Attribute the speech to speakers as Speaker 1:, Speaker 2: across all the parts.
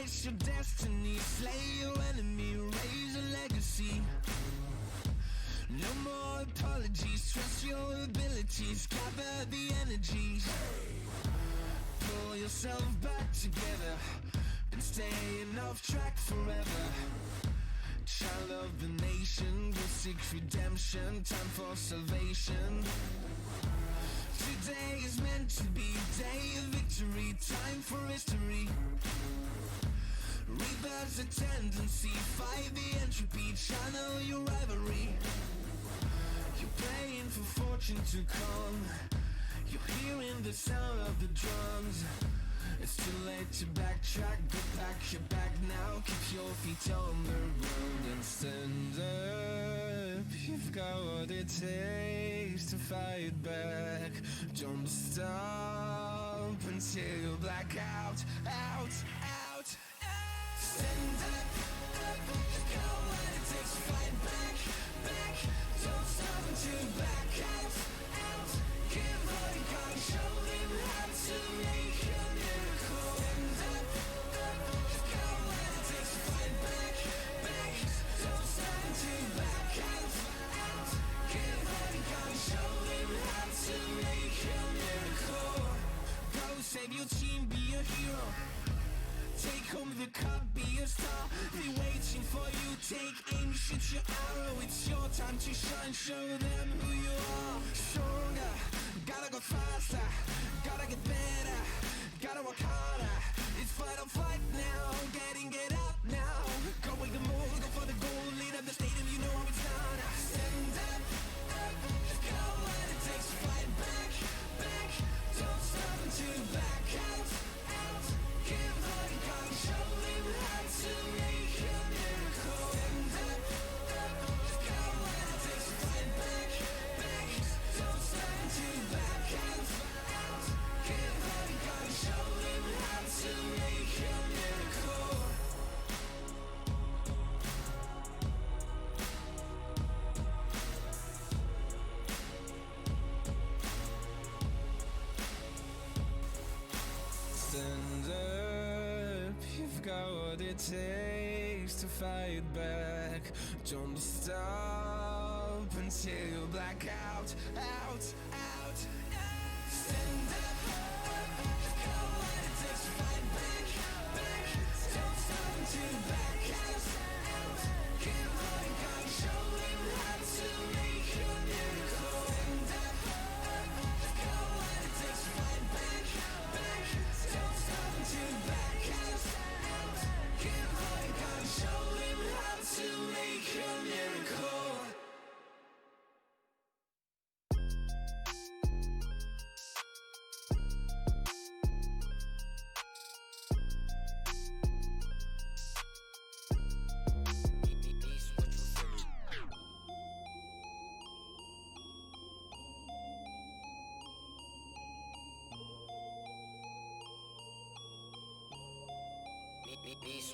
Speaker 1: Embrace your destiny, slay your enemy, raise a legacy. No more apologies, trust your abilities, gather the energies. Pull yourself back together and staying off track forever. Child of the nation, go seek redemption, time for salvation. Today is meant to be a day of victory, time for history. Rebirth's a tendency, fight the entropy, channel your rivalry. You're praying for fortune to come, you're hearing the sound of the drums. It's too late to backtrack, go back, you're back now. Keep your feet on the road and stand up. You've got what it takes to fight back. Don't stop until you black out, out, out. Stand up, up, you've got what it takes to fight back, back. Don't stop until you black out, out. Give all you got, show them how to make a miracle. Stand up, up, you've got what it takes to fight back, back. Don't stop until you black out, out. Give all you got, show them how to make a miracle. Go save your team, be a hero. Take home the cup, be a star. They're waiting for you, take aim, shoot your arrow. It's your time to shine, show them who you are. Stronger, gotta go faster, gotta get better, gotta work harder. It's fight or flight now, get up now. Go with the move, go for the goal, lead up the stadium, you know how it's done. Stand up, up, got what it takes to fight back, back. Don't stop until you back out, out. Give all you got, show them how to make a miracle. Stand up, up, got what it takes to fight back, back. Don't stop until you back out, out. Give all you got, show them how to make a miracle. Stand up, you've got what it takes to fight back. Don't stop until you black out, out, out. Stand up, you've got what it takes to fight back, back. Don't stop until you black out, out. Give all you got, show them how to make a miracle. Stand up, you've got what it takes to fight back, back. Don't stop until you back out, out. Give all you got, show them how to make a miracle.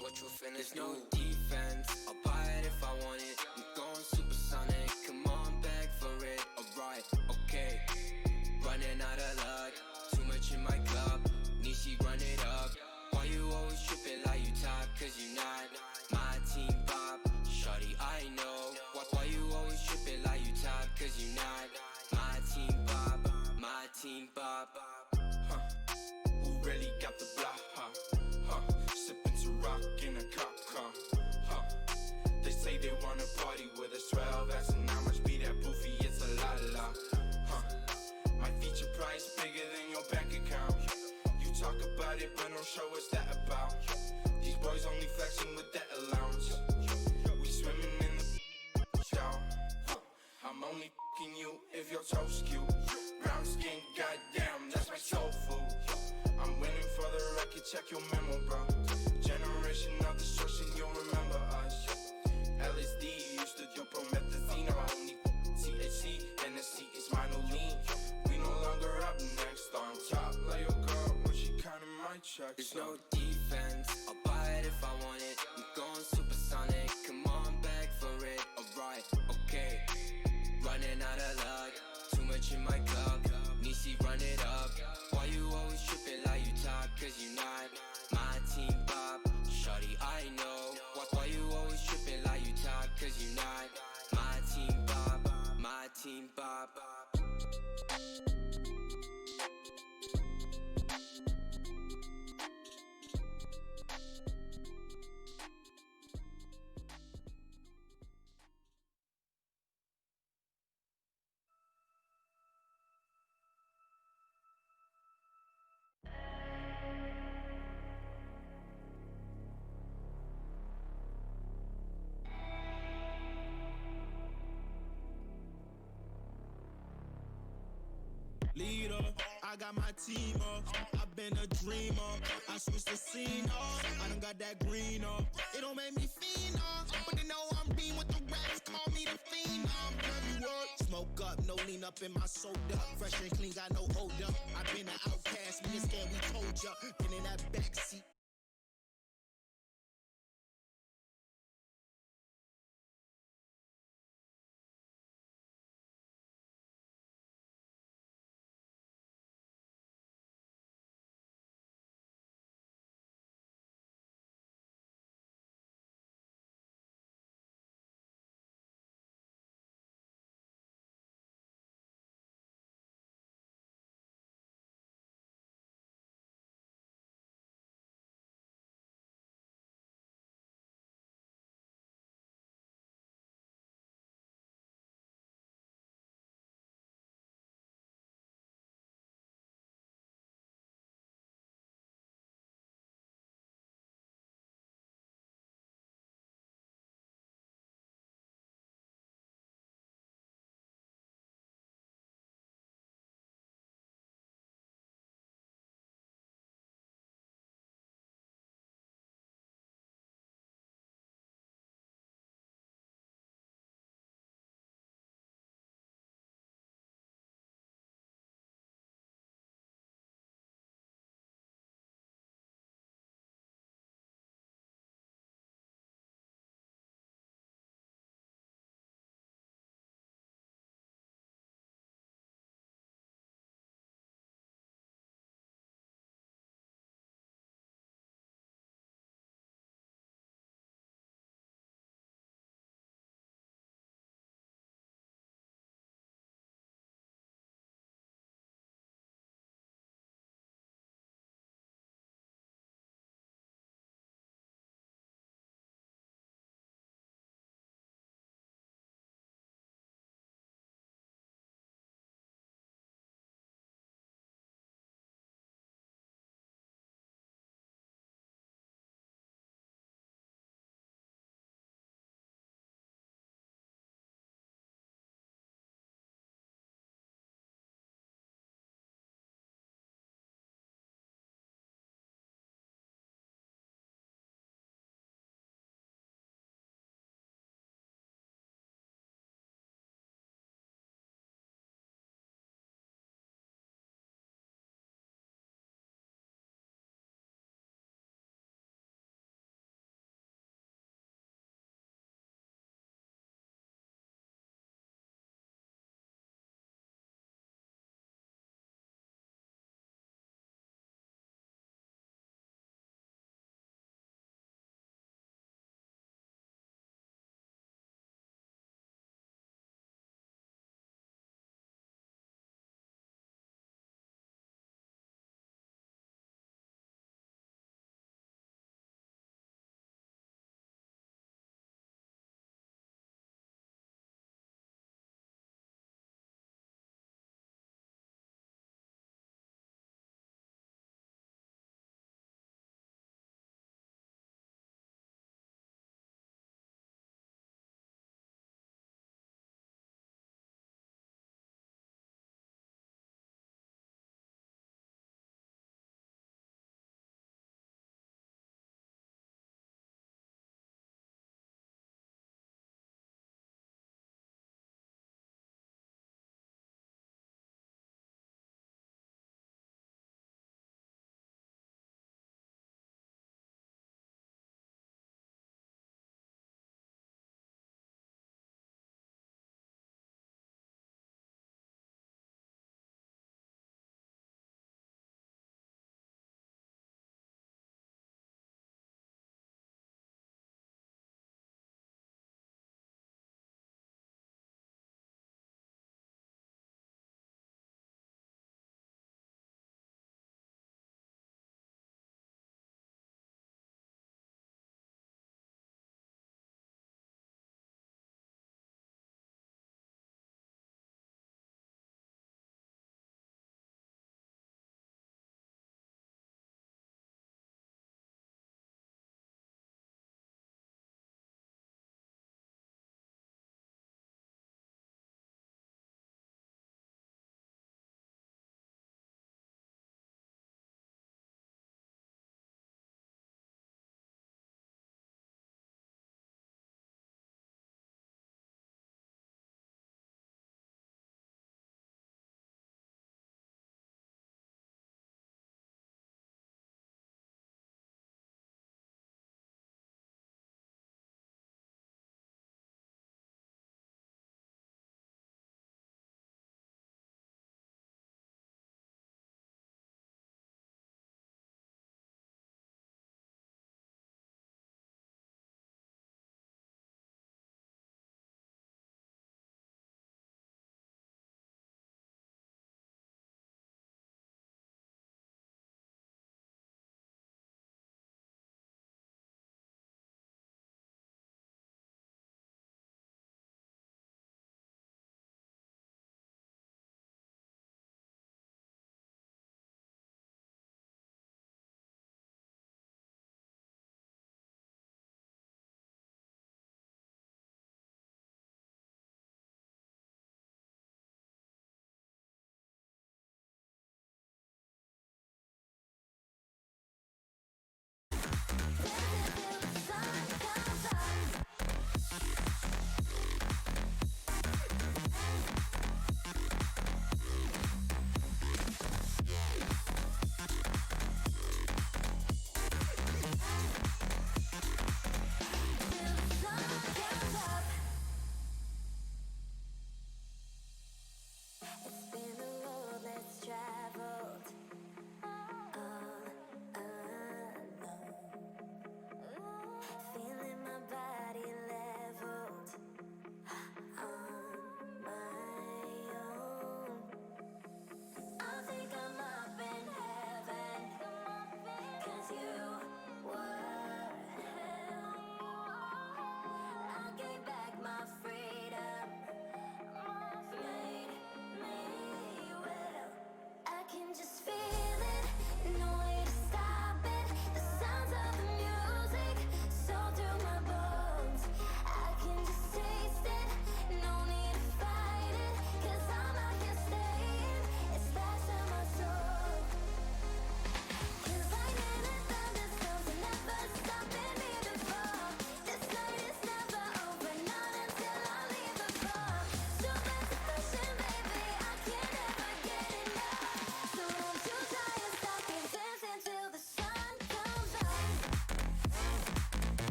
Speaker 1: What you finna There's no defense, I'll buy it if I want it. I'm going supersonic, come on, back for it. Alright, okay, running out of luck, too much in my club, Nishi run it up. Why you always tripping like you top, cause you not my team pop. Shawty, I know, why you always tripping like you top, cause you not my team pop, my team pop. Who really got the block, sipping to rock in a cop car, They say they wanna party with us, 12 as and I must be that boofy, it's a la-la, My feature price bigger than your bank account. You talk about it, but don't show us that about. These boys only flexing with that allowance. We swimming in the shower. I'm only f***ing you if your toes cute. Brown skin, goddamn, that's my soul food. I'm winning for the record, check your memo, bro. Generation of destruction, you'll remember us. LSD used to do promethazine, only THC, NSC is minor lean. We no longer up next, on top, like your girl, when she counting my checks. There's no defense, I'll buy it if I want it. I'm going supersonic, come on, back for it. Alright, okay, running out of luck, too much in my club, Nishi run it up. Why you always tripping like you top, cause you not my team pop. leader. I got my team up. I've been a dreamer. I switched the scene up. I done got that green up. It don't make me fiend up, but they know I'm being with the raps. Call me the fiend up. Heavy work. Smoke up, no lean up in my soda. Fresh and clean, got no hold up. I've been an outcast, me and scared we told ya. Been in that backseat.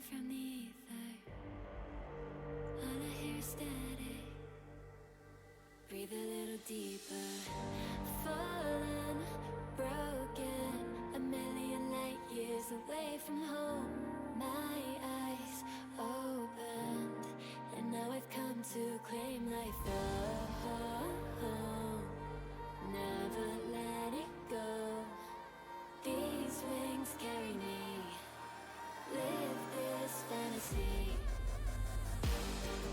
Speaker 2: Falling from the ether, all I hear is static. Breathe a little deeper. Fallen, broken, a million light years away from home. My eyes opened, and now I've come to claim life. Oh, never let it go. These wings carry me. Live this fantasy.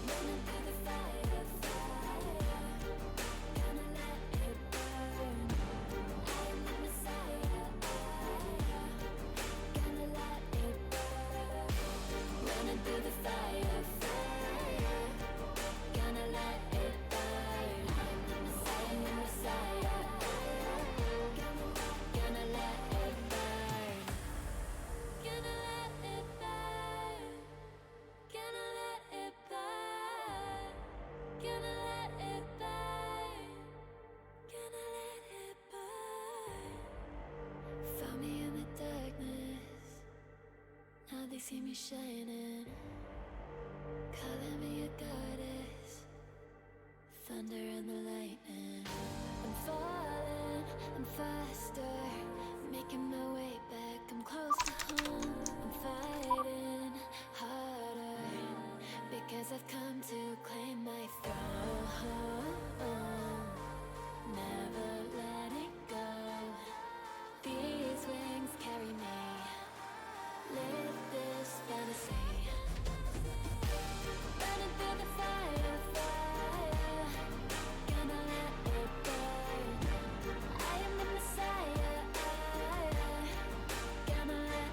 Speaker 2: Running through the fire, fire. Gonna let it burn. I am the Messiah. Gonna let it burn. Running through the fire, fire. Gonna let it burn. I am the Messiah. Gonna let it burn. Gonna let it burn. Gonna let it burn. Gonna let it burn. Gonna let it burn. Found me in the darkness. Now they see me shining. Calling me a goddess. Thunder and the lightning. I'm falling, I'm faster. Making my way back, I'm close to home. I'm fighting harder because I've come to claim my throne. Never letting go. These wings carry me. Live this fantasy. Running through the fire, fire. Gonna let it burn. I am the Messiah. Gonna let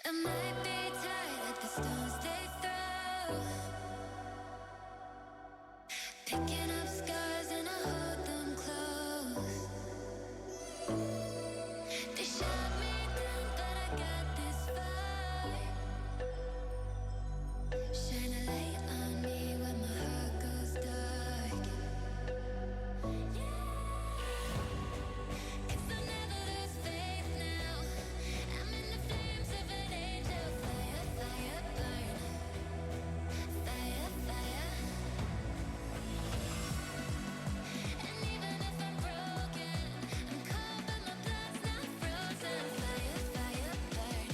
Speaker 2: I might be tired at the stones they throw, picking up scars and I hold them close. They shot me down, but I got this fight. Shine a light on me when my heart goes dark. Yeah, 'cause I'll never lose faith now. I'm in the flames of an angel. Fire, fire, burn. Fire, fire. And even if I'm broken, I'm cold but my blood's not frozen. Fire, fire, burn.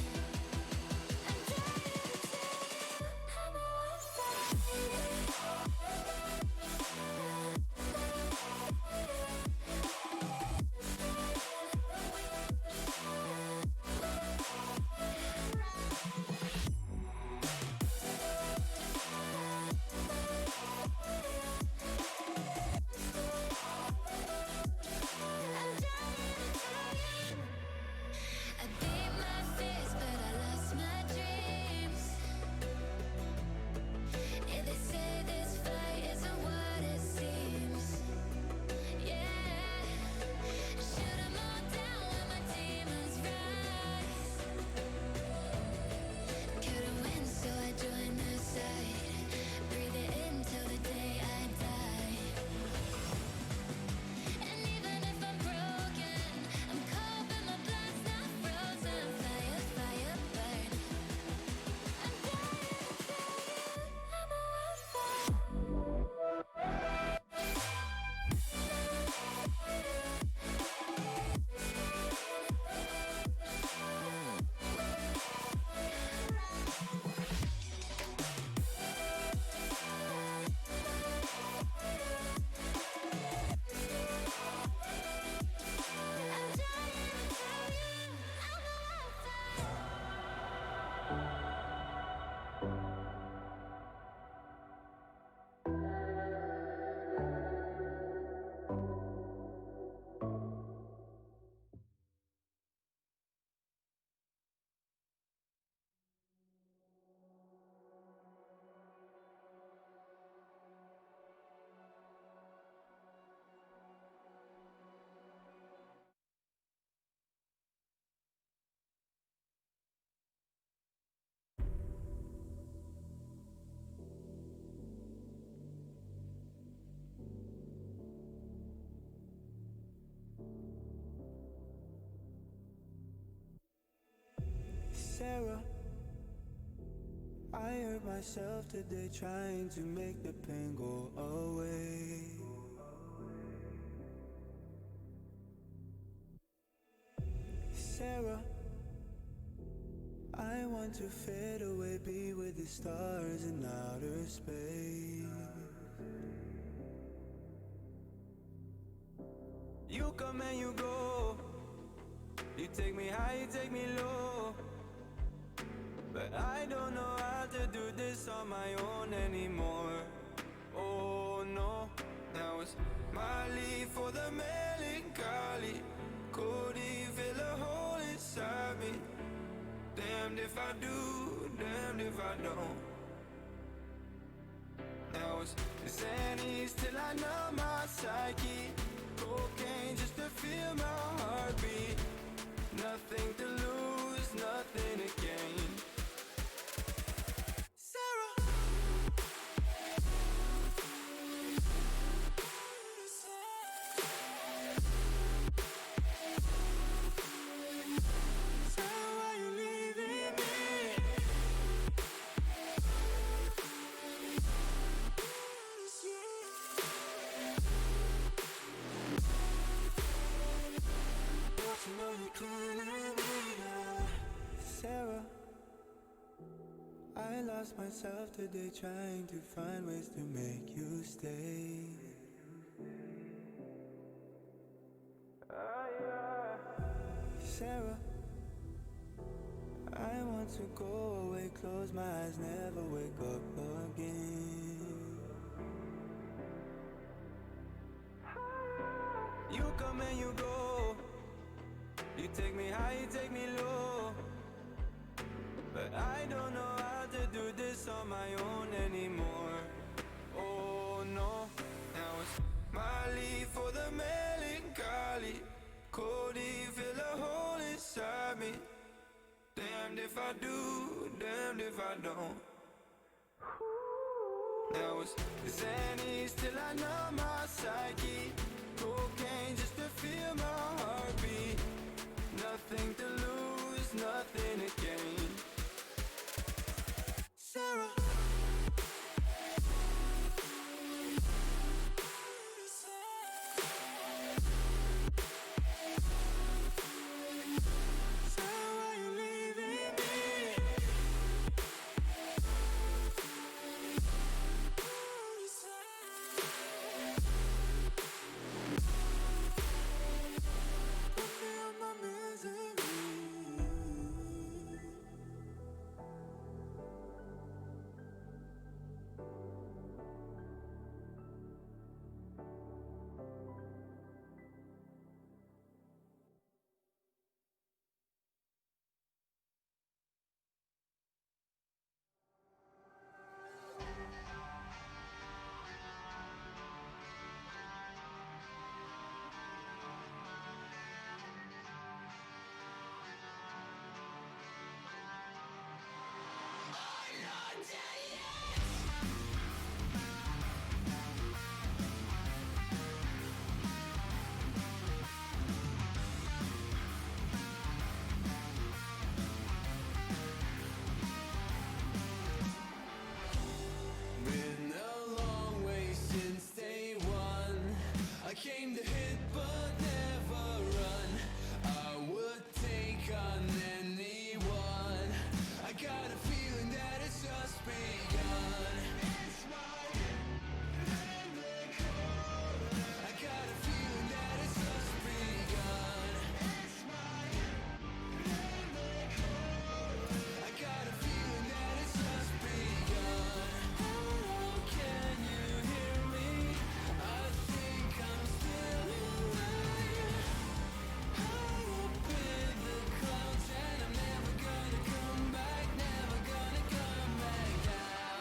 Speaker 2: I'm dying to tell you I'm a I beat my fears, but I lost my dreams. Yeah, they say this fight isn't what it seems. Yeah, shoot 'em all down when my demons rise. Couldn't win, so I joined the side. Breathe it in till the day I die. And even if I'm broken, I'm cold but my blood's not frozen. Fire, fire, burn. I'm dying to tell you I'm a wildfire. I'm dying to tell you I'm a wildfire.
Speaker 1: Sarah, I hurt myself today trying to make the pain go away. Sarah, I want to fade away, be with the stars in outer space. You come and you go, you take me high, you take me low. But I don't know how to do this on my own anymore. Oh no, now it's my leave for the melancholy. Couldn't fill a hole inside me. Damned if I do, damned if I don't. Now it's Xannies till I numb my psyche.
Speaker 3: lost myself today trying to find ways to make you stay. Sarah, I want to go away, close my eyes, never wake up again. You come and you go, you take me high, you take me low, but I don't know how to do this on my own anymore. Oh no, now it's Molly for the melancholy. Cody, fill a hole inside me. Damned if I do, damned if I don't. Now it's Xannies till I numb my psyche. Cocaine just to feel my heartbeat. Nothing to lose, nothing to gain. Sarah. Been a long way since day one. I came to hit but never run. I would take on anyone. I got a feeling that it's just begun. It's my I got a feeling that it's just begun. It's my I got a feeling that it's just begun. Can you hear me? I think I'm still alive. High up in the clouds and I'm never gonna come back, never gonna come back down.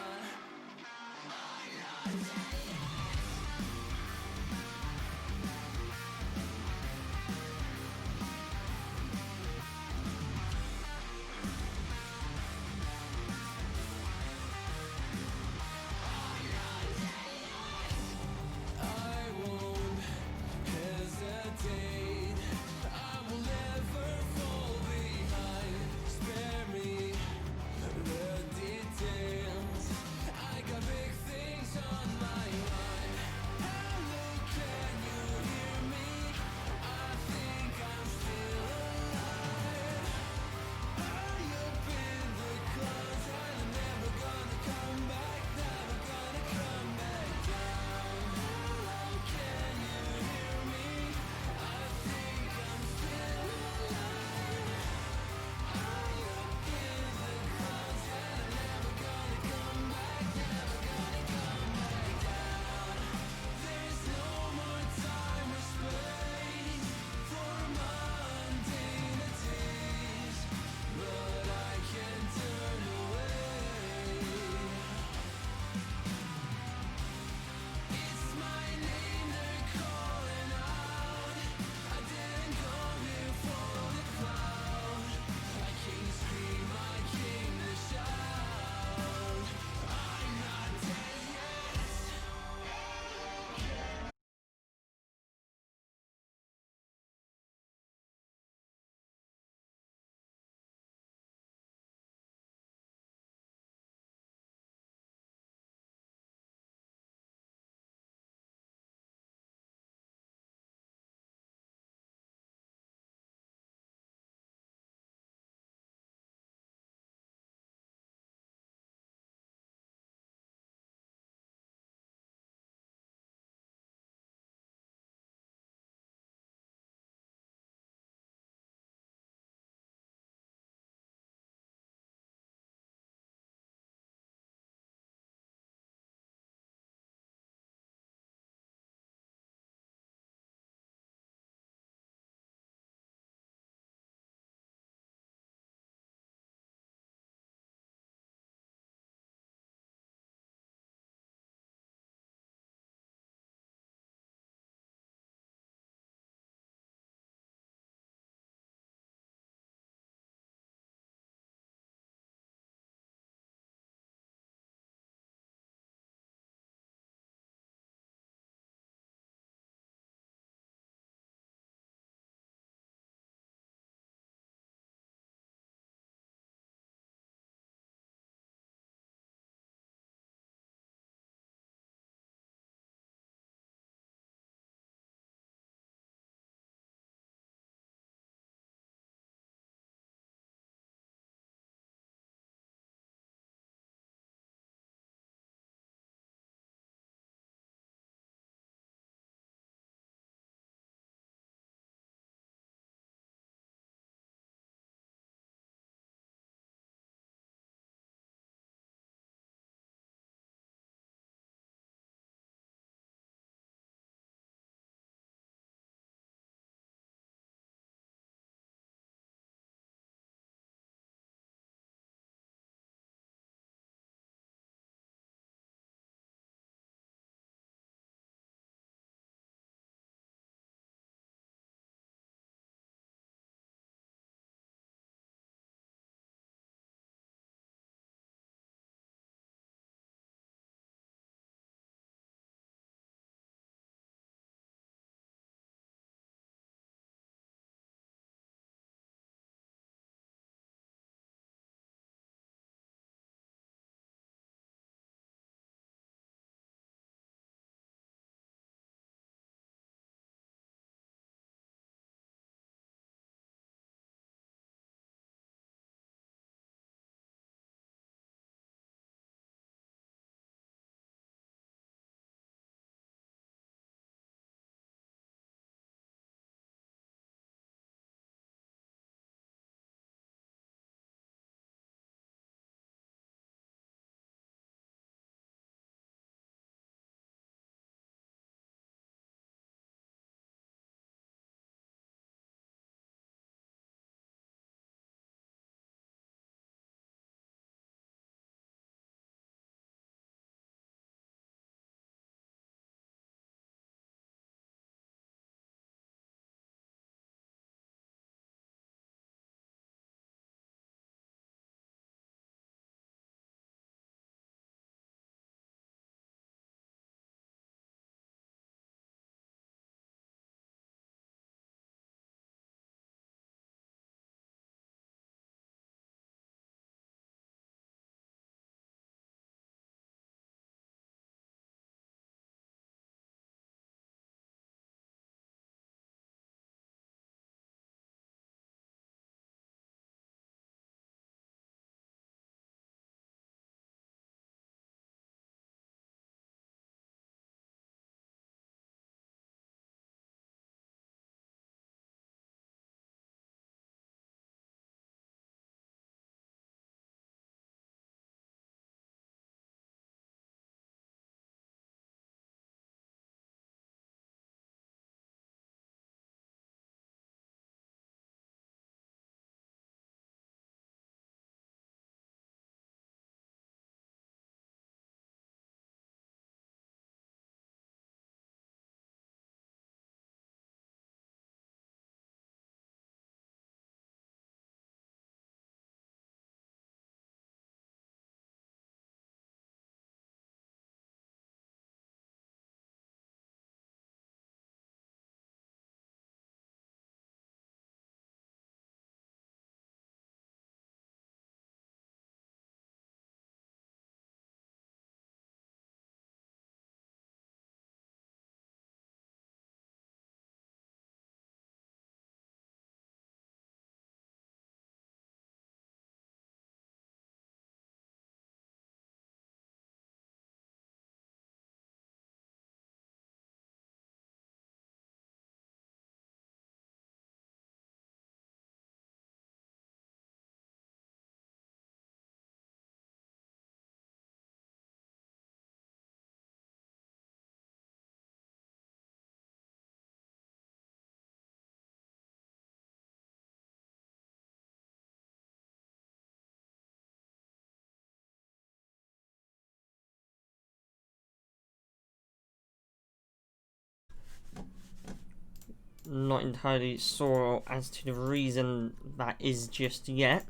Speaker 4: Not entirely sure as to the reason that is just yet.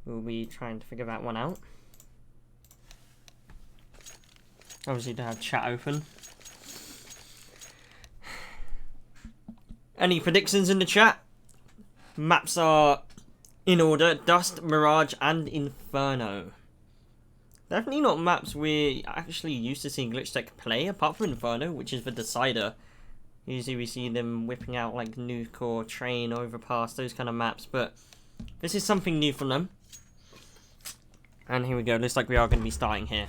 Speaker 4: We'll be trying to figure that one out. Obviously, to have chat open. Any predictions in the chat? Maps are in order: Dust, Mirage, and Inferno. Definitely not maps we're actually used to seeing GlitchTech play, apart from Inferno, which is the decider. Usually we see them whipping out like Nuke or Train, Overpass, those kind of maps, but this is something new from them. And here we go, looks like we are going to be starting here.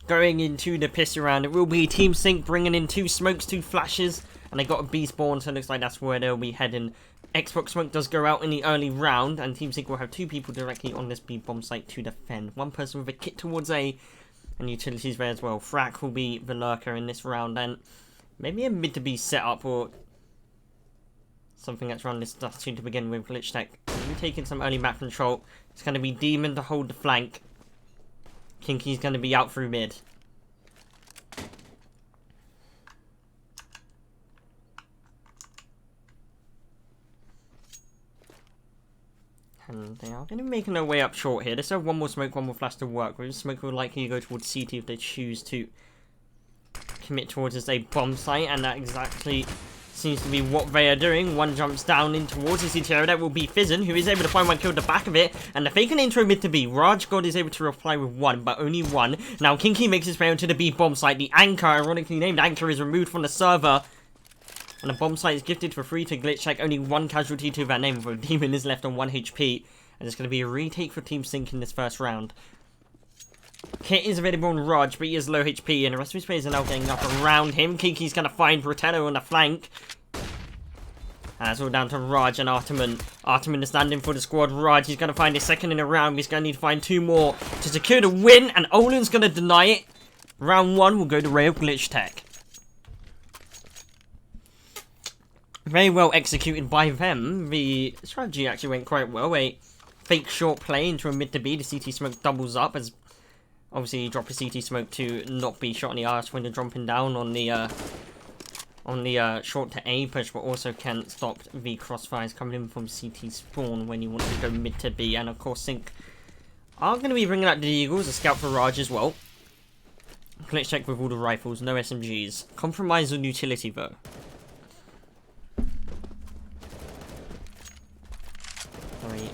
Speaker 4: Going into the pistol round, it will be Team Sync bringing in 2 smokes, 2 flashes, and they got a B spawn, so it looks like that's where they'll be heading. Xbox Smoke does go out in the early round, and Team Sync will have 2 people directly on this B bomb site to defend. 1 person with a kit towards A, and utilities there as well. Frack will be the lurker in this round, and maybe a mid to B setup, or something that's run this dust to begin with. GlitchTech maybe taking some early map control. It's going to be Demon to hold the flank. Kinky's going to be out through mid. And they are going to be making their way up short here. They still have 1 more smoke, 1 more flash to work with. Smoke will likely go towards CT if they choose to commit towards as a bomb site, and that exactly seems to be what they are doing. 1 jumps down in towards the CT area. That will be Fizzin, who is able to find 1 kill at the back of it, and the fake and intro mid to B. Raj God is able to reply with 1, but only 1. Now Kinky makes his way onto the B bomb site. The anchor, ironically named Anchor, is removed from the server, and the bomb site is gifted for free to GlitchTech. Only 1 casualty to that name, for Demon is left on 1 HP, and it's going to be a retake for Team Sync in this first round. Kit is available on Raj, but he is low HP, and the rest of his players are now getting up around him. Kinky's going to find Bratello on the flank. And that's all down to Raj and Arteman. Arteman is standing for the squad. Raj, he's going to find his second in a round. He's going to need to find 2 more to secure the win, and Olin's going to deny it. Round 1 will go the way of GlitchTech. Very well executed by them. The strategy actually went quite well. A fake short play into a mid to B. The CT smoke doubles up, as obviously you drop a CT smoke to not be shot in the arse when you're jumping down on the short to A push, but also can stop the crossfires coming in from CT spawn when you want to go mid to B. And of course Sync are going to be bringing out the Eagles, a scout for Raj as well. GlitchTech with all the rifles, no SMGs. Compromise on utility though. Very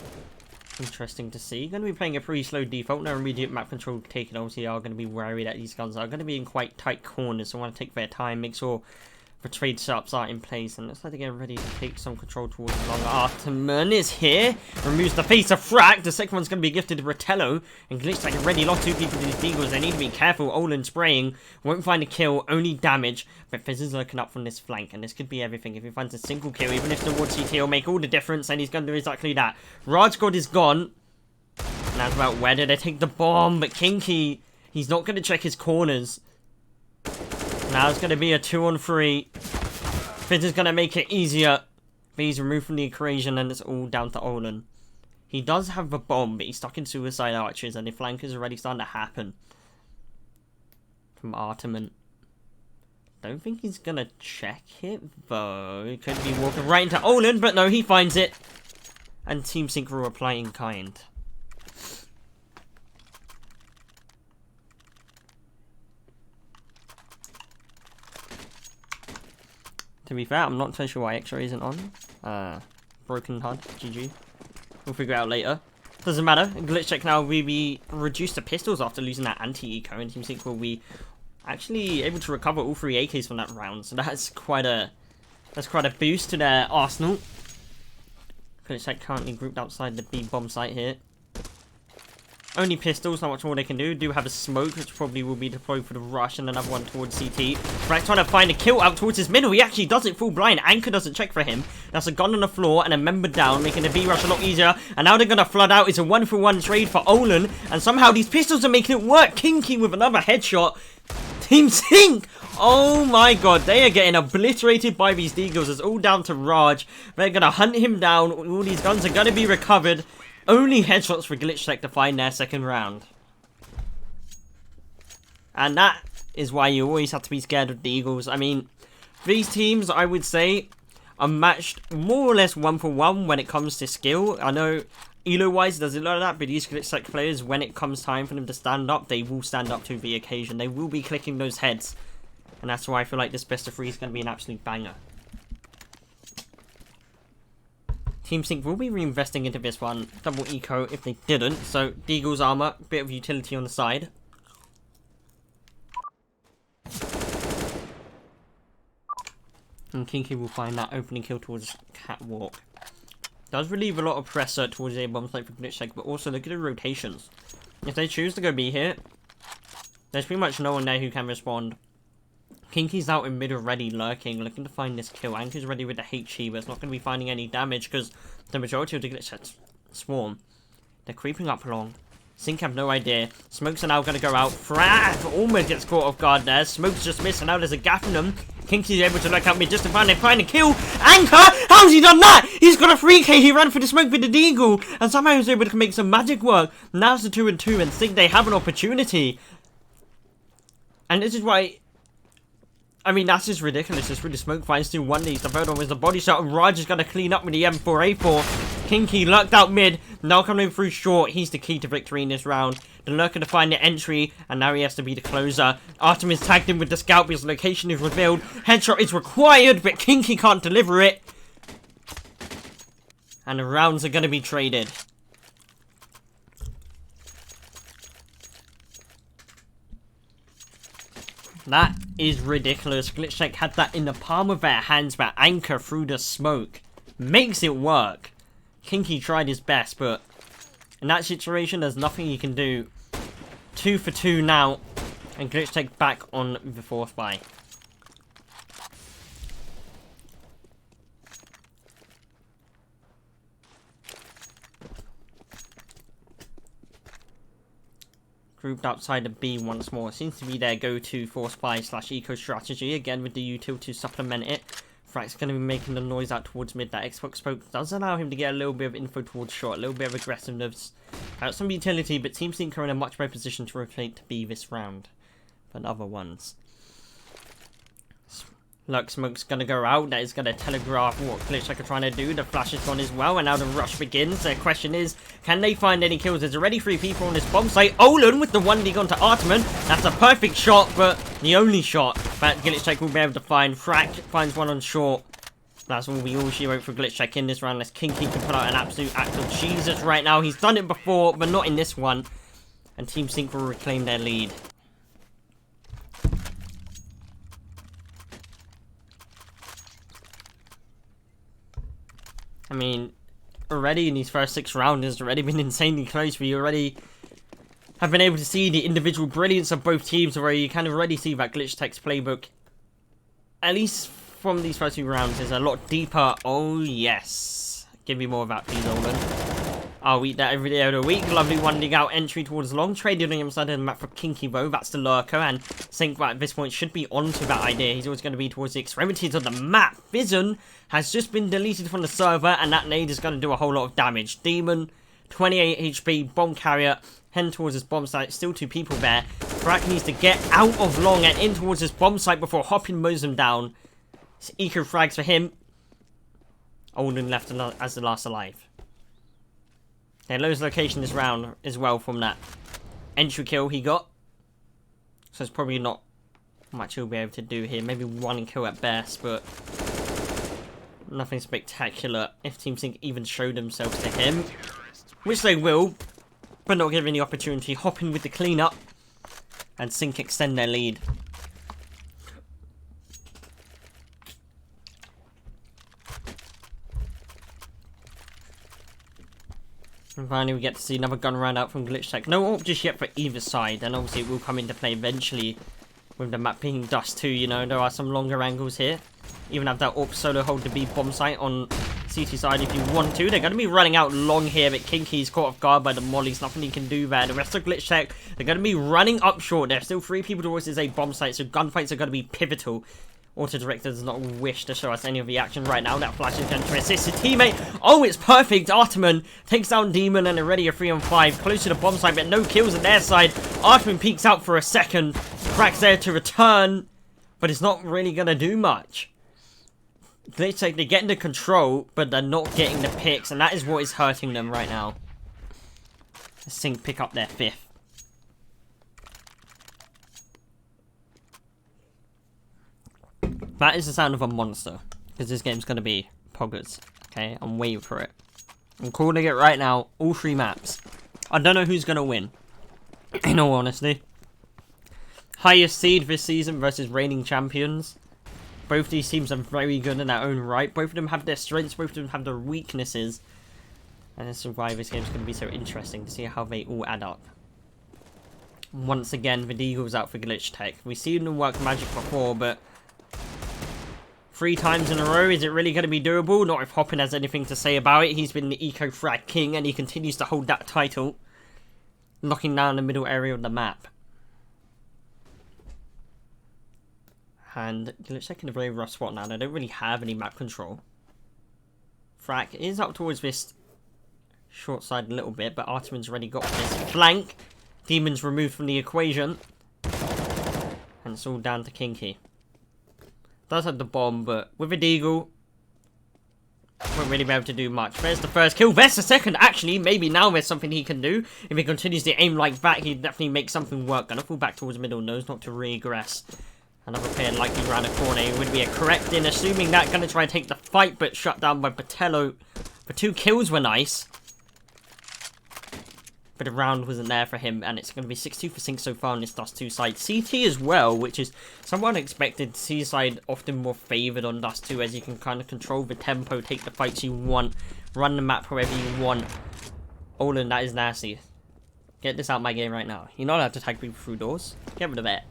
Speaker 4: interesting to see. Going to be playing a pretty slow default, no immediate map control taken. Obviously are going to be worried that these guns are going to be in quite tight corners, so want to take their time, make sure the trade setups are in place, and looks like they're getting ready to take some control towards the longer. Arteman is here, removes the face of Frack. The second one's going to be gifted to Bratello, and GlitchTech already lost 2 people to these Eagles. They need to be careful. Olin spraying, won't find a kill, only damage, but Fizz is looking up from this flank, and this could be everything. If he finds a single kill, even if towards CT, will make all the difference, and he's going to do exactly that. Raj God is gone. Now it's about where did they take the bomb, but Kinky, he's not going to check his corners. Now it's going to be a 2-on-3. Fizz is going to make it easier. But he's removed from the equation, and it's all down to Olin. He does have the bomb, but he's stuck in suicide archers, and the flank is already starting to happen. From Arteman. Don't think he's going to check it, though. He could be walking right into Olin, but no, he finds it. And Team Sync will reply in kind. To be fair, I'm not so sure why X-Ray isn't on. Broken HUD, GG. We'll figure it out later. Doesn't matter. GlitchTech now will be reduced to pistols after losing that anti-eco, and Team Sync will be actually able to recover all 3 AKs from that round. So that's quite a boost to their arsenal. GlitchTech currently grouped outside the B bomb site here. Only pistols, not much more they can do. Do have a smoke, which probably will be deployed for the rush, and another one towards CT. Frack's trying to find a kill out towards his middle. He actually does it full blind. Anchor doesn't check for him. That's a gun on the floor and a member down, making the B rush a lot easier. And now they're going to flood out. It's a 1-for-1 trade for Olin, and somehow these pistols are making it work. Kinky with another headshot. Team Sync! Oh my god, they are getting obliterated by these Deagles. It's all down to Raj. They're going to hunt him down. All these guns are going to be recovered. Only headshots for GlitchTech to find their second round. And that is why you always have to be scared of the Eagles. I mean, These teams, I would say, are matched more or less 1-for-1 when it comes to skill. I know elo-wise doesn't look like that, but these GlitchTech players, when it comes time for them to stand up, they will stand up to the occasion. They will be clicking those heads. And that's why I feel like this best of 3 is going to be an absolute banger. Team Sync will be reinvesting into this one. Double eco if they didn't. So, Deagle's armor, bit of utility on the side. And Kinky will find that opening kill towards Catwalk. Does relieve a lot of pressure towards the A-bomb site for GlitchTech, but also look at the rotations. If they choose to go B here, there's pretty much no one there who can respond. Kinky's out in mid already, lurking, looking to find this kill. Anchor's ready with the HE, but it's not going to be finding any damage because the majority of the GlitchTech swarm. They're creeping up along. Sync have no idea. Smokes are now going to go out. Frav almost gets caught off guard there. Smokes just missed, and now there's a gap in them. Kinky's able to look out mid just to find a kill. Anchor! How's he done that? He's got a 3k. He ran for the smoke with the Deagle, and somehow he was able to make some magic work. Now it's a 2-2, and Sync, they have an opportunity. And this is why... I mean, that's just ridiculous. It's really smoke finds 2-1 these. The third one was the body shot, and Raj is going to clean up with the M4A4. Kinky lurked out mid, now coming through short. He's the key to victory in this round. The lurker to find the entry, and now he has to be the closer. Artemis tagged him with the scalp, his location is revealed. Headshot is required, but Kinky can't deliver it. And the rounds are going to be traded. That is ridiculous. GlitchTech had that in the palm of their hands, but Anchor through the smoke makes it work. Kinky tried his best, but in that situation, there's nothing he can do. 2 for 2 now, and GlitchTech back on the 4th buy. Grouped outside of B once more. Seems to be their go-to force buy / eco strategy. Again with the util to supplement it. Frack's going to be making the noise out towards mid. That Xbox poke does allow him to get a little bit of info towards short. A little bit of aggressiveness. Some utility, but Team Sync are in a much better position to rotate to B this round than other ones. Look, Smoke's going to go out. That is going to telegraph what GlitchTech are trying to do. The flash is gone as well, and now the rush begins. The question is, can they find any kills? There's already 3 people on this bomb site. Olin with the 1D gone to Artman. That's a perfect shot, but the only shot that GlitchTech will be able to find. Frack finds one on short. That's all she wrote for GlitchTech in this round. Unless Kinky can put out an absolute act of Jesus right now. He's done it before, but not in this one. And Team Sync will reclaim their lead. I mean, already in these first 6 rounds, it's already been insanely close. We already have been able to see the individual brilliance of both teams, where you can already see that GlitchTech's playbook, at least from these first 2 rounds, is a lot deeper. Oh, yes. Give me more of that, please, Olin. I'll eat that every day of the week. Lovely 1D out entry towards long. Trading him side of the map for Kinky, though. That's the lurker, and Sync at this point should be onto that idea. He's always going to be towards the extremities of the map. Vision has just been deleted from the server, and that nade is going to do a whole lot of damage. Demon, 28 HP, bomb carrier, heading towards his bomb site. Still 2 people there. Frack needs to get out of long and in towards his bomb site before Hoppin mows him down. It's eco frags for him. Olin left as the last alive. They lose location this round as well from that entry kill he got. So it's probably not much he'll be able to do here. Maybe 1 kill at best, but nothing spectacular if Team Sync even show themselves to him. Which they will, but not given the opportunity. Hopping with the cleanup, and Sync extend their lead. And finally we get to see another gun round out from GlitchTech. No AWP just yet for either side, and obviously it will come into play eventually with the map being dust too, you know. There are some longer angles here. Even have that AWP solo hold the B bomb site on CT side if you want to. They're going to be running out long here, but Kinky's caught off guard by the mollies. Nothing he can do there. The rest of GlitchTech, they're going to be running up short. There's still 3 people towards this A bomb site, so gunfights are going to be pivotal. Auto Director does not wish to show us any of the action right now. That flash is going to assist his teammate. Oh, it's perfect. Artman takes down Demon and already a 3-on-5. Close to the bomb site, but no kills on their side. Artman peeks out for a second. Crack's there to return. but it's not really going to do much. GlitchTech, they're getting the control, but they're not getting the picks, and that is what is hurting them right now. Sync pick up their 5th. That is the sound of a monster, because this game's going to be poggers. Okay, I'm waiting for it. I'm calling it right now, all 3 maps. I don't know who's going to win, in all honesty. Highest seed this season versus reigning champions. Both these teams are very good in their own right. Both of them have their strengths, both of them have their weaknesses. And this is why this game's going to be so interesting to see how they all add up. Once again, the Deagle's out for GlitchTech. We've seen them work magic before, but 3 times in a row, is it really going to be doable? Not if Hoppin has anything to say about it. He's been the Eco Frag King, and he continues to hold that title. Locking down the middle area of the map. And GlitchTech in a very rough spot now. They don't really have any map control. Frack is up towards this short side a little bit, but Artemon's already got this flank. Demon's removed from the equation. And it's all down to Kinky. Does have the bomb, but with a Deagle, won't really be able to do much. There's the first kill. There's the second. Actually, maybe now there's something he can do. If he continues to aim like that, he'd definitely make something work. Gonna fall back towards middle. Knows not to regress. Another player likely around the corner. It would be a correct in, assuming that. Gonna try and take the fight, but shut down by Patello. The 2 kills were nice. But the round wasn't there for him, and it's going to be 6-2 for Sync so far on this Dust 2 side. CT as well, which is somewhat unexpected. C side often more favoured on Dust 2, as you can kind of control the tempo, take the fights you want, run the map however you want. Olin, that is nasty. Get this out of my game right now. You're not allowed to tag people through doors. Get rid of that.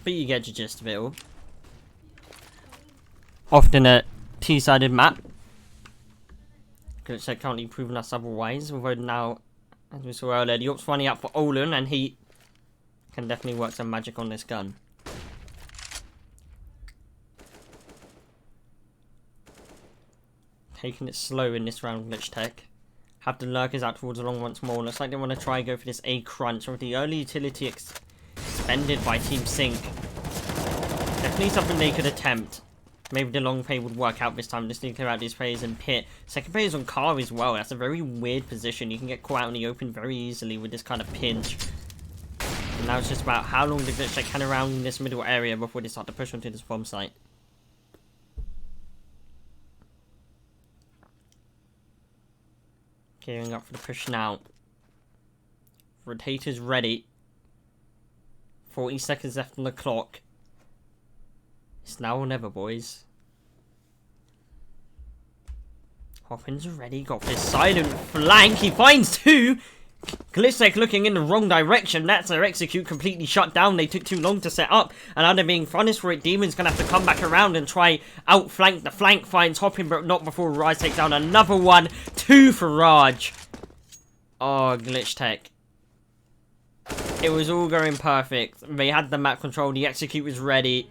Speaker 4: But you get your gist of it all. Often a T-sided map. GlitchTech currently proving us otherwise, although now, as we saw earlier, the Op's running out for Olin, and he can definitely work some magic on this gun. Taking it slow in this round, GlitchTech. Have the lurkers out towards the long once more. Looks like they want to try and go for this A crunch, with the early utility expended by Team Sync. Definitely something they could attempt. Maybe the long play would work out this time. Just need to clear out these players in pit. Second player is on car as well. That's a very weird position. You can get caught out in the open very easily with this kind of pinch. And now it's just about how long the GlitchTech can around in this middle area before they start to push onto this bomb site. Gearing up for the push now. Rotators ready. 40 seconds left on the clock. It's now or never, boys. Hoppin's already got this silent flank. He finds 2. GlitchTech looking in the wrong direction. That's their execute completely shut down. They took too long to set up. And now they're being punished for it. Demon's going to have to come back around and try outflank. The flank finds Hoppin, but not before Raj takes down another one. 2 for Raj. Oh, GlitchTech. It was all going perfect. They had the map control. The execute was ready.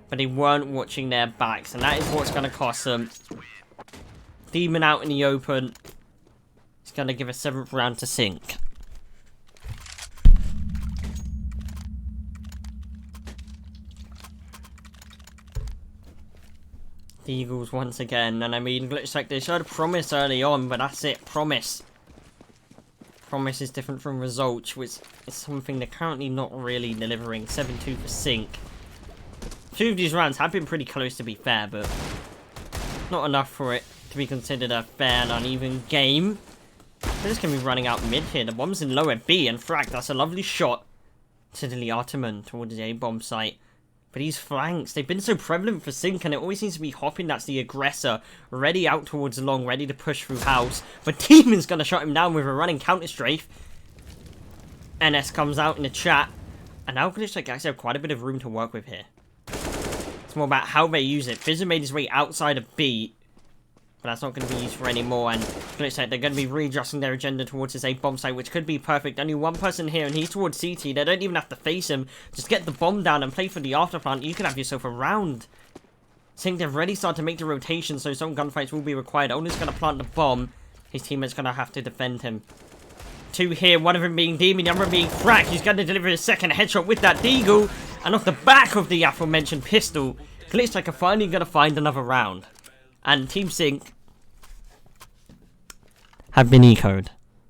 Speaker 4: But they weren't watching their backs. And that is what's going to cost them. Demon out in the open. It's going to give a 7th round to Sync. The Eagles once again. And I mean, GlitchTech, they showed promise early on. But that's it. Promise. Promise is different from results. Which is something they're currently not really delivering. 7-2 for Sync. 2 of these rounds have been pretty close, to be fair, but not enough for it to be considered a fair and uneven game. They're just going to be running out mid here. The bomb's in low at B, and Frag, that's a lovely shot to the Artemon towards the A-bomb site. But these flanks, they've been so prevalent for Sync, and it always seems to be Hoppin that's the aggressor, ready out towards long, ready to push through house. But Demon's going to shut him down with a running counter-strafe. NS comes out in the chat, and now GlitchTech actually have quite a bit of room to work with here. More about how they use it. Fizzle made his way outside of B, but that's not going to be used for anymore. And GlitchTech, they're going to be readjusting their agenda towards this A bomb site, which could be perfect. Only one person here, and he's towards CT. They don't even have to face him. Just get the bomb down and play for the afterplant. You could have yourself a round. Sync, they've already started to make the rotation, so some gunfights will be required. Olin's going to plant the bomb. His teammate's going to have to defend him. two here, one of them being Demon, the other being Frack. He's going to deliver his second headshot with that Deagle. And off the back of the aforementioned pistol, GlitchTech are finally going to find another round. And Team Sync have been ecoed.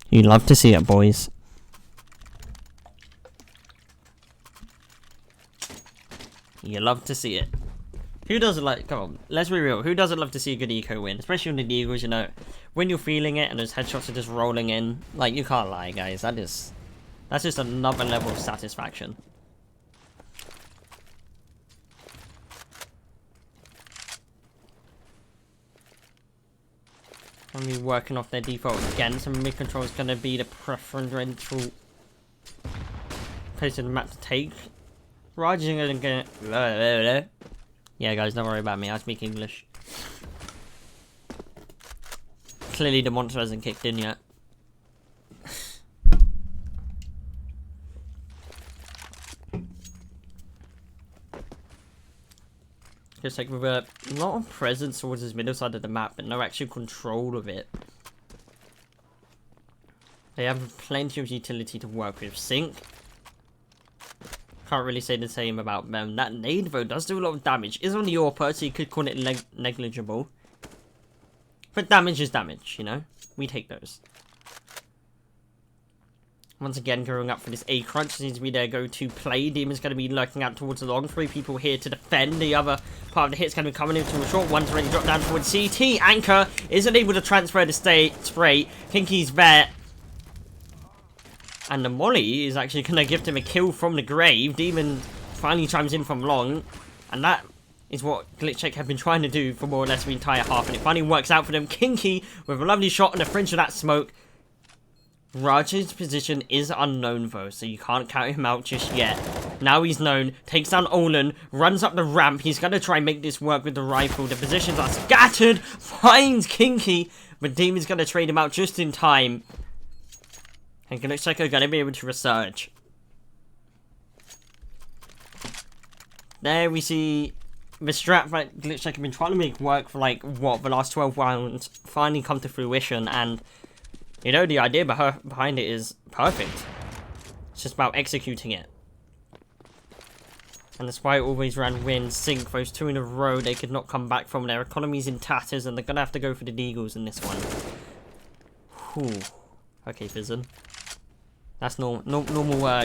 Speaker 4: You love to see it, boys. You love to see it. Who doesn't like, come on, let's be real, who doesn't love to see a good eco win? Especially on the Eagles, you know, when you're feeling it and those headshots are just rolling in, like, you can't lie, guys, that's just another level of satisfaction. Gonna be working off their default again, so mid control is gonna be the preferential place of the map to take. Raj is gonna get... Yeah, guys, don't worry about me. I speak English. Clearly, the monster hasn't kicked in yet. Just like with a lot of presence towards his middle side of the map, but no actual control of it. They have plenty of utility to work with. Sync. Can't really say the same about them. That nade, though, does do a lot of damage. Is on the AWP, so you could call it negligible. But damage is damage, you know? We take those. Once again, going up for this A crunch seems to be their go-to play. Demon's going to be lurking out towards the long. 3 people here to defend. The other part of the hit's going to be coming into a short. One's already dropped down towards CT. Anchor isn't able to transfer the spray. Kinky's there. And the molly is actually going to give him a kill from the grave. Demon finally chimes in from long. And that is what GlitchTech have been trying to do for more or less the entire half. And it finally works out for them. Kinky with a lovely shot on the fringe of that smoke. Raj's position is unknown though, so you can't count him out just yet. Now he's known, takes down Olin, runs up the ramp. He's going to try and make this work with the rifle. The positions are scattered, finds Kinky, but Demon's going to trade him out just in time. And GlitchTech are going to be able to resurge. There we see the strat that GlitchTech have been trying to make work for like, what, the last 12 rounds finally come to fruition, and you know, the idea behind it is perfect. It's just about executing it. And despite all these round wins, Sync, those 2 in a row, they could not come back from. Their economy's in tatters, and they're going to have to go for the Deagles in this one. Whew. Okay, Fizzin. That's normal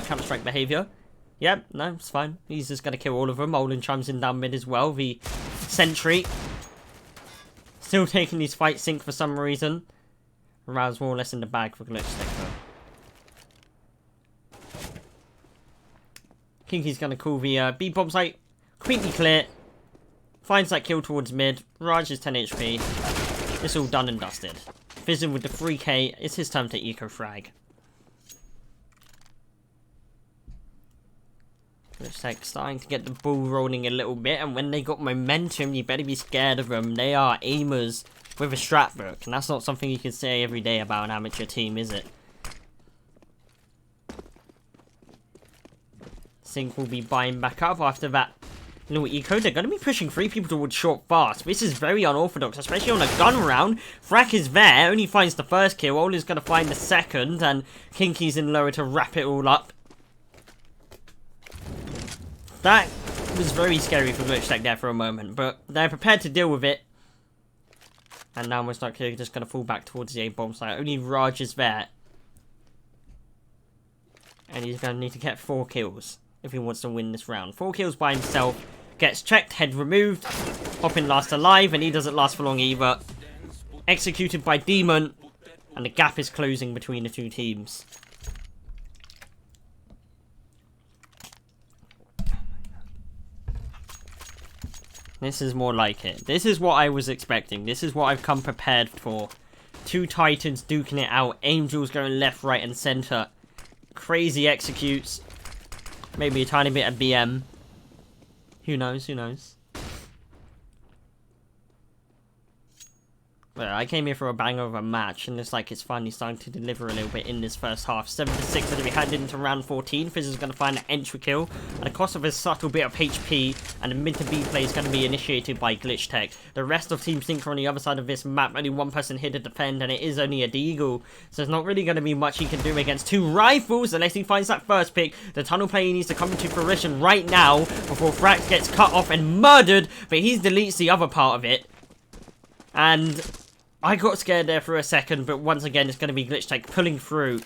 Speaker 4: Counter-Strike behavior. Yep, no, it's fine. He's just going to kill all of them. Olin chimes in down mid as well. The Sentry. Still taking these fights, Sync, for some reason. Rounds more or less in the bag for GlitchTech though. Kinky's gonna call the B bomb site. Completely clear. Finds that kill towards mid. Raj is 10 HP. It's all done and dusted. Fizzin with the 3k. It's his time to eco frag. GlitchTech starting to get the ball rolling a little bit, and when they got momentum, you better be scared of them. They are aimers with a strat book, and that's not something you can say every day about an amateur team, is it? Sync will be buying back up after that little eco. They're going to be pushing 3 people towards short fast. This is very unorthodox, especially on a gun round. Frack is there, only finds the first kill. Olin's going to find the second, and Kinky's in lower to wrap it all up. That was very scary for GlitchTech there for a moment, but they're prepared to deal with it. And now most likely just going to fall back towards the A-bomb site. Only Raj is there. And he's going to need to get 4 kills if he wants to win this round. 4 kills by himself. Gets checked, head removed. Hopping last alive, and he doesn't last for long either. Executed by Demon. And the gap is closing between the 2 teams. This is more like it. This is what I was expecting. This is what I've come prepared for. 2 Titans duking it out. Angels going left, right, and center. Crazy executes. Maybe a tiny bit of BM. Who knows? Who knows? Well, I came here for a banger of a match, and it's like it's finally starting to deliver a little bit in this first half. 7-6 going to be handed into round 14. Fizz is going to find an entry kill, and the cost of a subtle bit of HP, and the mid to B play is going to be initiated by GlitchTech. The rest of Team Sync are on the other side of this map. Only one person here to defend, and it is only a Deagle, so there's not really going to be much he can do against two rifles unless he finds that first pick. The tunnel play needs to come into fruition right now before Frax gets cut off and murdered, but he deletes the other part of it. And I got scared there for a second, but once again, it's going to be GlitchTech pulling through.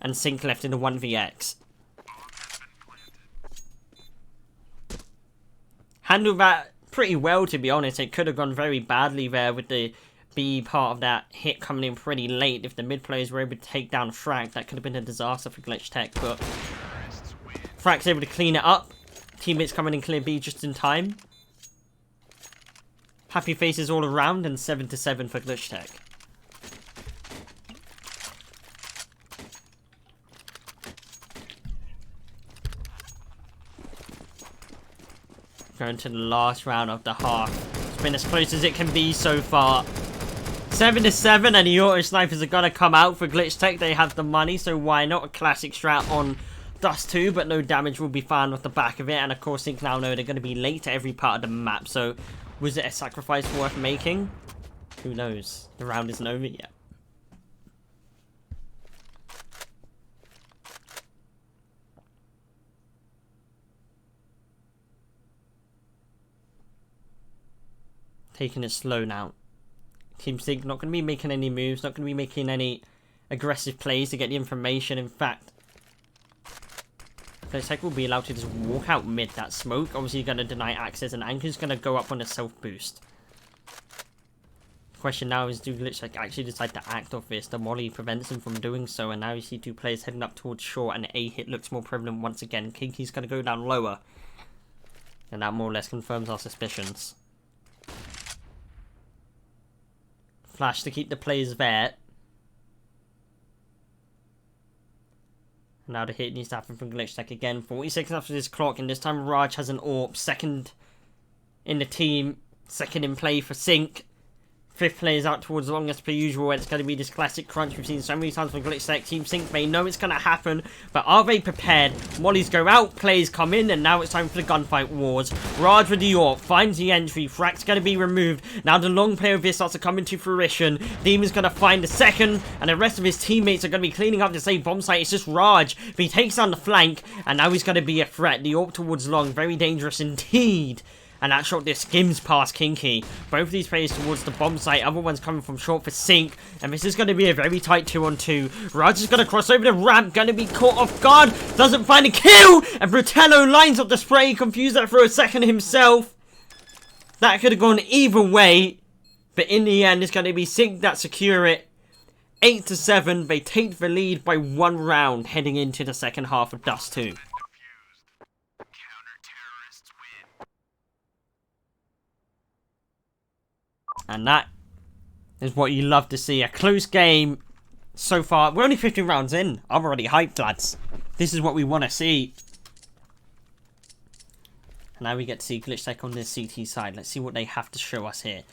Speaker 4: And Sync left in the 1vx. Handled that pretty well, to be honest. It could have gone very badly there with the B part of that hit coming in pretty late. If the mid players were able to take down Frack, that could have been a disaster for GlitchTech. But Frack's able to clean it up. Teammates coming in clear B just in time. Happy faces all around, and 7-7 for GlitchTech. Going to the last round of the half. It's been as close as it can be so far. 7-7, and the auto snipers are gonna come out for GlitchTech. They have the money, so why not? A classic strat on Dust 2, but no damage will be found off the back of it. And of course, Sync now know they're going to be late to every part of the map, so was it a sacrifice worth making? Who knows? The round isn't over yet. Taking it slow now. Team Sync not going to be making any moves, not going to be making any aggressive plays to get the information. In fact, GlitchTech will be allowed to just walk out mid that smoke. Obviously, you're going to deny access, and Anchor's going to go up on a self-boost. The question now is, do GlitchTech actually decide to act off this? The molly prevents them from doing so, and now you see two players heading up towards short, and A hit looks more prevalent once again. Kinky's going to go down lower. And that more or less confirms our suspicions. Flash to keep the players there. Now the hit needs to happen from GlitchTech again. 40 seconds after this clock, and this time Raj has an AWP. Second in the team. Second in play for Sync. Fifth player is out towards long as per usual. It's going to be this classic crunch we've seen so many times from GlitchTech. Team Sync, they know it's going to happen, but are they prepared? Mollies go out, plays come in, and now it's time for the gunfight wars. Raj with the AWP finds the entry. Frack's going to be removed. Now the long play of this starts to come into fruition. Demon's going to find the second, and the rest of his teammates are going to be cleaning up the same bomb site. It's just Raj. But he takes down the flank, and now he's going to be a threat. The AWP towards long, very dangerous indeed. And that shot just skims past Kinky. Both of these players towards the bomb site. Other one's coming from short for Sync. And this is going to be a very tight 2-on-2. Raj is going to cross over the ramp. Going to be caught off guard. Doesn't find a kill. And Brutello lines up the spray. Confused that for a second himself. That could have gone either way. But in the end, it's going to be Sync that secure it. 8-7. They take the lead by 1 round heading into the second half of Dust 2. And that is what you love to see. A close game so far. We're only 15 rounds in. I'm already hyped, lads. This is what we want to see. And now we get to see GlitchTech on this CT side. Let's see what they have to show us here.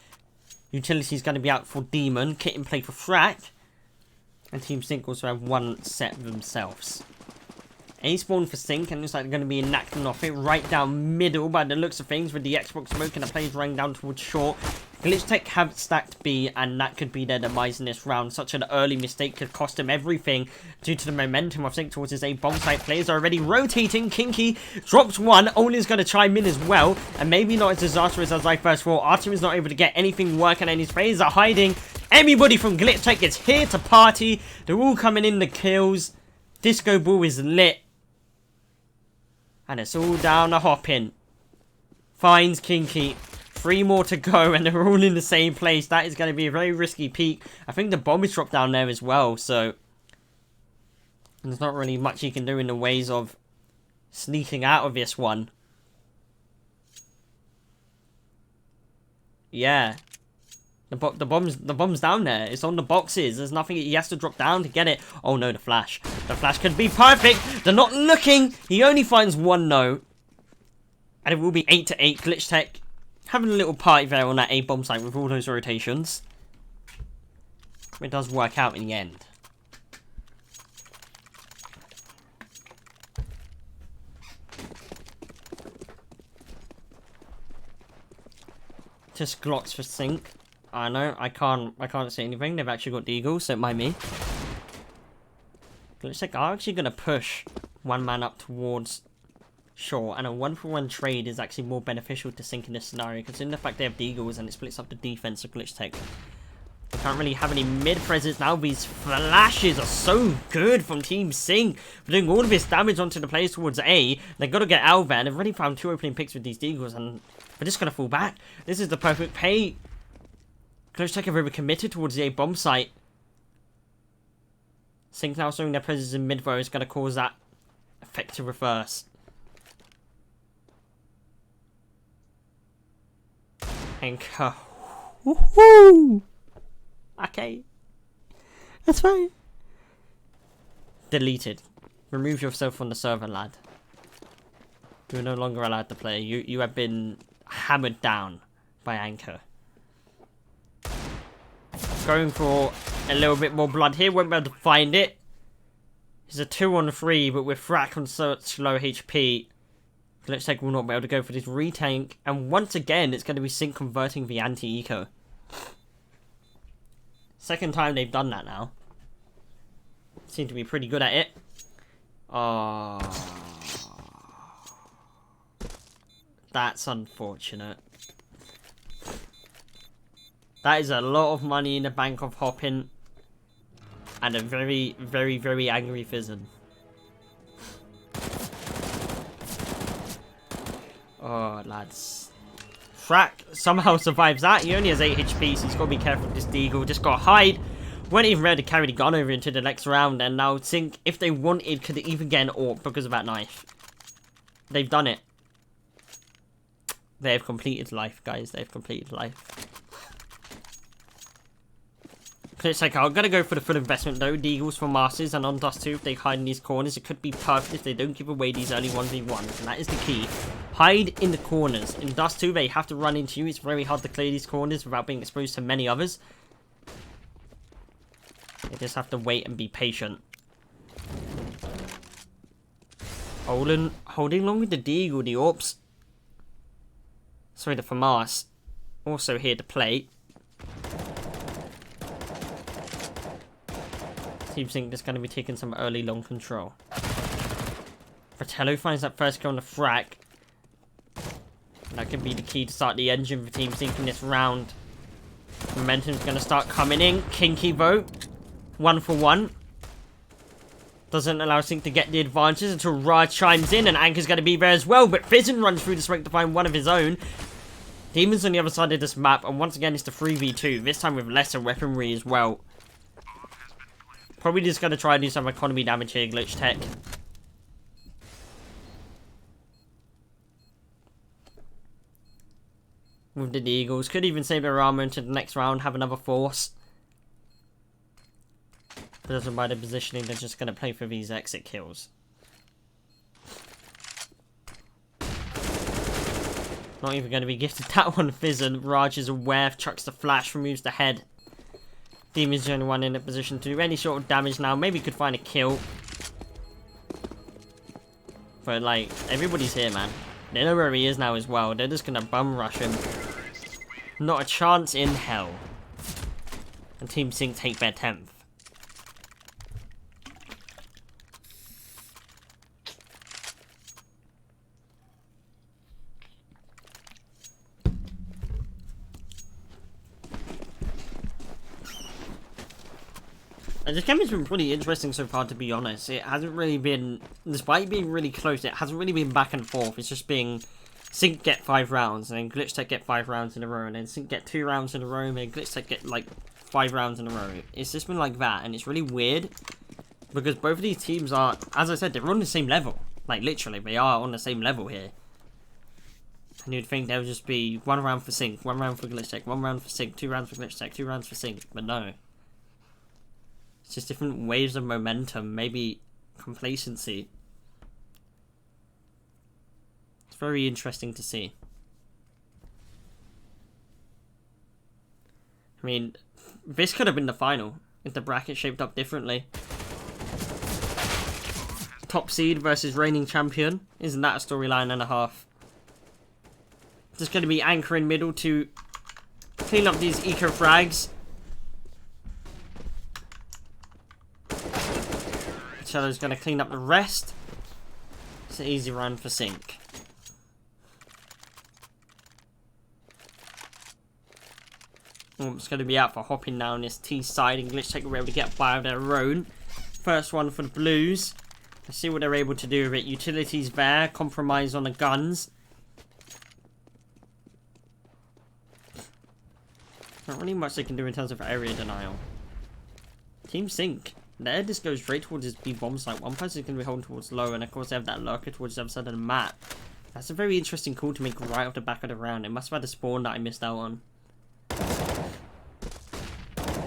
Speaker 4: Utility's going to be out for Demon. Kit in play for Frack. And Team Sync also have one set themselves. A spawn for Sync, and looks like they're going to be enacting off it right down middle by the looks of things with the Xbox smoke, and the players running down towards short. GlitchTech have stacked B, and that could be their demise in this round. Such an early mistake could cost them everything due to the momentum of Sync towards his A bomb site. Players are already rotating. Kinky drops one. Oli's going to chime in as well, and maybe not as disastrous as I first thought. Artem is not able to get anything working, and his players are hiding. Everybody from GlitchTech is here to party. They're all coming in the kills. Disco Ball is lit. And it's all down a hop-in. Finds Kinky. 3 more to go, and they're all in the same place. That is going to be a very risky peek. I think the bomb is dropped down there as well, so there's not really much he can do in the ways of sneaking out of this one. Yeah. The bomb's down there. It's on the boxes. There's nothing he has to drop down to get it. Oh no, the flash. The flash could be perfect. They're not looking. He only finds one though. And it will be 8-8. GlitchTech having a little party there on that A bomb site with all those rotations. It does work out in the end. Just glocks for sync. I know, I can't say anything. They've actually got deagles, so it might me. GlitchTech are actually gonna push one man up towards shore, and a 1-for-1 trade is actually more beneficial to sync in this scenario, considering the fact they have deagles and it splits up the defense of GlitchTech. They can't really have any mid presence now. These flashes are so good from Team Sync, doing all of this damage onto the players towards A. They've got to get out there, and they've already found 2 opening picks with these deagles, and they're just gonna fall back. This is the perfect pay. GlitchTech are very committed towards the A bomb site. Sync now showing their presence in mid row is going to cause that effect to reverse. Anchor. Woohoo! Okay. That's fine. Deleted. Remove yourself from the server, lad. You're no longer allowed to play. You have been hammered down by Anchor. Going for a little bit more blood here. Won't be able to find it. It's a 2-on-3, but with Frack on such low HP, GlitchTech will not be able to go for this retank. And once again, it's going to be Sync converting the anti-eco. Second time they've done that now. Seem to be pretty good at it. That's unfortunate. That is a lot of money in the bank of hopping. And a very, very, very angry Fizzin. Oh, lads. Frack somehow survives that. He only has 8 HP, so he's got to be careful with this deagle. Just got to hide. Weren't even ready to carry the gun over into the next round. And now Sync, if they wanted, could even get an AWP because of that knife. They've done it. They have completed life, guys. They've completed life. GlitchTech are going to go for the full investment though. Deagles for Masters, and on Dust 2, if they hide in these corners, it could be perfect if they don't give away these early 1v1s, and that is the key. Hide in the corners. In Dust 2, they have to run into you. It's very hard to clear these corners without being exposed to many others. They just have to wait and be patient. Holding long with the Deagle, the AWPs. Sorry, the FAMAS. Also here to play. Team Sync is going to be taking some early long control. Fratello finds that first kill on the frack. That could be the key to start the engine for Team Sync in this round. Momentum's going to start coming in. Kinky vote. 1-for-1. Doesn't allow Sync to get the advantage until Raj chimes in, and Anchor's going to be there as well. But Fizzin runs through the smoke to find one of his own. Demon's on the other side of this map, and once again it's the 3v2. This time with lesser weaponry as well. Probably just going to try and do some economy damage here, GlitchTech. With the Eagles. Could even save their armor into the next round, have another force. But doesn't matter positioning, they're just going to play for these exit kills. Not even going to be gifted that one, Fizzin. Raj is aware, chucks the flash, removes the head. Demon's the only one in a position to do any sort of damage now. Maybe could find a kill. But, like, everybody's here, man. They know where he is now as well. They're just going to bum rush him. Not a chance in hell. And Team Sync take their 10th. And this game has been pretty interesting so far, to be honest. It hasn't really been, despite being really close, it hasn't really been back and forth. It's just being Sync get 5 rounds, and then GlitchTech get 5 rounds in a row, and then Sync get 2 rounds in a row, and then GlitchTech get like 5 rounds in a row. It's just been like that, and it's really weird because both of these teams are, as I said, they're on the same level. Like literally, they are on the same level here. And you'd think there would just be 1 round for Sync, 1 round for GlitchTech, 1 round for Sync, 2 rounds for GlitchTech, 2 rounds for Sync, but no. It's just different waves of momentum, maybe complacency. It's very interesting to see. I mean, this could have been the final if the bracket shaped up differently. Top seed versus reigning champion. Isn't that a storyline and a half? Just going to be anchor in middle to clean up these eco frags. Shadow's going to clean up the rest. It's an easy run for Sync. It's going to be out for hopping down this T side, and GlitchTech will be able to get by of their own. First one for the Blues. Let's see what they're able to do with it. Utilities there, compromise on the guns. Not really much they can do in terms of area denial. Team Sync. There just goes straight towards his B bomb site. One person's going to be holding towards low, and of course they have that lurker towards the other side of the map. That's a very interesting call to make right off the back of the round. It must have had a spawn that I missed out on.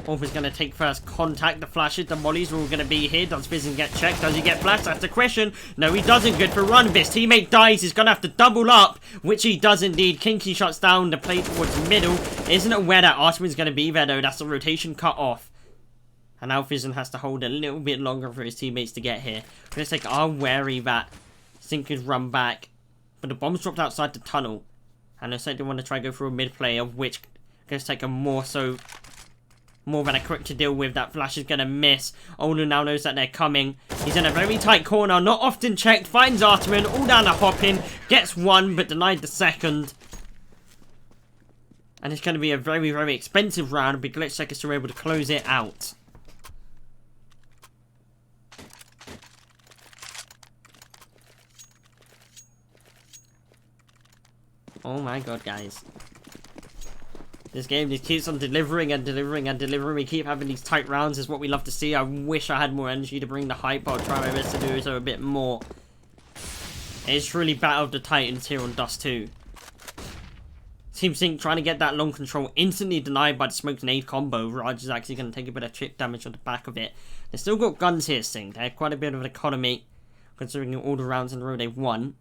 Speaker 4: Orp is going to take first contact. The flashes, the mollies are all going to be here. Does Fizzing get checked? Does he get flashed? That's the question. No, he doesn't. Good for run. His teammate dies. He's going to have to double up, which he does indeed. Kinky shuts down the play towards middle. Isn't aware that Artemon's going to be there, though. That's the rotation cut off. And now Fizzing has to hold a little bit longer for his teammates to get here. GlitchTech are wary that Sync could run back. But the bomb's dropped outside the tunnel. And looks like they want to try and go through a mid play, of which GlitchTech are more than equipped to deal with. That flash is going to miss. Olu now knows that they're coming. He's in a very tight corner, not often checked. Finds Artemon, all down the hop in. Gets one, but denied the second. And it's going to be a very, very expensive round, but GlitchTech is still able to close it out. Oh my god, guys. This game just keeps on delivering and delivering and delivering. We keep having these tight rounds is what we love to see. I wish I had more energy to bring the hype. I'll try my best to do so a bit more. It's truly Battle of the Titans here on Dust 2. Team Sync trying to get that long control, instantly denied by the smoke grenade combo. Raj is actually going to take a bit of chip damage on the back of it. They've still got guns here, Sync. They have quite a bit of an economy, considering all the rounds in a row they've won.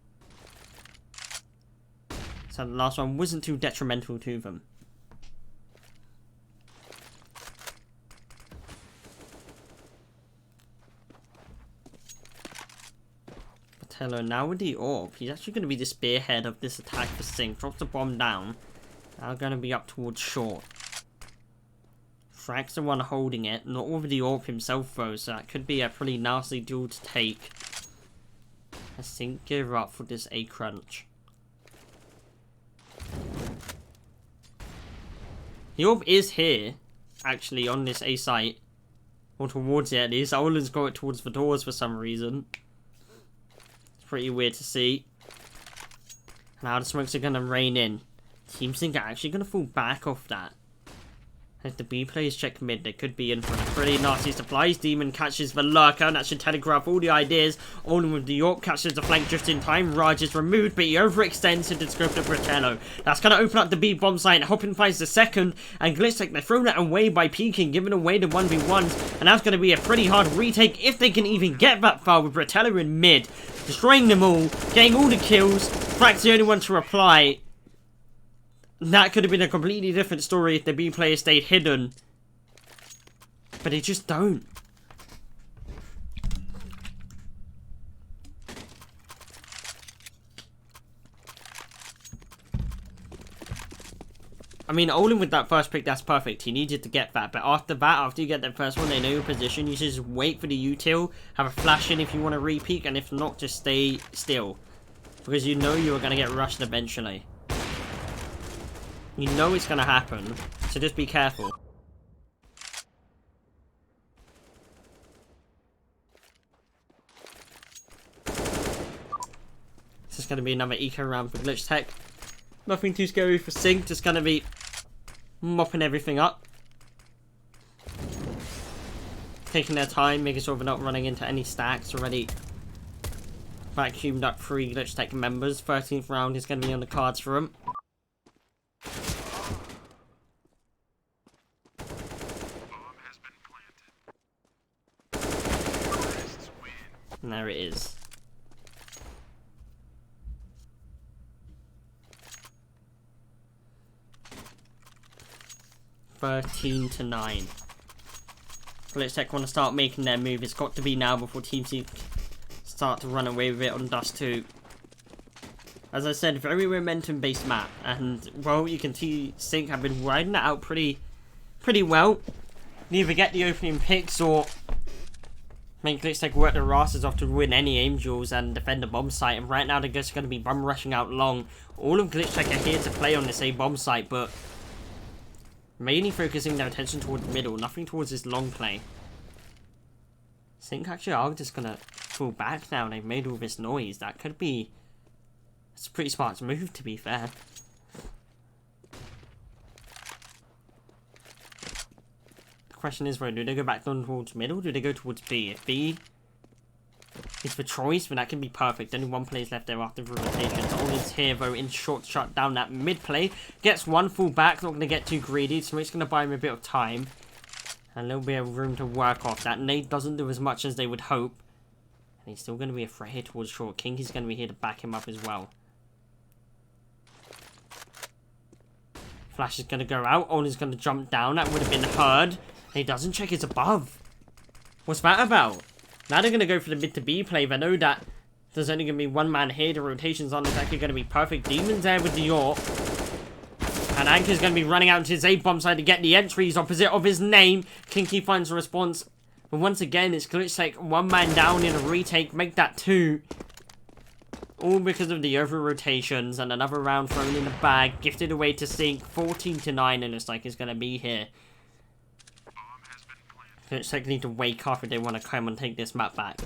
Speaker 4: So the last one wasn't too detrimental to them. Hello, now with the AWP, he's actually going to be the spearhead of this attack for Sync. Drops the bomb down. Now going to be up towards short. Frag's the one holding it, not with the AWP himself though, so that could be a pretty nasty duel to take. I think give up for this A crunch. The AWP is here, actually, on this A site. Or towards it at least. Olin's got it towards the doors for some reason. Pretty weird to see. Now the smokes are going to rain in. Team Sync are actually going to fall back off that. If the B players check mid, they could be in for a pretty nasty supplies. Demon catches the lurker, and that should telegraph all the ideas. Olin with the York catches the flank just in time. Raj is removed, but he overextends into the scope of Bratello. That's going to open up the B bomb site. Hoppin finds the second, and GlitchTech, they're thrown that away by peeking, giving away the 1v1s, and that's going to be a pretty hard retake if they can even get that far with Bratello in mid. Destroying them all, getting all the kills. Frack's the only one to reply. That could have been a completely different story if the B player stayed hidden. But they just don't. I mean, Olin with that first pick, that's perfect. He needed to get that. But after that, after you get that first one, they know your position. You should just wait for the util. Have a flash in if you want to re-peek. And if not, just stay still. Because you know you are going to get rushed eventually. You know it's going to happen, so just be careful. This is going to be another eco round for GlitchTech. Nothing too scary for Sync, just going to be mopping everything up. Taking their time, making sure we're not running into any stacks already. Vacuumed up 3 GlitchTech members. 13th round is going to be on the cards for them. And there it is. 13-9. GlitchTech want to start making their move. It's got to be now before Team Sync start to run away with it on Dust 2. As I said, very momentum-based map. And, well, you can see Sync have been riding it out pretty well. They either get the opening picks or make GlitchTech work their asses off to win any aim duels and defend the bomb site. And right now they're just going to be bum rushing out long. All of GlitchTech are here to play on this A bomb site, but mainly focusing their attention towards the middle, nothing towards this long play. Sync actually are just going to fall back now. They've made all this noise. That could be... It's a pretty smart move, to be fair. The question is, though, do they go back down towards middle? Do they go towards B? If B is the choice, then that can be perfect. Only one player's left there after the rotations. Olin's here, though, in short shut down that mid play. Gets one full back, not going to get too greedy, so it's going to buy him a bit of time. And a little bit of room to work off. That nade doesn't do as much as they would hope. And he's still going to be afraid here towards short. King is going to be here to back him up as well. Flash is going to go out. Olin's going to jump down. That would have been heard. And he doesn't check his above. What's that about? Now they're going to go for the mid to B play. They know that there's only going to be one man here. The rotations aren't exactly going to be perfect. Demon's there with the York. And Anchor's going to be running out to his A-bomb side to get the entries opposite of his name. Kinky finds a response. But once again, it's GlitchTech one man down in a retake. Make that 2. All because of the over-rotations. And another round thrown in the bag. Gifted away to Sync. 14-9. And it's like it's going to be here. GlitchTech need to wake up if they want to come and take this map back.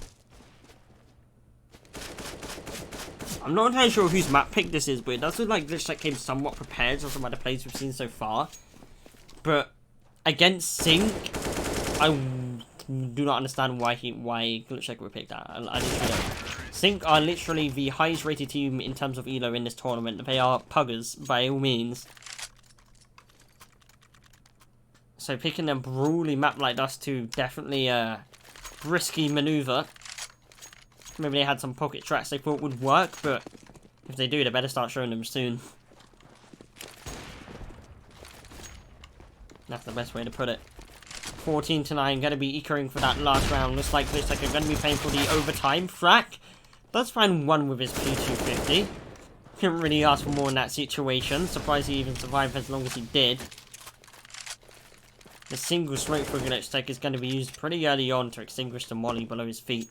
Speaker 4: I'm not entirely sure whose map pick this is, but it does look like GlitchTech came somewhat prepared for some of the plays we've seen so far. But against Sync, I do not understand why GlitchTech would pick that. I literally don't. Sync are literally the highest rated team in terms of elo in this tournament. They are puggers by all means. So picking a brawly map like Dust 2, definitely a risky maneuver. Maybe they had some pocket tracks they thought would work, but if they do, they better start showing them soon. That's the best way to put it. 14-9, going to be ecoing for that last round. Looks like GlitchTech are going to be paying for the overtime. Frack does find one with his P250. Couldn't really ask for more in that situation. Surprised he even survived as long as he did. The single smoke for GlitchTech is going to be used pretty early on to extinguish the molly below his feet.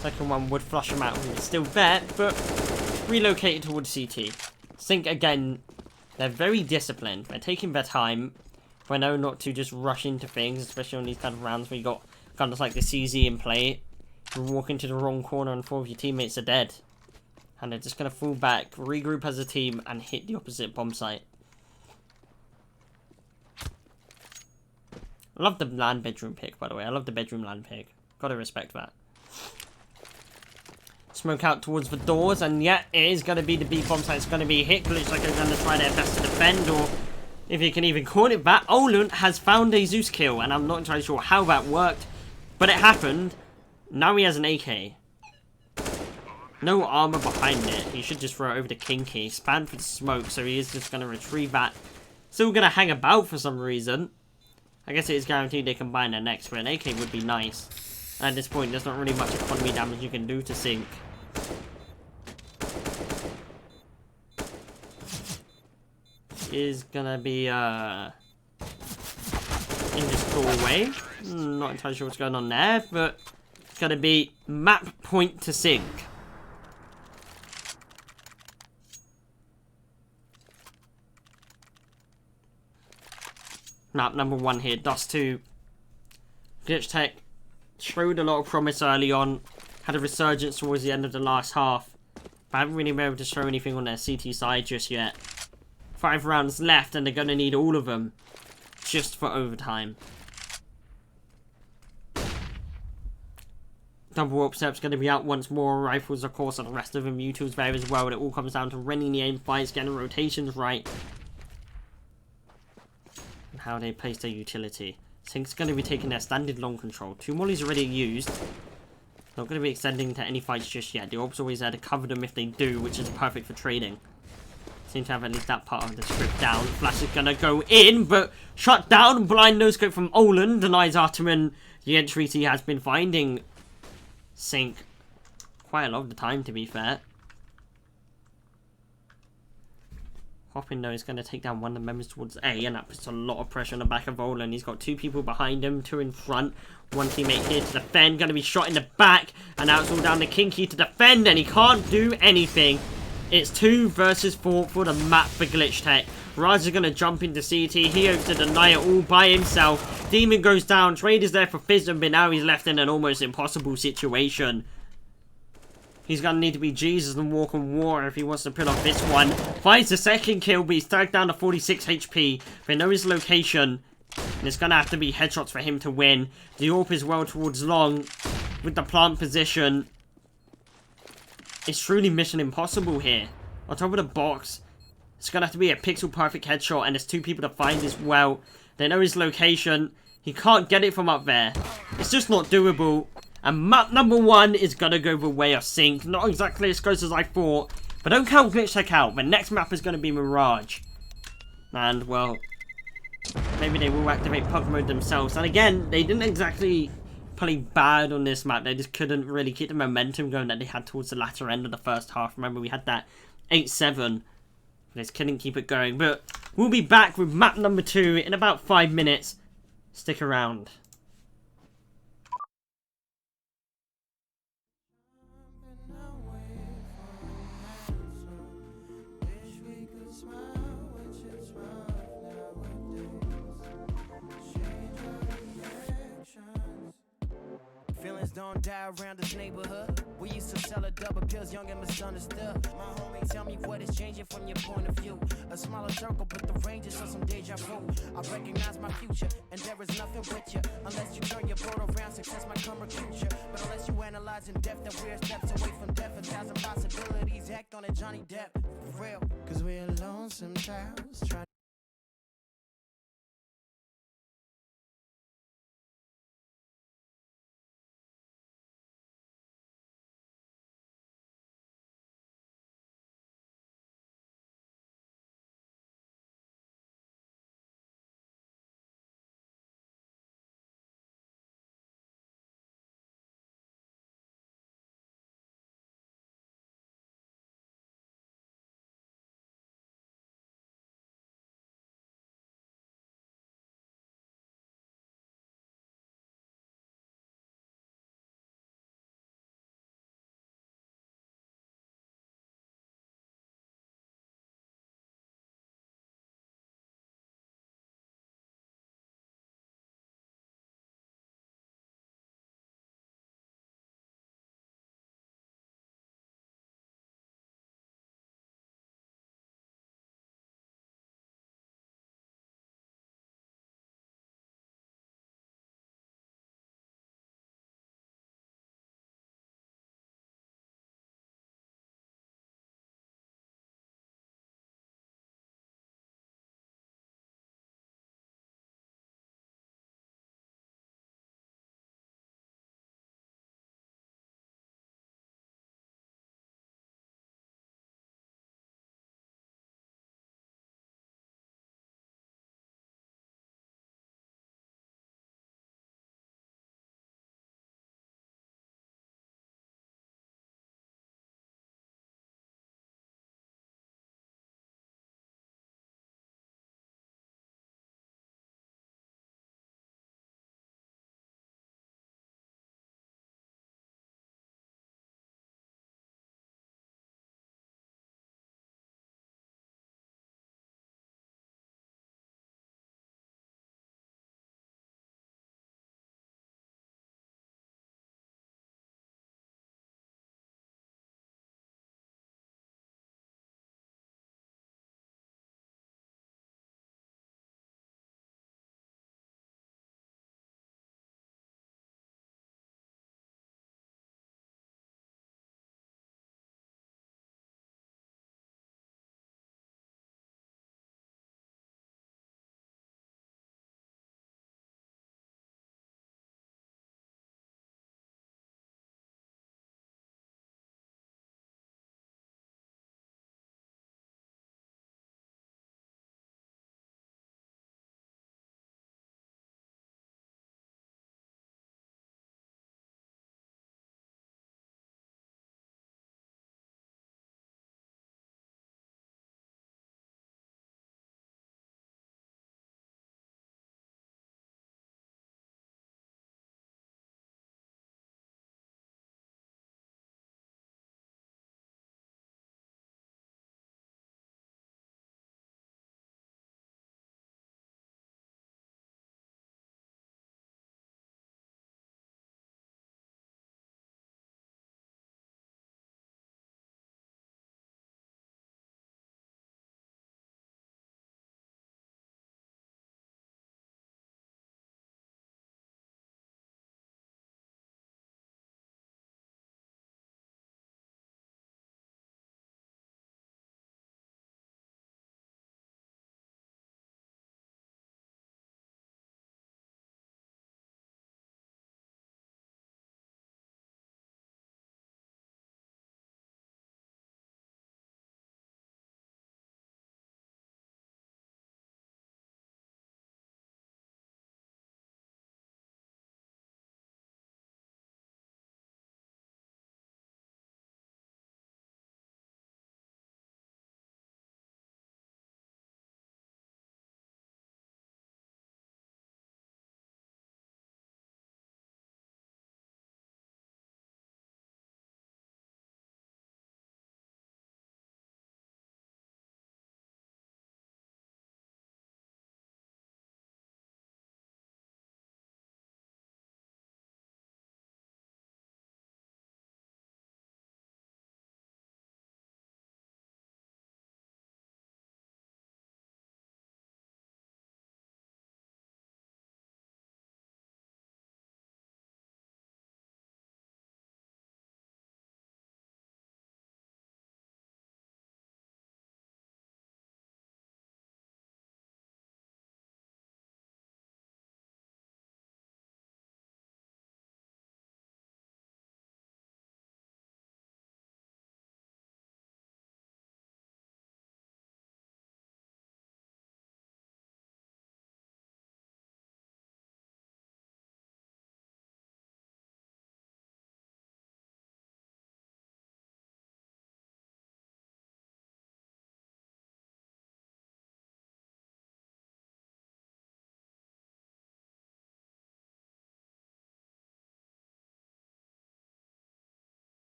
Speaker 4: Second one would flush him out. He's still there, but relocated towards CT. Sync again, they're very disciplined. They're taking their time. They know not to just rush into things, especially on these kind of rounds where you got kind of like the CZ in play. You walk into the wrong corner and 4 of your teammates are dead. And they're just going to fall back, regroup as a team, and hit the opposite bomb site. I love the land bedroom pick, by the way. I love the bedroom land pick. Gotta respect that. Smoke out towards the doors, and yeah, it is going to be the B bomb site. It's going to be hit. GlitchTech are going to try their best to defend, or if you can even call it that. Olun has found a Zeus kill, and I'm not entirely sure how that worked, but it happened. Now he has an AK. No armor behind it. He should just throw it over to Kinky. Spanned for the smoke, so he is just going to retrieve that. Still going to hang about for some reason. I guess it is guaranteed they combine their next, but an AK would be nice. At this point, there's not really much economy damage you can do to Sync. Is gonna be in this doorway. Not entirely sure what's going on there, but it's gonna be map point to Sync. Map number 1 here, Dust 2. GlitchTech showed a lot of promise early on, had a resurgence towards the end of the last half, but haven't really been able to show anything on their CT side just yet. 5 rounds left, and they're going to need all of them just for overtime. Double Upset's going to be out once more. Rifles, of course, and the rest of them. Mewtwo's there as well. And it all comes down to running the aim fights, getting the rotations right, and how they place their utility. Sync's going to be taking their standard long control. 2 mollies already used. Not going to be extending to any fights just yet. The orb's always there to cover them if they do, which is perfect for trading. Seem to have at least that part of the script down. Flash is going to go in, but shut down. Blind no-scope from Olin denies Artemin the entries he has been finding. Sync quite a lot of the time, to be fair. Hopping though is going to take down one of the members towards A, and that puts a lot of pressure on the back of Olin. He's got 2 people behind him, 2 in front. One teammate here to defend, going to be shot in the back, and now it's all down to Kinky to defend, and he can't do anything. It's 2 versus 4 for the map for GlitchTech. Raj is going to jump into CT. He hopes to deny it all by himself. Demon goes down. Trade is there for Fizzum, but now he's left in an almost impossible situation. He's going to need to be Jesus and walk on water if he wants to pull off this one. Finds the second kill, but he's tagged down to 46 HP. They know his location, and it's going to have to be headshots for him to win. The AWP is well towards long with the plant position. It's truly mission impossible here. On top of the box, it's going to have to be a pixel perfect headshot, and there's 2 people to find as well. They know his location. He can't get it from up there. It's just not doable. And map number 1 is going to go the way of Sync. Not exactly as close as I thought, but don't count GlitchTech out. The next map is going to be Mirage. And, well, maybe they will activate Pug Mode themselves. And again, they didn't exactly play bad on this map. They just couldn't really keep the momentum going that they had towards the latter end of the first half. Remember, we had that 8-7. They just couldn't keep it going. But we'll be back with map number 2 in about 5 minutes. Stick around.
Speaker 5: Feelings don't die around this neighborhood. We used to sell a double pills, young and misunderstood. My homie, tell me what is changing from your point of view. A smaller circle, but the ranges of some deja vu. I recognize my future, and there is nothing with you. Unless you turn your boat around, success might come recruit you. But unless you analyze in depth that we're steps away from death, 1,000 possibilities, act on it, Johnny Depp. For real, cause we're alone sometimes.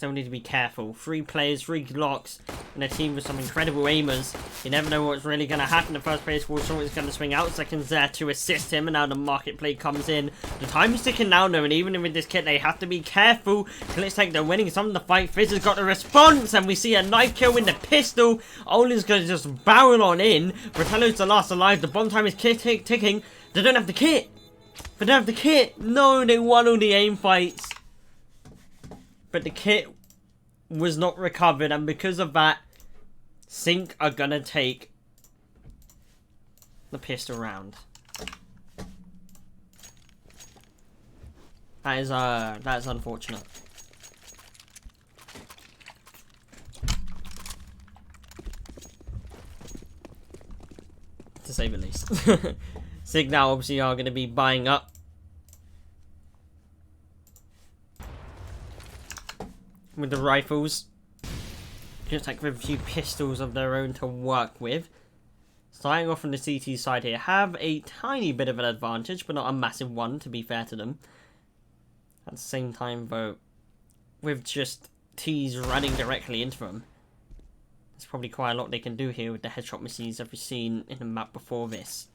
Speaker 4: still need to be careful. 3 players, 3 Glocks, and a team with some incredible aimers. You never know what's really going to happen. The first player for Short is going to swing out. Second's there to assist him, and now the market play comes in. The time is ticking now, though, and even with this kit, they have to be careful. GlitchTech, they're winning some of the fight. Fizz has got the response, and we see a knife kill with the pistol. Olin's going to just barrel on in. Bratello's the last alive. The bomb time is ticking. They don't have the kit. They don't have the kit. No, they won all the aim fights. But the kit was not recovered, and because of that, Sync are gonna take the pistol round. That is unfortunate. To say the least. Sync now obviously are gonna be buying up. With the rifles, just like with a few pistols of their own to work with. Starting off on the CT side here, have a tiny bit of an advantage, but not a massive one, to be fair to them. At the same time, though, with just T's running directly into them, there's probably quite a lot they can do here with the headshot missiles that we've seen in the map before this.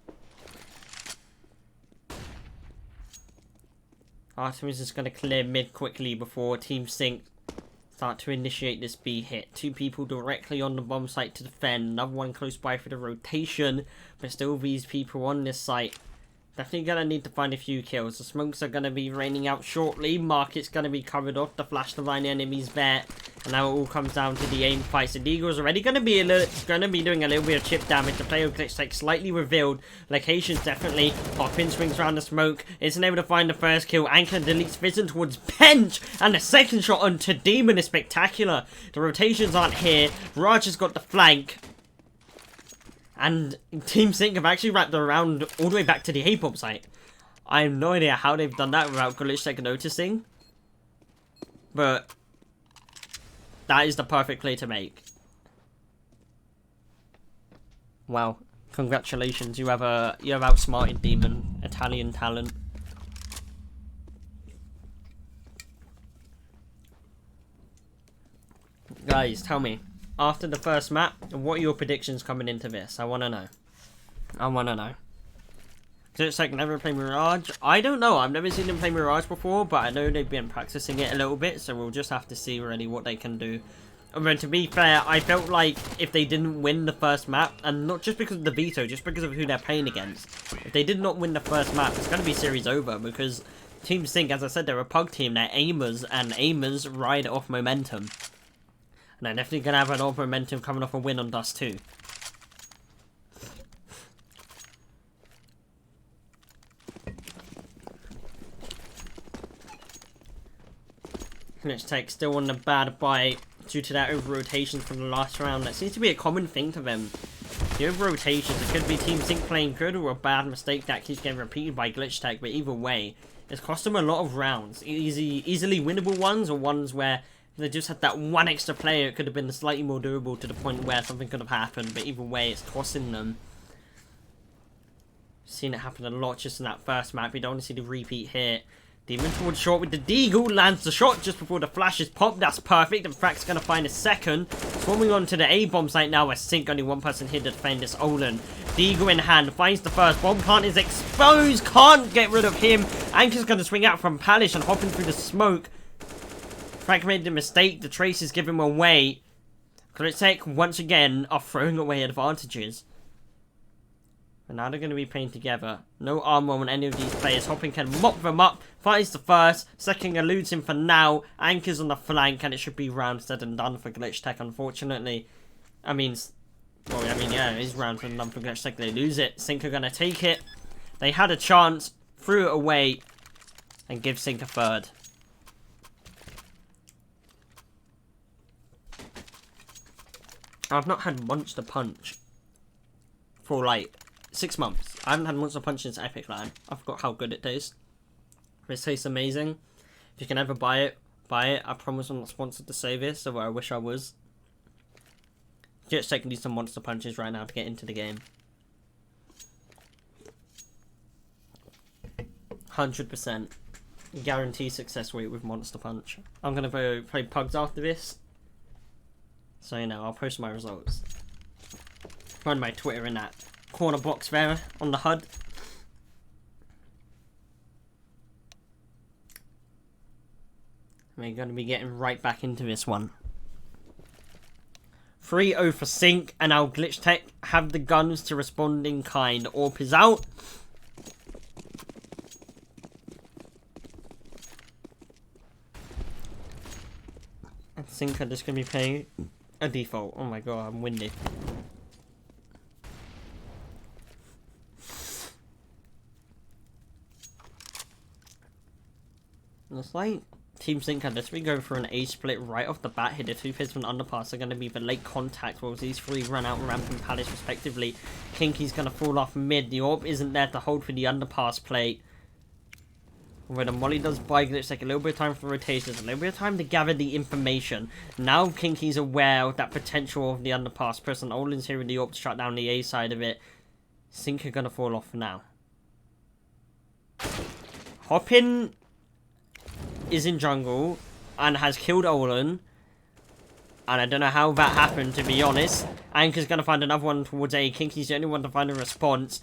Speaker 4: Artemis is going to clear mid quickly before Team Sync start to initiate this B hit. 2 people directly on the bomb site to defend. Another one close by for the rotation. But still these people on this site. Definitely going to need to find a few kills. The smokes are going to be raining out shortly. Market's going to be covered off. The flash to line enemies there. And now it all comes down to the aim fights. The Deagle's already going to be doing a little bit of chip damage. The player GlitchTech slightly revealed. Location's definitely. Hoppin swings around the smoke. Isn't able to find the first kill. Anchor deletes Vision towards Bench. And the second shot onto Demon is spectacular. The rotations aren't here. Raj has got the flank. And Team Sync have actually wrapped around all the way back to the A-bomb site. I have no idea how they've done that without GlitchTech noticing. But that is the perfect play to make. Wow. Congratulations. You have outsmarted Demon. Italian talent. Guys, tell me. After the first map, what are your predictions coming into this? I want to know. GlitchTech never played Mirage? I don't know. I've never seen them play Mirage before, but I know they've been practicing it a little bit, so we'll just have to see really what they can do. I mean, to be fair, I felt like if they didn't win the first map, and not just because of the veto, just because of who they're playing against, if they did not win the first map, it's going to be series over, because Team Sync, as I said, they're a pug team, they're aimers, and aimers ride off momentum. And they're definitely going to have a lot of momentum coming off a win on Dust 2. GlitchTech still on the bad bite due to that over-rotation from the last round. That seems to be a common thing for them. The over-rotations, it could be Team Sync playing good or a bad mistake that keeps getting repeated by GlitchTech, but either way, it's cost them a lot of rounds. Easily winnable ones, or ones where they just had that one extra player. It could have been slightly more durable to the point where something could have happened, but either way, it's costing them. Seen it happen a lot just in that first map. We don't want to see the repeat here. Demon towards short with the Deagle, lands the shot just before the flash is popped. That's perfect, and Frack's going to find a second. Swarming on to the A-bomb site now, where Sync only one person here to defend this Olin. Deagle in hand, finds the first. Bomb plant is exposed, can't get rid of him. Anchor's going to swing out from Palish and hopping through the smoke. Frank made the mistake, the traces give him away. GlitchTech once again are throwing away advantages. And now they're going to be playing together. No armor on any of these players. Hopping can mop them up. Finds the first. Second eludes him for now. Anchor's on the flank, and it should be round said and done for GlitchTech, unfortunately. yeah, it is round said and done for GlitchTech. They lose it. Sync are going to take it. They had a chance. Threw it away. And give Sync a third. I've not had Monster Punch for like 6 months. I haven't had Monster Punch since Epic Land. I forgot how good it tastes. It tastes amazing. If you can ever buy it, buy it. I promise I'm not sponsored to say this, although I wish I was. GlitchTech needs some Monster Punches right now to get into the game. 100%. Guarantee success rate with Monster Punch. I'm gonna go play Pugs after this. So, you know, I'll post my results. Find my Twitter in that corner box there on the HUD. We're going to be getting right back into this one. 3-0 for Sync, and now GlitchTech have the guns to respond in kind. AWP is out. And Sync are just going to be playing a default. Oh my god, I'm windy. Looks like Team Sync are just going for an A split right off the bat here. The two pits from underpass are going to be the late contact, while these three run out ramp and palace respectively. Kinky's going to fall off mid. The AWP isn't there to hold for the underpass plate. When the molly does buy GlitchTech a little bit of time for rotations, a little bit of time to gather the information. Now Kinky's aware of that potential of the underpass. Person Olin's here with the AWP to shut down the A side of it. Sync are going to fall off for now. Hoppin is in jungle and has killed Olin, and I don't know how that happened, to be honest. Anchor's gonna find another one towards A. Kinky's the only one to find a response,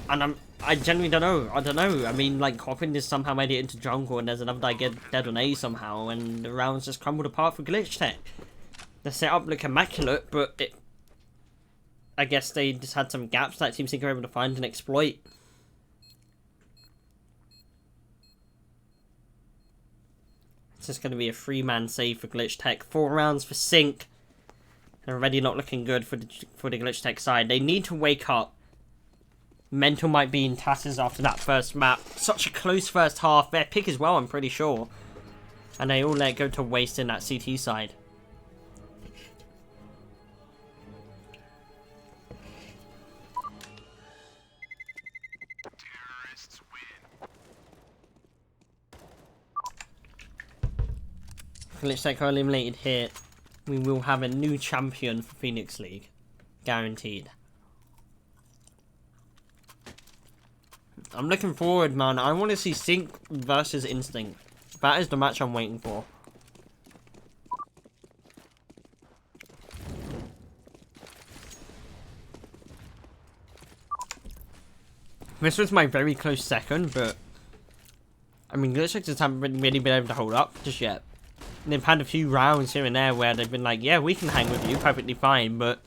Speaker 4: and I genuinely don't know. I mean, like, Hoppin just somehow made it into jungle, and there's another guy get dead on A somehow, and the rounds just crumbled apart for GlitchTech. The setup looked immaculate, but I guess they just had some gaps that Team Sync were able to find and exploit. It's just going to be a 3-man save for GlitchTech. 4 rounds for Sync. And already not looking good for the GlitchTech side. They need to wake up. Mental might be in tatters after that first map. Such a close first half. Their pick as well, I'm pretty sure. And they all let go to waste in that CT side. GlitchTech are eliminated here. We will have a new champion for Phoenix League. Guaranteed. I'm looking forward, man. I want to see Sync versus Instinct. That is the match I'm waiting for. This was my very close second, but I mean, GlitchTech just haven't really been able to hold up just yet. They've had a few rounds here and there where they've been like, yeah, we can hang with you perfectly fine, but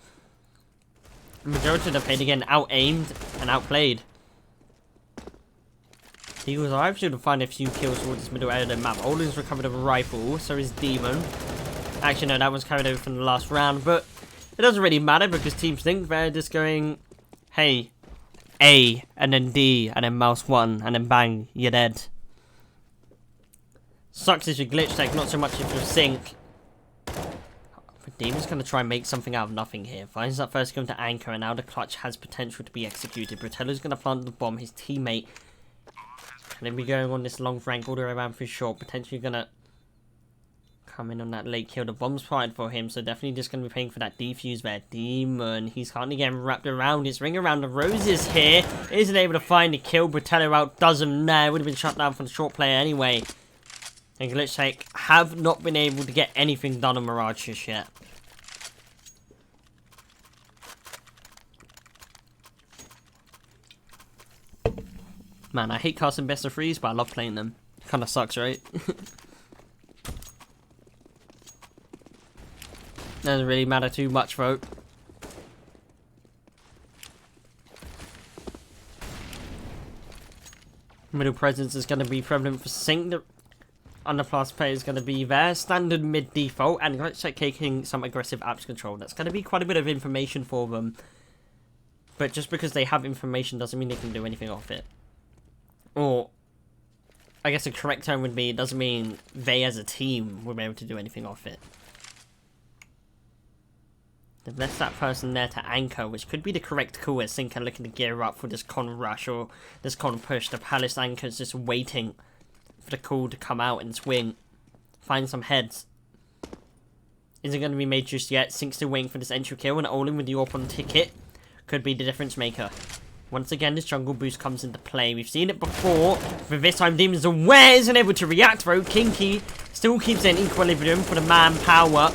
Speaker 4: the majority of the play again out-aimed and outplayed. Eagles are able to find a few kills towards this middle area of the map. Olin's recovered a rifle, so is Demon. Actually, no, that was carried over from the last round, but it doesn't really matter because Team Sync, they're just going, hey, A, and then D, and then mouse 1, and then bang, you're dead. Sucks if you're GlitchTech, not so much if you're Sync. But Demon's going to try and make something out of nothing here. Finds that first kill to Anchor, and now the clutch has potential to be executed. Bratello's going to plant the bomb. His teammate can then be going on this long flank all the way around for short. Potentially going to come in on that late kill. The bomb's planted for him, so definitely just going to be paying for that defuse there. Demon, he's currently getting wrapped around his ring around the roses here. Isn't able to find the kill. Bratello outdoes him there. Would have been shut down for the short player anyway. And GlitchTech have not been able to get anything done on Mirage just yet. Man, I hate casting best of threes, but I love playing them. Kinda sucks, right? Doesn't really matter too much, though. Middle presence is going to be prevalent for Sync. Underpass play is going to be there. Standard mid default, and GlitchTech taking some aggressive apps control. That's going to be quite a bit of information for them. But just because they have information doesn't mean they can do anything off it. Or, I guess the correct term would be, it doesn't mean they as a team will be able to do anything off it. They've left that person there to anchor, which could be the correct call as Sync are looking to gear up for this con rush or this con push. The Palace anchor's just waiting for the call to come out and swing. Find some heads. Isn't going to be made just yet. Sync's still waiting for this entry kill, and Olin with the AWP on ticket could be the difference maker. Once again, this jungle boost comes into play. We've seen it before, but this time Demon's aware, isn't able to react, though. Kinky still keeps it in equilibrium for the manpower.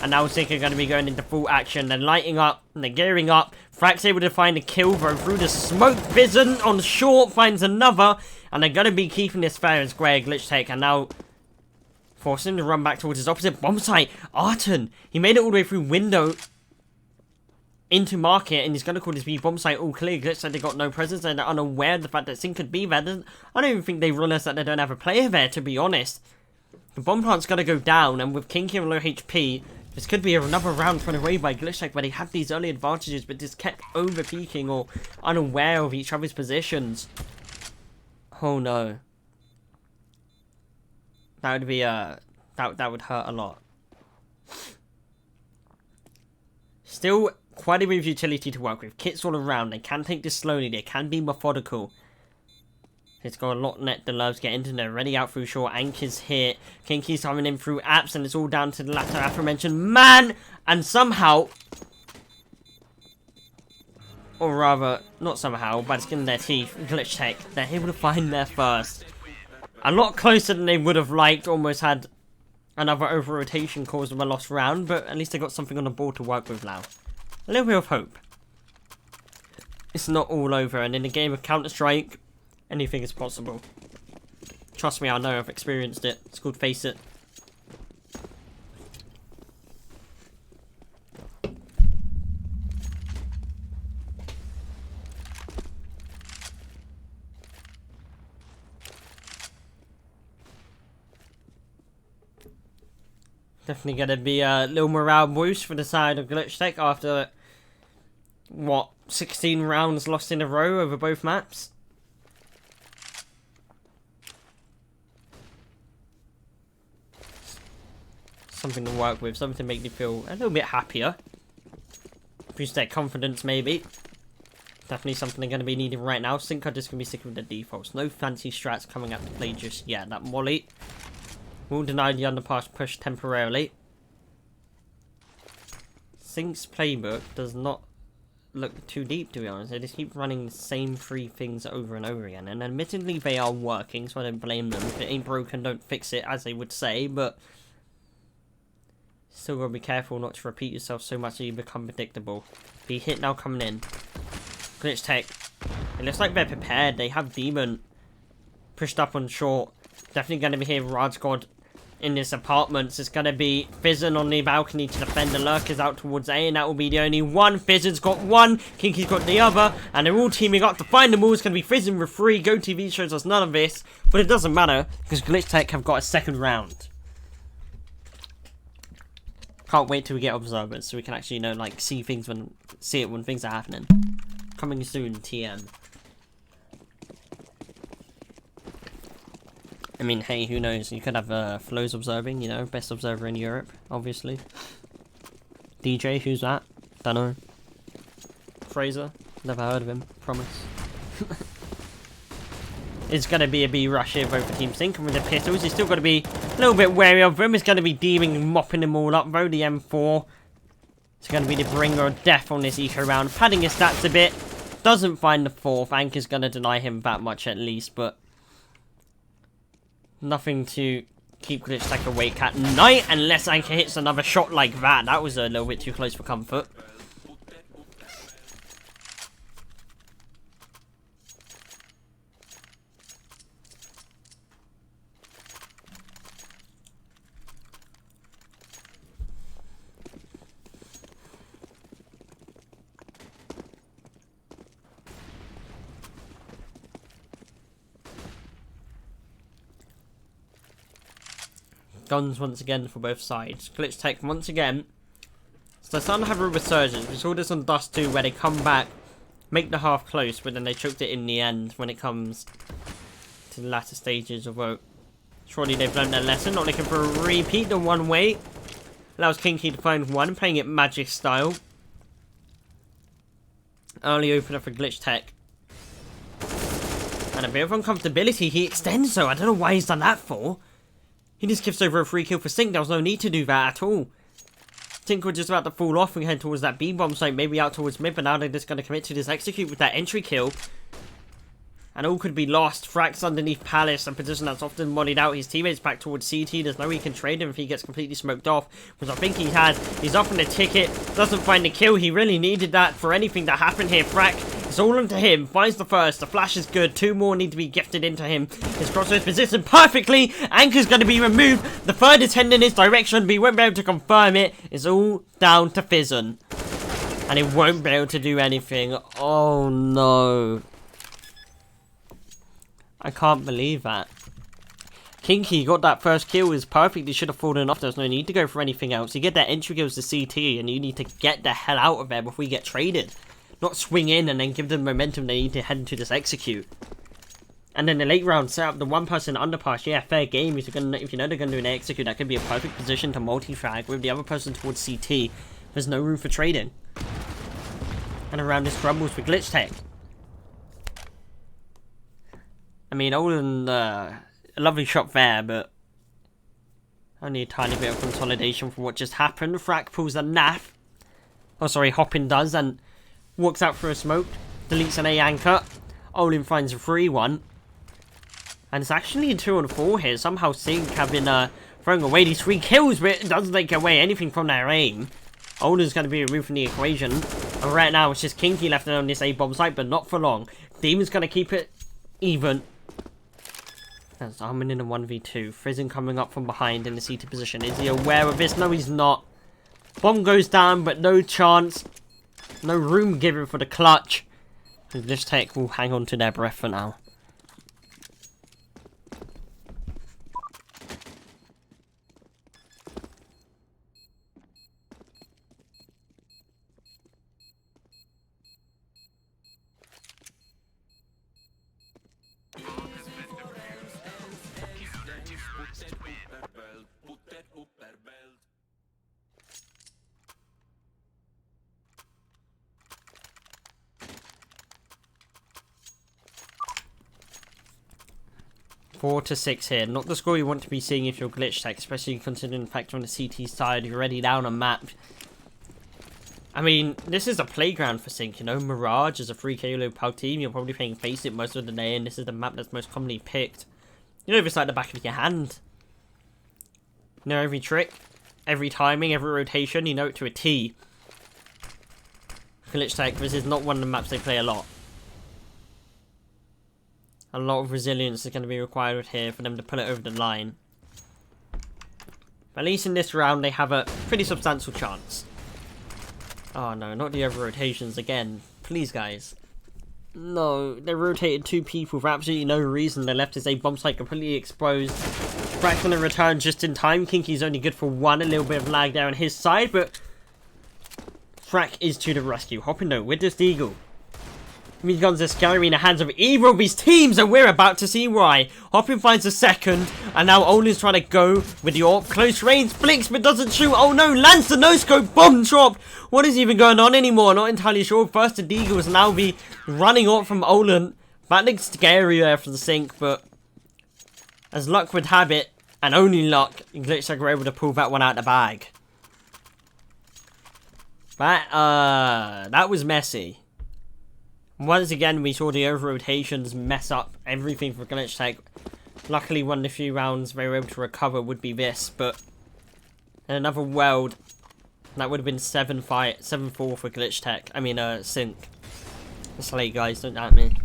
Speaker 4: And now Zika are going to be going into full action. They're lighting up, and they're gearing up. Frack's able to find a kill, though, through the smoke. Vision on short finds another, and they're going to be keeping this fair and square. GlitchTech, and now forcing him to run back towards his opposite bomb site. Arton, he made it all the way through window into market, and he's going to call this B bomb site all clear. GlitchTech, they got no presence, and they're unaware of the fact that Sink could be there. I don't even think they realize that they don't have a player there, to be honest. The bomb plant's going to go down, and with Kinky and low HP, this could be another round thrown away by GlitchTech, where they had these early advantages, but just kept over-peaking or unaware of each other's positions. Oh no. That would be, that would hurt a lot. Still, quite a bit of utility to work with. Kits all around. They can take this slowly. They can be methodical. It's got a lot net the loves get into. They're already out through short. Anchor's hit. Kinky's coming in through apps, and it's all down to the latter aforementioned man. And somehow, or rather, not somehow, by the skin of their teeth, GlitchTech, they're able to find their first. A lot closer than they would have liked. Almost had another over-rotation cause them a lost round, but at least they got something on the board to work with now. A little bit of hope. It's not all over, and in a game of Counter-Strike, anything is possible. Trust me, I know, I've experienced it. It's called Face It. Definitely going to be a little morale boost for the side of GlitchTech after, what, 16 rounds lost in a row over both maps? Something to work with, something to make me feel a little bit happier. Boost their confidence, maybe. Definitely something they're going to be needing right now. Sync are just going to be sticking with the defaults. No fancy strats coming out to play just yet. That molly will deny the underpass push temporarily. Sync's playbook does not look too deep, to be honest. They just keep running the same three things over and over again. And admittedly, they are working, so I don't blame them. If it ain't broken, don't fix it, as they would say. But still gotta be careful not to repeat yourself so much that you become predictable. The hit now coming in. GlitchTech. It looks like they're prepared. They have Demon pushed up on short. Definitely going to be here Raj God in this apartment. It's going to be Fizzin on the balcony to defend the lurkers out towards A, and that will be the only one. Fizzin's got one, Kinky's got the other, and they're all teaming up to find them all. It's going to be Fizzin with 3. GoTV shows us none of this, but it doesn't matter because GlitchTech have got a second round. Can't wait till we get observers so we can actually, you know, like see it when things are happening. Coming soon, TM. I mean, hey, who knows? You could have Flo's observing, you know, best observer in Europe, obviously. DJ, who's that? Dunno. Fraser, never heard of him, promise. It's going to be a B rush here, both for Team Sync, and with the pistols, you've still got to be a little bit wary of them. It's going to be deeming and mopping them all up, though. The M4 is going to be the bringer of death on this eco round, padding his stats a bit. Doesn't find the 4th. Anchor's going to deny him that much at least, but nothing to keep GlitchTech awake at night unless Anchor hits another shot like that. That was a little bit too close for comfort. Guns once again for both sides. GlitchTech once again. So they're starting to have a resurgence. We saw this on Dust 2 where they come back, make the half close, but then they choked it in the end when it comes to the latter stages of Vote. Surely they've learned their lesson. Not looking for a repeat the one way. Allows Kinky to find one, playing it magic style. Early opener for GlitchTech. And a bit of uncomfortability. He extends though. I don't know why he's done that for. He just gives over a free kill for Sync. There was no need to do that at all. Tink was just about to fall off and head towards that B-bomb site, maybe out towards mid, but now they're just going to commit to this execute with that entry kill. And all could be lost. Frack's underneath Palace, a position that's often mollied out. His teammates back towards CT. There's no way he can trade him if he gets completely smoked off, which I think he has. He's off on a ticket, doesn't find the kill. He really needed that for anything to happen here. Frack, it's all onto him. Finds the first. The flash is good. 2 more need to be gifted into him. His crossbow positioned perfectly. Anchor's going to be removed. The third is heading in his direction, but he won't be able to confirm it. It's all down to Fizzon. And he won't be able to do anything. Oh no. I can't believe that. Kinky got that first kill, is perfect. He should have fallen off. There's no need to go for anything else. You get that entry kills to CT, and you need to get the hell out of there before you get traded. Not swing in and then give them momentum they need to head into this execute. And then the late round, set up the one person underpass. Yeah, fair game. If you know they're going to do an execute, that could be a perfect position to multi-frag with the other person towards CT. There's no room for trading. And around this crumbles for GlitchTech. I mean, Olin, a lovely shot there, but only a tiny bit of consolidation from what just happened. Frack pulls a naff. Oh, sorry, Hoppin does, and walks out for a smoke. Deletes an A anchor. Olin finds a 3-1. And it's actually a 2-on-4 here. Somehow Sync have been throwing away these 3 kills, but it doesn't take away anything from their aim. Olin's going to be removed from the equation. And right now, it's just Kinky left on this A-bomb site, but not for long. Demon's going to keep it even. That's Armin in a 1v2. Frizzin coming up from behind in the seated position. Is he aware of this? No, he's not. Bomb goes down, but no chance. No room given for the clutch. GlitchTech will hang on to their breath for now. Four to 6 here. Not the score you want to be seeing if you're GlitchTech, especially considering the fact on the CT side, you're already down a map. I mean, this is a playground for Sync, you know. Mirage is a 3k low pal team. You're probably playing Face It most of the day, and this is the map that's most commonly picked. You know, it's like the back of your hand. You know every trick, every timing, every rotation, you know it to a T. GlitchTech, this is not one of the maps they play a lot. A lot of resilience is going to be required here for them to pull it over the line. But at least in this round, they have a pretty substantial chance. Oh no, not the over rotations again. Please, guys. No, they rotated 2 people for absolutely no reason. They left his A-bomb site completely exposed. Frack's gonna return just in time. Kinky's only good for 1. A little bit of lag there on his side, but Frack is to the rescue. Hopping though with this Eagle. These guns are scary in the hands of either of these teams, and we're about to see why. Hoppin finds a second, and now Olin's trying to go with the AWP. Close range, blinks but doesn't shoot. Oh no, lands the no-scope, bomb dropped. What is even going on anymore? Not entirely sure. First the Deagles now be running AWP from Olin. That looks scary there for the Sync, but as luck would have it, and only luck, GlitchTech were able to pull that one out of the bag. That was messy. Once again, we saw the over-rotations mess up everything for GlitchTech. Luckily, one of the few rounds they were able to recover would be this, but in another world, that would have been 7-4 for GlitchTech. I mean, Sync. It's late, guys, don't doubt me.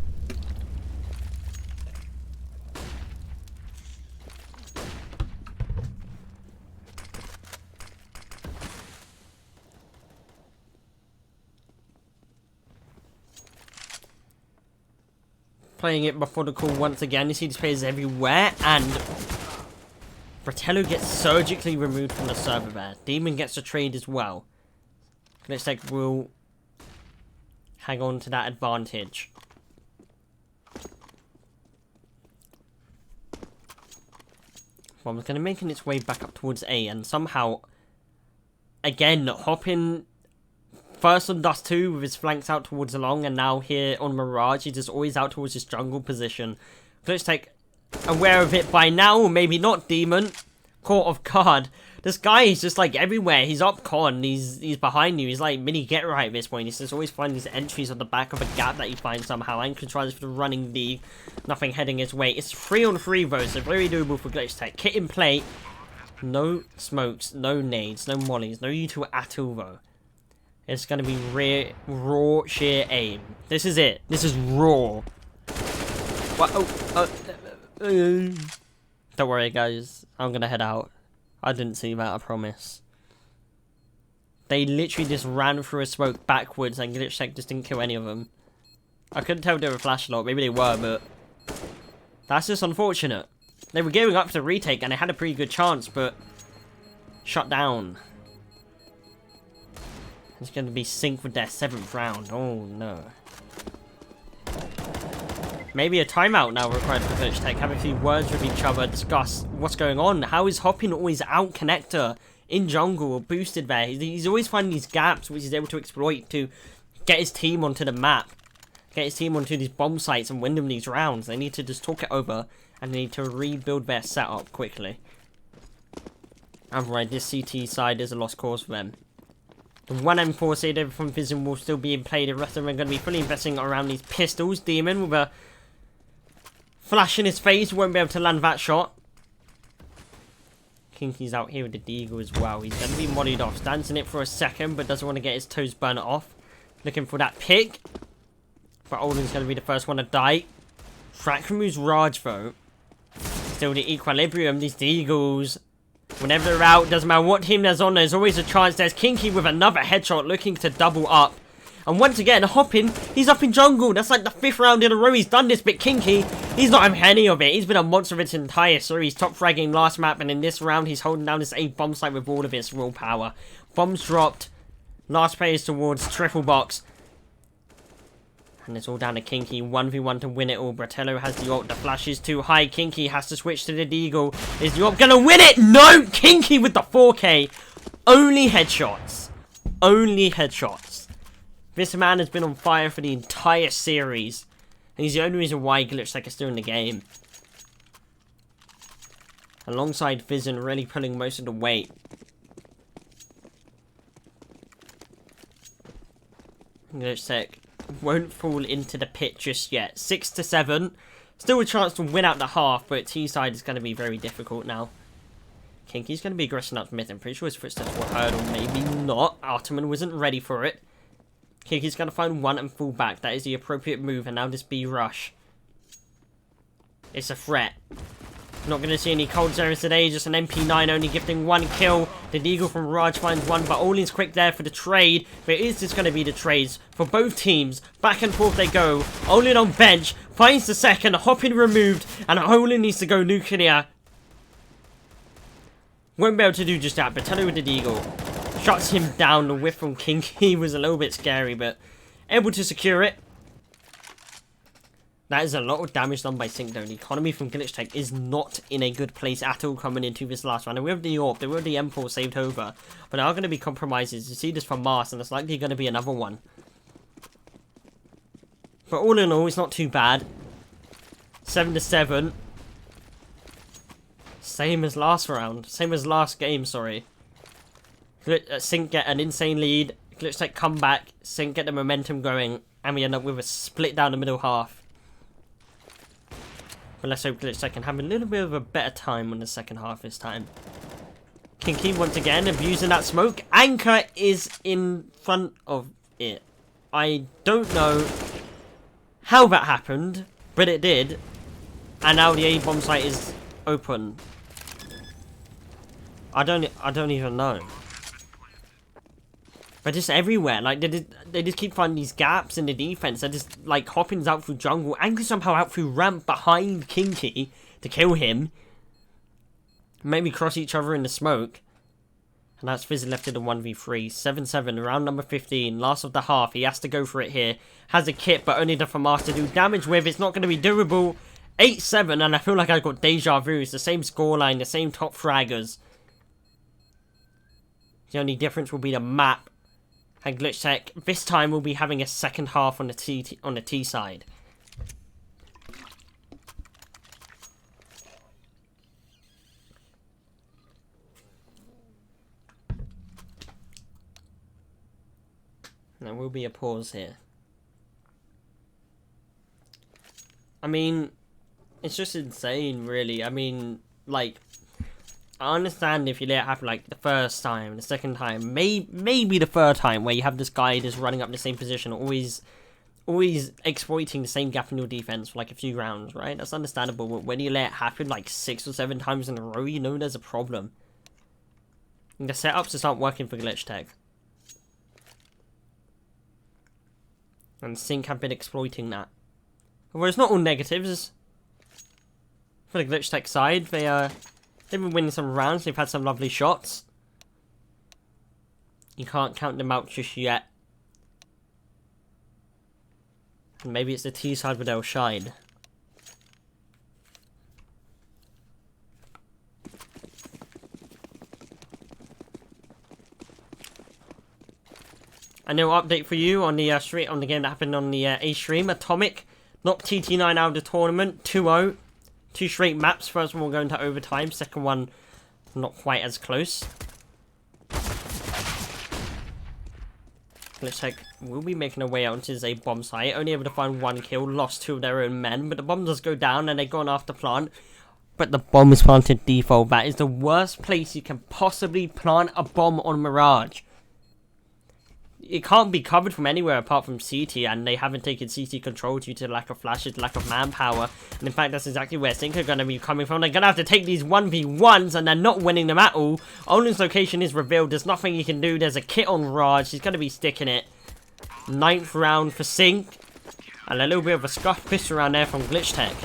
Speaker 4: Playing it before the call once again. You see these players everywhere, and Fratello gets surgically removed from the server there. Demon gets a trade as well. GlitchTech will hang on to that advantage. Bomb's going to making its way back up towards A, and somehow, again, Hoppin first on Dust 2 with his flanks out towards the long, and now here on Mirage, he's just always out towards his jungle position. GlitchTech aware of it by now, or maybe not. Demon caught off guard. This guy is just like everywhere. He's up con. He's behind you. He's like mini get right at this point. He's just always finding these entries on the back of a gap that he finds somehow. And tries for running D. Nothing heading his way. It's 3-on-3 though, so very doable for GlitchTech. Kit in play. No smokes, no nades, no mollies, no U2 at all though. It's gonna be raw sheer aim. This is it. This is raw. What? Don't worry guys. I'm gonna head out. I didn't see that, I promise. They literally just ran through a smoke backwards and GlitchTech just didn't kill any of them. I couldn't tell if they were flash or not. Maybe they were, but that's just unfortunate. They were gearing up to retake and they had a pretty good chance, but shut down. It's going to be synced with their 7th round. Oh no. Maybe a timeout now required for GlitchTech. Have a few words with each other, discuss what's going on. How is Hoppin always out connector in jungle or boosted there? He's always finding these gaps which he's able to exploit to get his team onto the map. Get his team onto these bomb sites and win them these rounds. They need to just talk it over and they need to rebuild their setup quickly. Otherwise, this CT side is a lost cause for them. The 1M4 Sader from Vision will still be in play. The rest of them are going to be fully investing around these pistols. Demon with a flash in his face, won't be able to land that shot. Kinky's out here with the Deagle as well. He's going to be mollied off. Stands in it for a second, but doesn't want to get his toes burnt off. Looking for that pick. But Olden's going to be the first one to die. Frack removes Raj though. Still the equilibrium. These Deagles, whenever they're out, doesn't matter what team there's on, there's always a chance. There's Kinky with another headshot looking to double up. And once again, Hoppin, he's up in jungle. That's like the 5th round in a row he's done this, but Kinky, he's not having any of it. He's been a monster of its entire series. Top fragging last map, and in this round, he's holding down this A bomb site with all of its raw power. Bombs dropped. Last play is towards triple box. And it's all down to Kinky. 1v1 to win it all. Bratello has the ult. The flash is too high. Kinky has to switch to the Deagle. Is the ult gonna win it? No! Kinky with the 4K. Only headshots. Only headshots. This man has been on fire for the entire series. And he's the only reason why GlitchTech is still in the game. Alongside Vision really pulling most of the weight. GlitchTech won't fall into the pit just yet. 6-7. Still a chance to win out the half, but T-side is going to be very difficult now. Kinky's going to be aggressing up mid. I'm pretty sure his footsteps were heard, or maybe not. Arteman wasn't ready for it. Kinky's going to find one and fall back. That is the appropriate move, and now this B rush. It's a threat. Not going to see any cold zones today, just an MP9 only gifting 1 kill. The Deagle from Raj finds 1, but Olin's quick there for the trade. But it is just going to be the trades for both teams. Back and forth they go. Olin on bench, finds the second, Hoppin removed, and Olin needs to go nuclear. Won't be able to do just that, but Telly with the Deagle. Shuts him down. The whiff from Kinky was a little bit scary, but able to secure it. That is a lot of damage done by Sync though. The economy from GlitchTech is not in a good place at all coming into this last round. And we have the AWP, we have the M4 saved over. But there are going to be compromises. You see this from Mars, and it's likely going to be another one. But all in all, it's not too bad. 7-7. Same as last round. Same as last game, sorry. Sync get an insane lead. GlitchTech come back. Sync get the momentum going. And we end up with a split down the middle half. But let's hope GlitchTech can have a little bit of a better time on the second half this time. Kinky once again abusing that smoke. Anchor is in front of it. I don't know how that happened, but it did. And now the A bomb site is open. I don't even know. But just everywhere, like they just keep finding these gaps in the defense. They're just like Hoppin's out through jungle, Anchor somehow out through ramp behind Kinky to kill him. Maybe cross each other in the smoke. And that's Fizz left in the 1v3. 7-7, round number 15, last of the half. He has to go for it here. Has a kit, but only the FAMAS to do damage with. It's not going to be doable. 8-7, and I feel like I got deja vu. It's the same scoreline, the same top fraggers. The only difference will be the map. And GlitchTech this time will be having a second half on the T side. There will be a pause here. I mean, it's just insane, really. I mean, like, I understand if you let it happen, like, the first time, the second time, maybe the third time, where you have this guy just running up the same position, always exploiting the same gap in your defense for, like, a few rounds, right? That's understandable, but when you let it happen, like, 6 or 7 times in a row, you know there's a problem. And the setups just aren't working for GlitchTech. And Sync have been exploiting that. Well, it's not all negatives. For the GlitchTech side, they've been winning some rounds, they've had some lovely shots. You can't count them out just yet. And maybe it's the T side where they'll shine. A new update for you on the stream, on the game that happened on the A stream. Atomic knocked TT9 out of the tournament, 2-0. 2 straight maps. First one will go into overtime. Second one, not quite as close. GlitchTech will be making a way out into a bomb site. Only able to find 1 kill. Lost 2 of their own men. But the bomb does go down and they've gone after plant. But the bomb is planted default. That is the worst place you can possibly plant a bomb on Mirage. It can't be covered from anywhere apart from CT, and they haven't taken CT control due to lack of flashes, lack of manpower. And in fact, that's exactly where Sync are going to be coming from. They're going to have to take these 1v1s, and they're not winning them at all. Olin's location is revealed. There's nothing he can do. There's a kit on Raj. He's going to be sticking it. 9th round for Sync. And a little bit of a scuff piss around there from GlitchTech.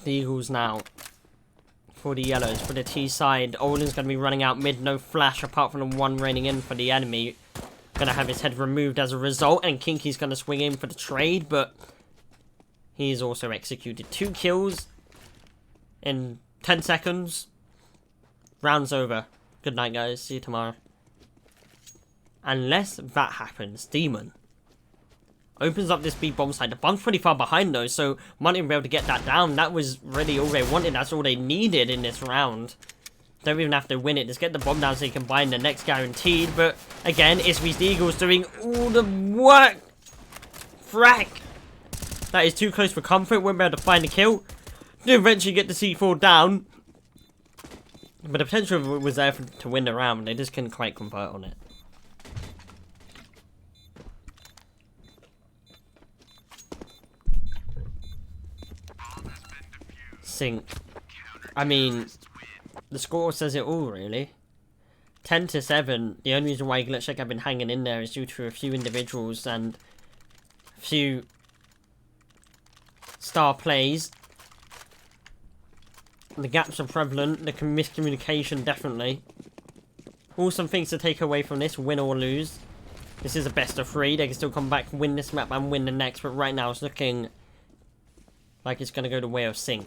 Speaker 4: The Eagles now for the yellows. For the T side, Olin's going to be running out mid, no flash apart from the one raining in for the enemy. Going to have his head removed as a result, and Kinky's going to swing in for the trade, but he's also executed 2 kills in 10 seconds. Round's over. Good night, guys. See you tomorrow. Unless that happens, Demon opens up this B bomb side. The bomb's pretty far behind though, so might even be able to get that down. That was really all they wanted. That's all they needed in this round. Don't even have to win it. Just get the bomb down so you can buy in the next guaranteed. But again, it's these Eagles doing all the work. Frack. That is too close for comfort. Won't be able to find a kill. Do eventually get the C4 down. But the potential was there to win the round. They just couldn't quite convert on it. Sync. I mean, the score says it all, really. 10-7. The only reason why GlitchTech have been hanging in there is due to a few individuals and a few star plays. The gaps are prevalent. The miscommunication, definitely. All some things to take away from this, win or lose. This is a best of 3. They can still come back, win this map, and win the next. But right now, it's looking like it's going to go the way of Sync.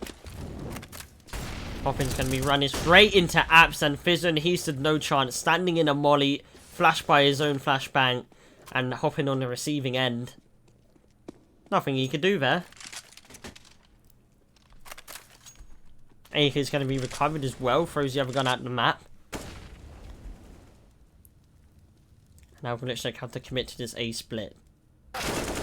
Speaker 4: Poppin's going to be running straight into Apps, and Fizzon, he stood no chance. Standing in a molly, flashed by his own flashbang, and hopping on the receiving end. Nothing he could do there. AK is going to be recovered as well. Throws the other gun out the map. Now GlitchTech have to commit to this A split.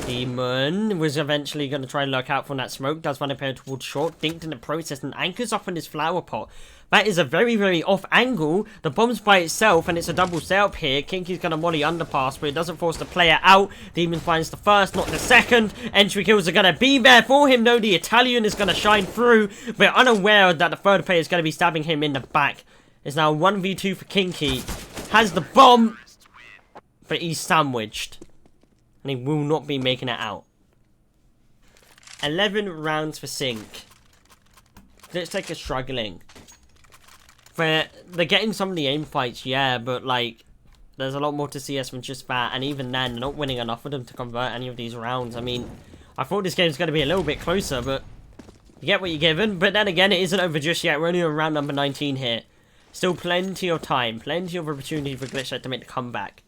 Speaker 4: Demon was eventually going to try and lurk out from that smoke. Does run a pair towards short. Dinked in the process and anchors up on his flower pot. That is a very, very off angle. The bomb's by itself and it's a double setup here. Kinky's going to molly underpass, but it doesn't force the player out. Demon finds the first, not the second. Entry kills are going to be there for him, though. The Italian is going to shine through, but unaware that the third player is going to be stabbing him in the back. It's now 1v2 for Kinky. Has the bomb, but he's sandwiched. And he will not be making it out. 11 rounds for Sync. GlitchTech is struggling. They're getting some of the aim fights, yeah, but like, there's a lot more to CS than just that. And even then, they're not winning enough of them to convert any of these rounds. I mean, I thought this game's going to be a little bit closer, but you get what you're given. But then again, it isn't over just yet. We're only on round number 19 here. Still plenty of time, plenty of opportunity for GlitchTech to make the comeback.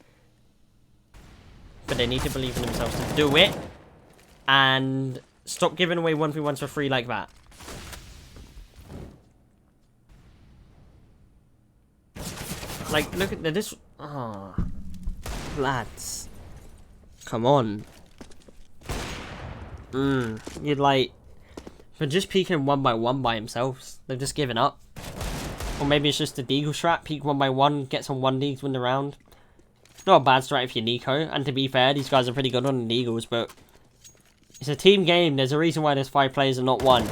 Speaker 4: but they need to believe in themselves to do it. And stop giving away 1v1s for free like that. Like, look at this. Oh, lads. Come on. You'd like... For just peeking 1 by 1 by themselves. They've just given up. Or maybe it's just a deagle strat. Peek 1 by 1, get some 1Ds, win the round. Not a bad strat if you're Nico. And to be fair, these guys are pretty good on the deagles, but... It's a team game. There's a reason why there's 5 players and not 1.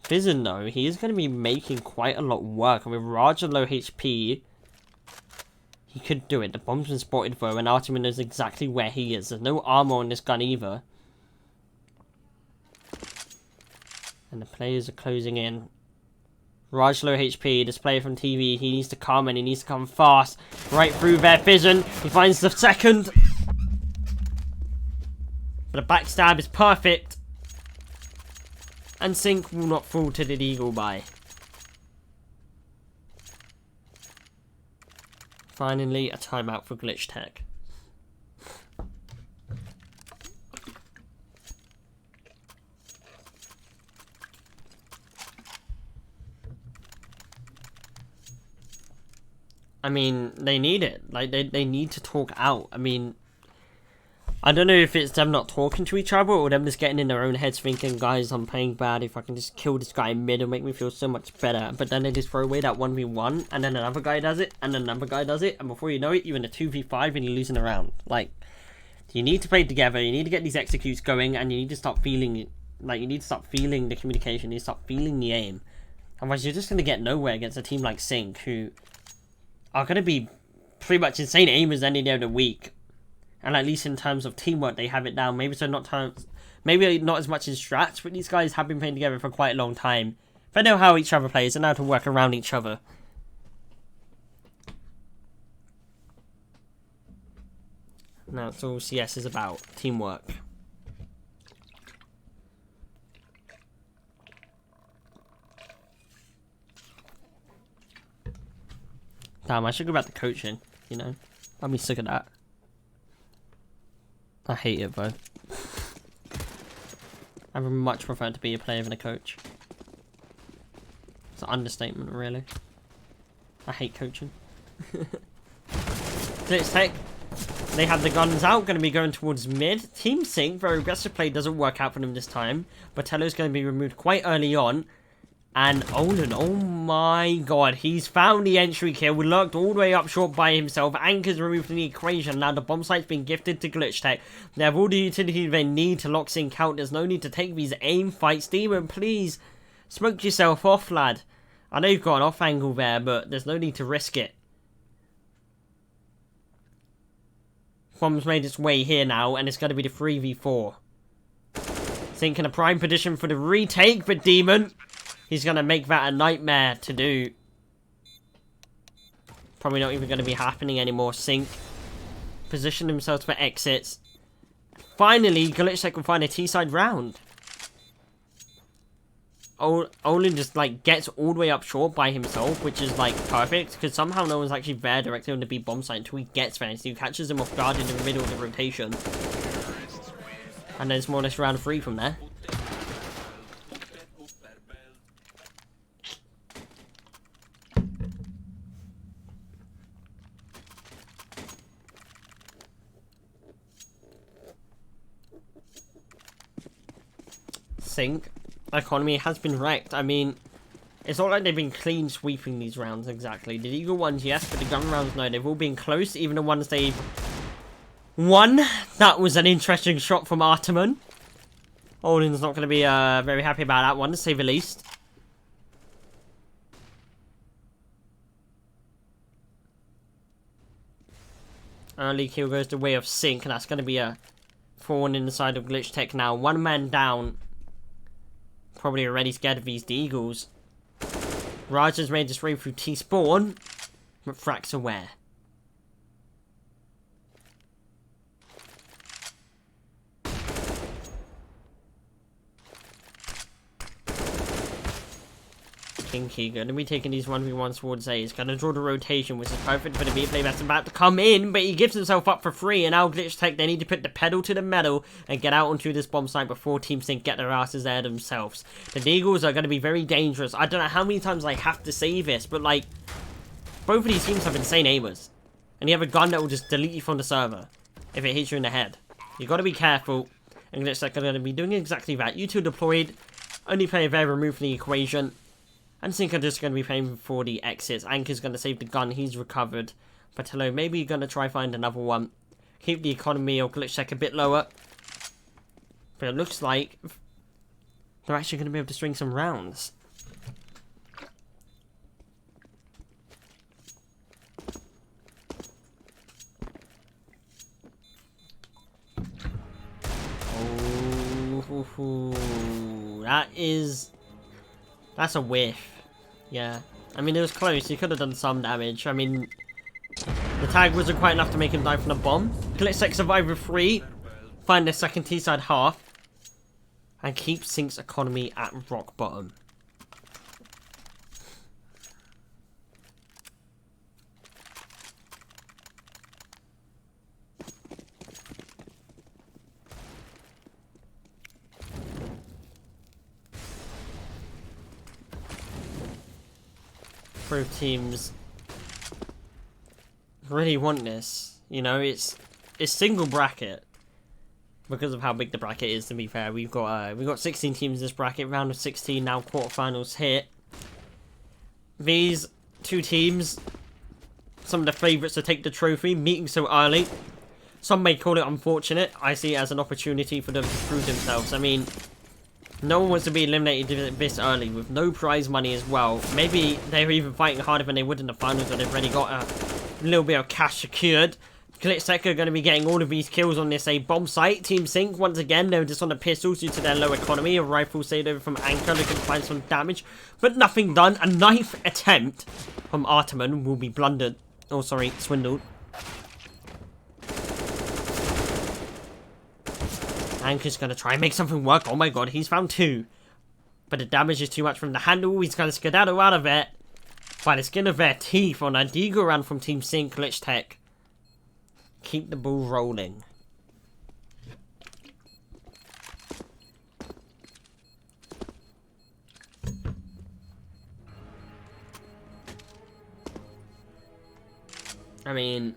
Speaker 4: Fizzin, though, he is going to be making quite a lot of work. And with Raj at low HP, he could do it. The bomb's been spotted, though, and Artemin knows exactly where he is. There's no armor on this gun, either. And the players are closing in. Raj low HP, this player from TV, he needs to come, and he needs to come fast. Right through there, Fizzin. He finds the second. But the backstab is perfect. And Sync will not fall to the deagle by. Finally, a timeout for GlitchTech. I mean, they need it. Like, they need to talk out. I mean... I don't know if it's them not talking to each other or them just getting in their own heads thinking, guys, I'm playing bad. If I can just kill this guy in mid, it'll make me feel so much better. But then they just throw away that 1v1 and then another guy does it and then another guy does it. And before you know it, you're in a 2v5 and you're losing a round. Like, you need to play together. You need to get these executes going and you need to start feeling it. Like, you need to start feeling the communication. You need to start feeling the aim. Otherwise, you're just going to get nowhere against a team like Sync who are going to be pretty much insane aimers any day of the week. And at least in terms of teamwork, they have it down. Maybe maybe not as much in strats, but these guys have been playing together for quite a long time. They know how each other plays and how to work around each other. Now it's all CS is about. Teamwork. Damn, I should go back to coaching, you know? I'll be sick of that. I hate it, though. I would much prefer to be a player than a coach. It's an understatement, really. I hate coaching. GlitchTech, they have the guns out, going to be going towards mid. Team Sync, very aggressive play, doesn't work out for them this time. Botello's going to be removed quite early on. And Olin, oh my god, he's found the entry kill. We lurked all the way up short by himself. Anchor's removed from the equation. Now the bomb site's been gifted to GlitchTech. They have all the utility they need to lock Sync out. There's no need to take these aim fights. Demon, please, smoke yourself off, lad. I know you've got an off angle there, but there's no need to risk it. Bomb's made its way here now, and it's going to be the 3v4. Sync in a prime position for the retake, but Demon... He's going to make that a nightmare to do. Probably not even going to be happening anymore. Sync. Position themselves for exits. Finally, GlitchTech will find a T-side round. Olin just, like, gets all the way up short by himself, which is, like, perfect. Because somehow no one's actually there directly on the B bomb site until he gets there. So he catches him off guard in the middle of the rotation. And then it's more or less round 3 from there. Sync economy has been wrecked. I mean, it's not like they've been clean sweeping these rounds exactly. The eagle ones, yes, but the gun rounds, no. They've all been close, even the ones they've won. That was an interesting shot from Artemin. Olin's not going to be very happy about that one, to say the least. Early kill goes the way of Sync, and that's going to be a thorn in the side of GlitchTech now. One man down. Probably already scared of these deagles. Raj has made his way through T-spawn, but Frack's aware. Kinky going to be taking these 1v1s towards A. He's going to draw the rotation, which is perfect for the B play that's about to come in, but he gives himself up for free, and now GlitchTech, they need to put the pedal to the metal and get out onto this bomb site before Team Sync get their asses there themselves. The Deagles are going to be very dangerous. I don't know how many times I have to say this, but like, both of these teams have insane aimers, and you have a gun that will just delete you from the server if it hits you in the head. You got to be careful, and GlitchTech are going to be doing exactly that. You two deployed, only player there removed from the equation. And Sync are just going to be paying for the exits. Anchor's going to save the gun, he's recovered. But hello, maybe you're going to try find another one. Keep the economy or GlitchTech a bit lower. But it looks like they're actually going to be able to string some rounds. Oh, that's a whiff. Yeah. I mean, it was close. He could have done some damage. I mean, the tag wasn't quite enough to make him die from the bomb. GlitchTech survive with 3. Find their second T-side half. And keep Sync's economy at rock bottom. Pro teams really want this, you know. It's single bracket because of how big the bracket is. To be fair, we've got 16 teams in this bracket, round of 16 now, quarterfinals hit. These two teams, some of the favourites to take the trophy, meeting so early. Some may call it unfortunate. I see it as an opportunity for them to prove themselves. I mean, no one wants to be eliminated this early with no prize money as well. Maybe they're even fighting harder than they would in the finals, when they've already got a little bit of cash secured. GlitchTech are going to be getting all of these kills on this bomb site. Team Sync, once again, they're just on the pistols due to their low economy. A rifle saved over from Anchor, looking to find some damage, but nothing done. A knife attempt from Arteman will be blundered. Oh, sorry, swindled. Anchor's going to try and make something work. Oh my god, he's found 2. But the damage is too much from the handle. He's going to skedaddle out of it by the skin of their teeth on a Deagle round from Team Sync. GlitchTech keep the ball rolling. I mean,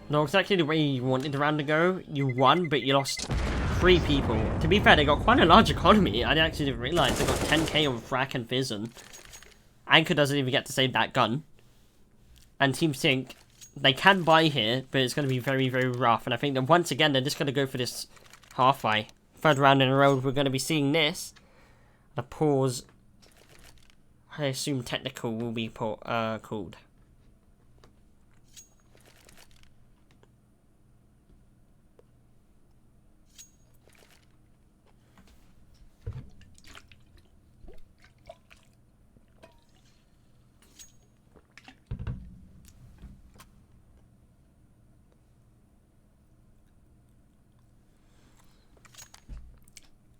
Speaker 4: not exactly the way you wanted the round to go. You won, but you lost 3 people. To be fair, they got quite a large economy. I actually didn't realise they got 10k on Frack and Fizzon. Anchor doesn't even get to save that gun. And Team Sync, they can buy here, but it's going to be very, very rough. And I think that once again, they're just going to go for this half-buy. 3rd round in a row, we're going to be seeing this. The pause, I assume technical will be called.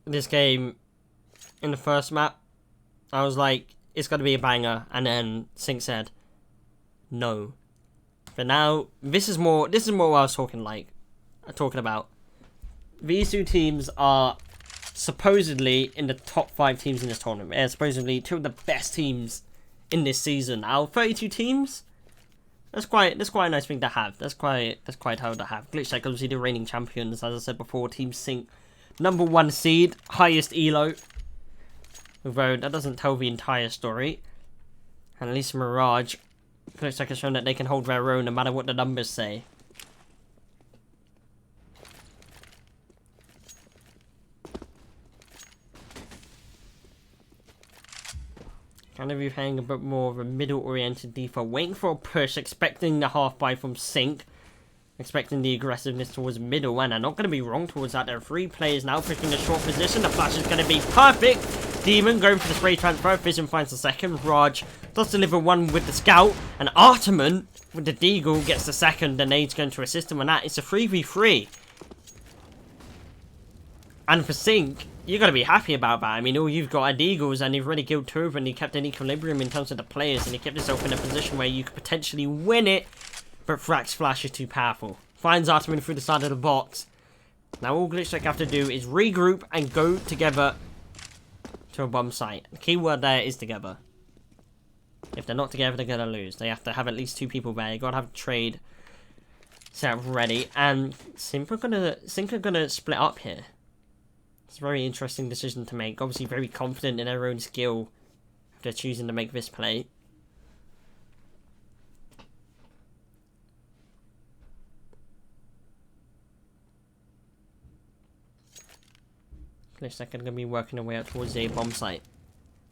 Speaker 4: This game, in the first map, I was like, it's going to be a banger, and then Sync said, no. But now, this is more what I was talking about. These two teams are supposedly in the top 5 teams in this tournament. They're supposedly 2 of the best teams in this season. Out of 32 teams, that's quite a nice thing to have. That's quite hard to have. GlitchTech, obviously the reigning champions, as I said before. Team Sync, number 1 seed, highest elo. Although that doesn't tell the entire story. And at least Mirage, GlitchTech has shown that they can hold their own no matter what the numbers say. Kind of be playing a bit more of a middle-oriented default, waiting for a push, expecting the half-buy from Sync. Expecting the aggressiveness towards middle, and I'm not going to be wrong towards that. There are 3 players now pushing the short position. The flash is going to be perfect. Demon going for the spray transfer. Vision finds the second. Raj does deliver one with the scout. And Arteman with the Deagle gets the second. The nade's going to assist him on that. It's a 3v3. And for Sync, you got to be happy about that. I mean, all you've got are the Eagles, and you've already killed 2 of them, and you kept an equilibrium in terms of the players, and you kept yourself in a position where you could potentially win it, but Frack's flash is too powerful. Finds Artemin through the side of the box. Now all GlitchTech have to do is regroup and go together to a bomb site. The key word there is together. If they're not together, they're going to lose. They have to have at least 2 people there. You got to have a trade set up ready. And Sync are gonna split up here. It's a very interesting decision to make. Obviously very confident in their own skill if they're choosing to make this play. GlitchTech are going to be working their way up towards the bomb site.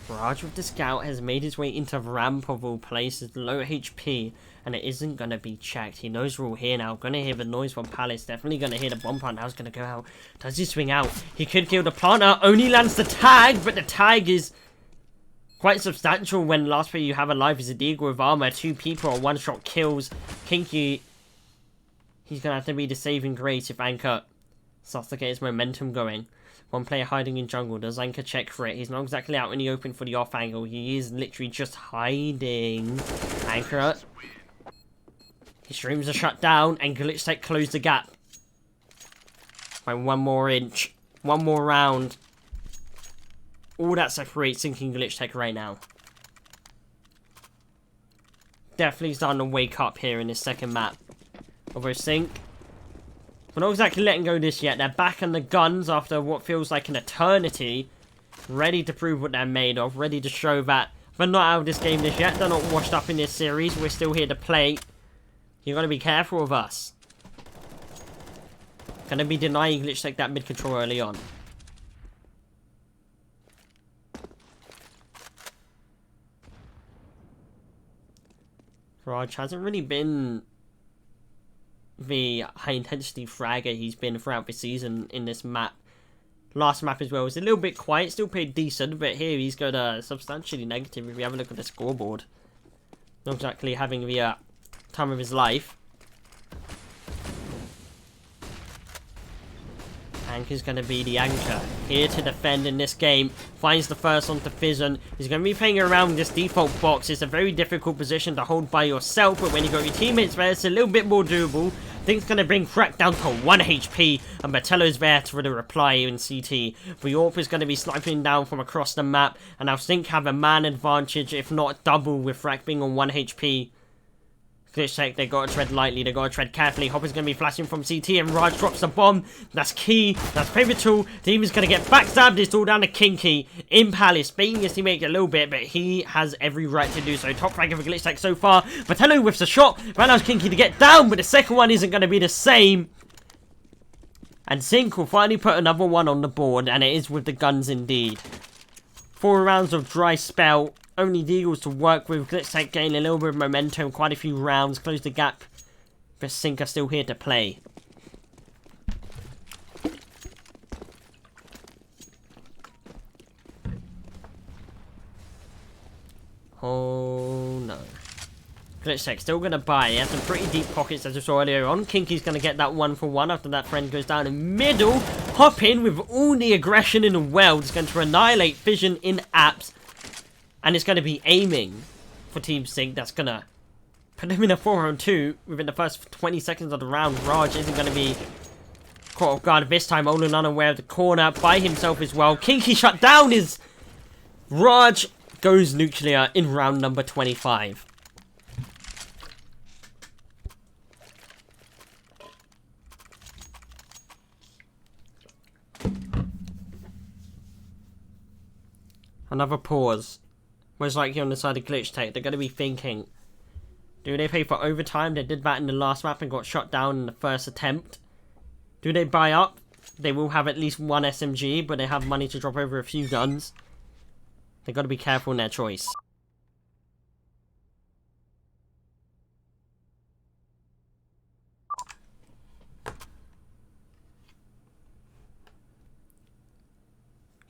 Speaker 4: Raj with the scout has made his way into ramp of all places, low HP, and it isn't going to be checked. He knows we're all here now. Going to hear the noise from Palace. Definitely going to hear the bomb plant. Now he's going to go out. Does he swing out? He could kill the planter. Only lands the tag, but the tag is quite substantial when last player you have alive is a Deagle with armor. 2 people or 1-shot kills. Kinky, he's going to have to be the saving grace if Anchor starts to get his momentum going. 1 player hiding in jungle. Does Anchor check for it? He's not exactly out in the open for the off angle. He is literally just hiding. Anchor. His streams are shut down and GlitchTech closed the gap. By 1 more inch. 1 more round. All that separates Sync and GlitchTech right now. Definitely starting to wake up here in this second map. Although Sync, we're not exactly letting go this yet. They're back on the guns after what feels like an eternity. Ready to prove what they're made of. Ready to show that they're not out of this game just yet. They're not washed up in this series. We're still here to play. You gotta be careful of us. Gonna be denying GlitchTech that mid control early on. Raj hasn't really been the high-intensity fragger he's been throughout the season in this map. Last map as well was a little bit quiet, still played decent, but here he's got substantially negative if you have a look at the scoreboard. Not exactly having the time of his life. Anchor's going to be the anchor. Here to defend in this game. Finds the first onto Fizzon. He's going to be playing around this default box. It's a very difficult position to hold by yourself, but when you got your teammates there, it's a little bit more doable. I think it's going to bring Frack down to 1 HP, and Batello's there for the reply in CT. Bjorp is going to be sniping down from across the map, and I think have a man advantage, if not double, with Frack being on 1 HP. GlitchTech, they gotta tread lightly, they gotta tread carefully. Hopper's gonna be flashing from CT and Raj drops the bomb. That's key, that's pivotal. Team is gonna get backstabbed. It's all down to Kinky in Palace, beating his teammate a little bit, but he has every right to do so. Top rank for GlitchTech so far. Batello whiffs a shot, right now Kinky to get down, but the second one isn't gonna be the same. And Sync will finally put another one on the board, and it is with the guns indeed. 4 rounds of dry spell. Only the Eagles to work with. GlitchTech gain a little bit of momentum, quite a few rounds, close the gap. But Sync are still here to play. Oh no. GlitchTech still going to buy. He has some pretty deep pockets as we saw earlier on. Kinky's going to get that 1-for-1 after that friend goes down in the middle. Hop in with all the aggression in the world. It's going to annihilate Vision in apps. And it's going to be aiming for Team Sync. That's going to put him in a 4-on-2 within the first 20 seconds of the round. Raj isn't going to be caught off guard this time. Olin unaware of the corner by himself as well. Kinky shut down his... Raj goes nuclear in round number 25. Another pause. Most likely on the side of GlitchTech, they're going to be thinking, do they pay for overtime? They did that in the last map and got shot down in the first attempt. Do they buy up? They will have at least 1 SMG, but they have money to drop over a few guns. They've got to be careful in their choice.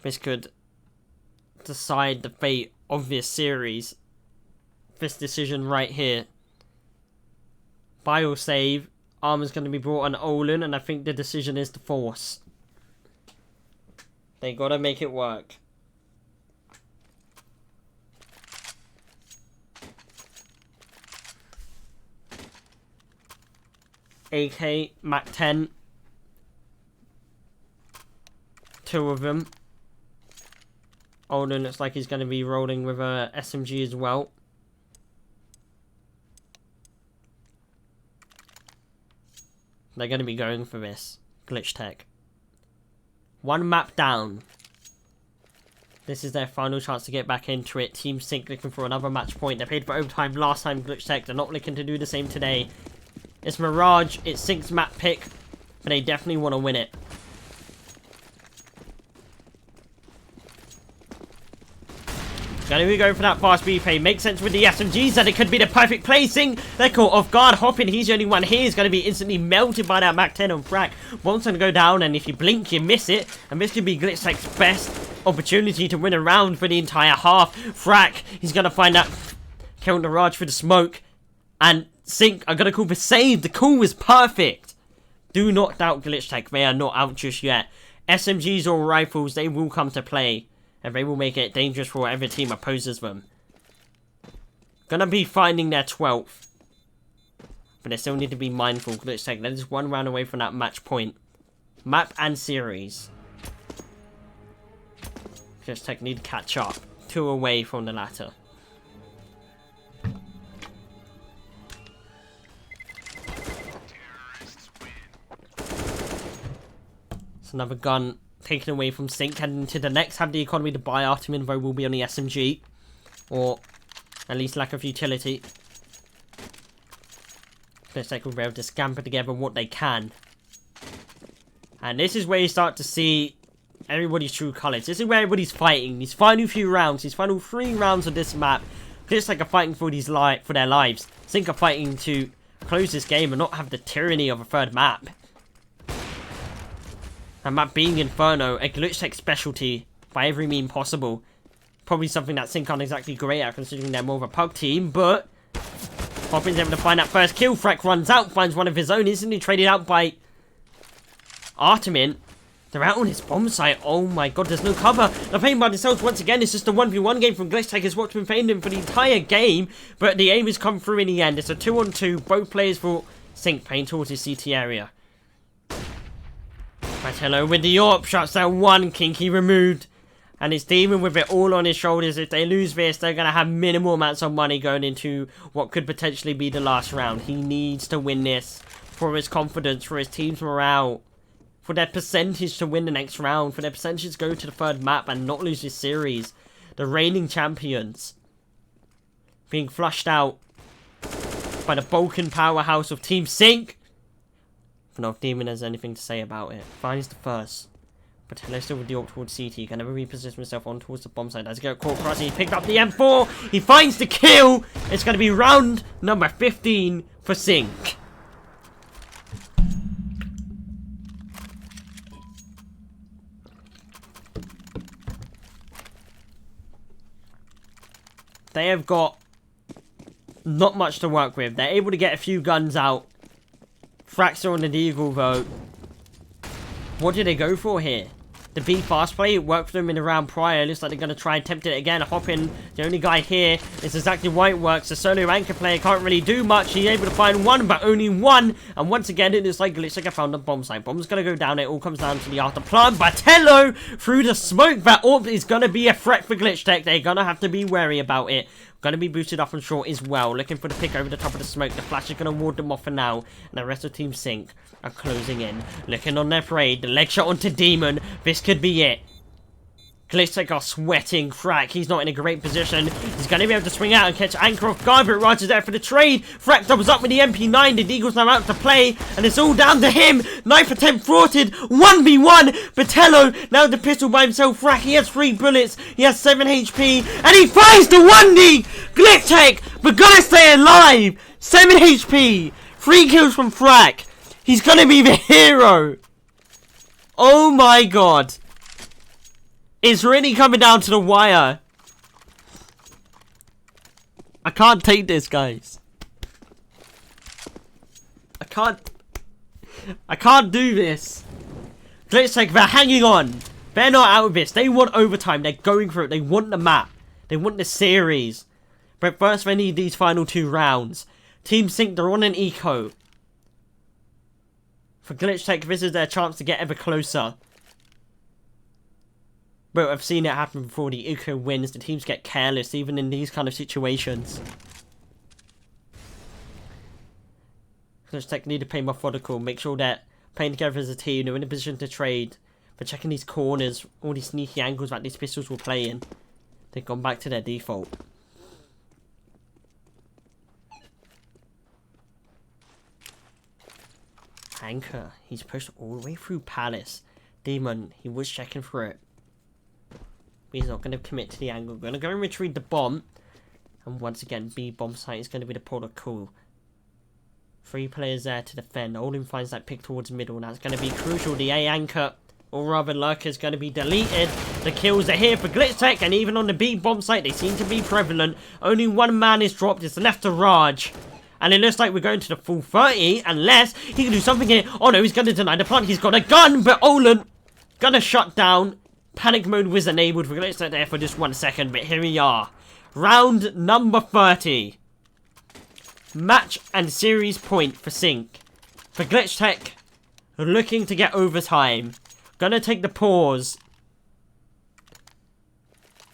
Speaker 4: This could decide the fate of this series. This decision right here. Bio save. Armor's going to be brought on Olin, and I think the decision is to force. They gotta make it work. AK, Mac 10. 2 of them. Olden looks like he's going to be rolling with a SMG as well. They're going to be going for this. GlitchTech. 1 map down. This is their final chance to get back into it. Team Sync looking for another match point. They paid for overtime last time, GlitchTech. They're not looking to do the same today. It's Mirage. It's Sync's map pick. But they definitely want to win it. Gonna be going for that fast replay. Makes sense with the SMGs that it could be the perfect placing. They're caught off guard. Hopping, he's the only one here. He's gonna be instantly melted by that Mac 10 on Frack. Bomb's gonna go down, and if you blink, you miss it. And this could be GlitchTech's best opportunity to win a round for the entire half. Frack, he's gonna find that counter barrage for the smoke. And Sync are gonna call for save. The call was perfect. Do not doubt GlitchTech. They are not out just yet. SMGs or rifles, they will come to play. And they will make it dangerous for whatever team opposes them. Gonna be finding their 12th. But they still need to be mindful. GlitchTech, they're just 1 round away from that match point. Map and series. GlitchTech need to catch up. 2 away from the latter. It's another gun taken away from Sync, heading into the next. Have the economy to buy Artemin, though will be on the SMG. Or at least lack of utility. GlitchTech will be able to scamper together what they can. And this is where you start to see everybody's true colours. This is where everybody's fighting. These final few rounds, these final 3 rounds of this map, GlitchTech are fighting for their lives. Sync are fighting to close this game and not have the tyranny of a 3rd map. And map being Inferno, a GlitchTech specialty by every mean possible. Probably something that Sync aren't exactly great at, considering they're more of a pug team, but Poppin's able to find that first kill. Frack runs out, finds one of his own, instantly traded out by Artemin. They're out on his bomb site. Oh my god, there's no cover. They're playing by themselves once again. It's just a 1v1 game from GlitchTech. It's what's been failing them for the entire game, but the aim has come through in the end. It's a 2-on-2, both players for Sync playing towards his CT area. Hello with the AWP, shots that 1 kinky removed. And it's Demon with it all on his shoulders. If they lose this, they're going to have minimal amounts of money going into what could potentially be the last round. He needs to win this for his confidence, for his team's morale, for their percentage to win the next round, for their percentage to go to the 3rd map and not lose this series. The reigning champions being flushed out by the Balkan powerhouse of Team Sync. I don't know if Demon has anything to say about it. Finds the first. But hello still with the AWP towards CT. Can never reposition himself on towards the bomb side. As he got caught crossing, he picked up the M4. He finds the kill. It's going to be round number 15 for Sync. They have got not much to work with. They're able to get a few guns out. Fraxer on the Deagle though. What did they go for here? The B fast play, it worked for them in the round prior. Looks like they're going to try and tempt it again. Hop in, the only guy here. It's exactly why it works. The solo anchor player can't really do much. He's able to find 1, but only 1. And once again, it is like GlitchTech found the bomb site. Bomb's going to go down. It all comes down to the after plant. But hello, through the smoke. That AWP is going to be a threat for GlitchTech. They're going to have to be wary about it. Going to be boosted up and short as well. Looking for the pick over the top of the smoke. The flash is going to ward them off for now. And the rest of Team Sync are closing in. Looking on their parade. The leg shot onto Demon. This could be it. GlitchTech are sweating. Frack, he's not in a great position. He's going to be able to swing out and catch Anchor off guard, but Raj is there for the trade. Frack doubles up with the MP9. The Deagle's now out to play, and it's all down to him. Knife attempt thwarted. 1v1. Patello now the pistol by himself. Frack, he has 3 bullets. He has 7 HP, and he finds the 1D. GlitchTech, but gotta stay alive. 7 HP. 3 kills from Frack. He's going to be the hero. Oh my god. It's really coming down to the wire. I can't take this, guys. I can't do this. GlitchTech, they're hanging on. They're not out of this. They want overtime. They're going for it. They want the map. They want the series. But first they need these final 2 rounds. Team Sync, they're on an eco. For GlitchTech, this is their chance to get ever closer. But I've seen it happen before. The eco wins. The teams get careless even in these kind of situations. GlitchTech need to play methodical. Make sure they're playing together as a team. They're in a position to trade. They're checking these corners. All these sneaky angles that these pistols will play in. They've gone back to their default. Anchor. He's pushed all the way through Palace. Demon. He was checking for it. He's not going to commit to the angle. Going to go and retrieve the bomb. And once again, B bomb site is going to be the protocol. 3 players there to defend. Olin finds that pick towards middle. That's going to be crucial. The A anchor, or rather lurker, is going to be deleted. The kills are here for GlitchTech. And even on the B bomb site, they seem to be prevalent. Only 1 man is dropped. It's left to Raj. And it looks like we're going to the full 30. Unless he can do something here. Oh no, he's going to deny the plant. He's got a gun. But Olin gonna shut down. Panic mode was enabled for GlitchTech there for just 1 second. But here we are. Round number 30. Match and series point for Sync. For GlitchTech, looking to get overtime. Gonna take the pause.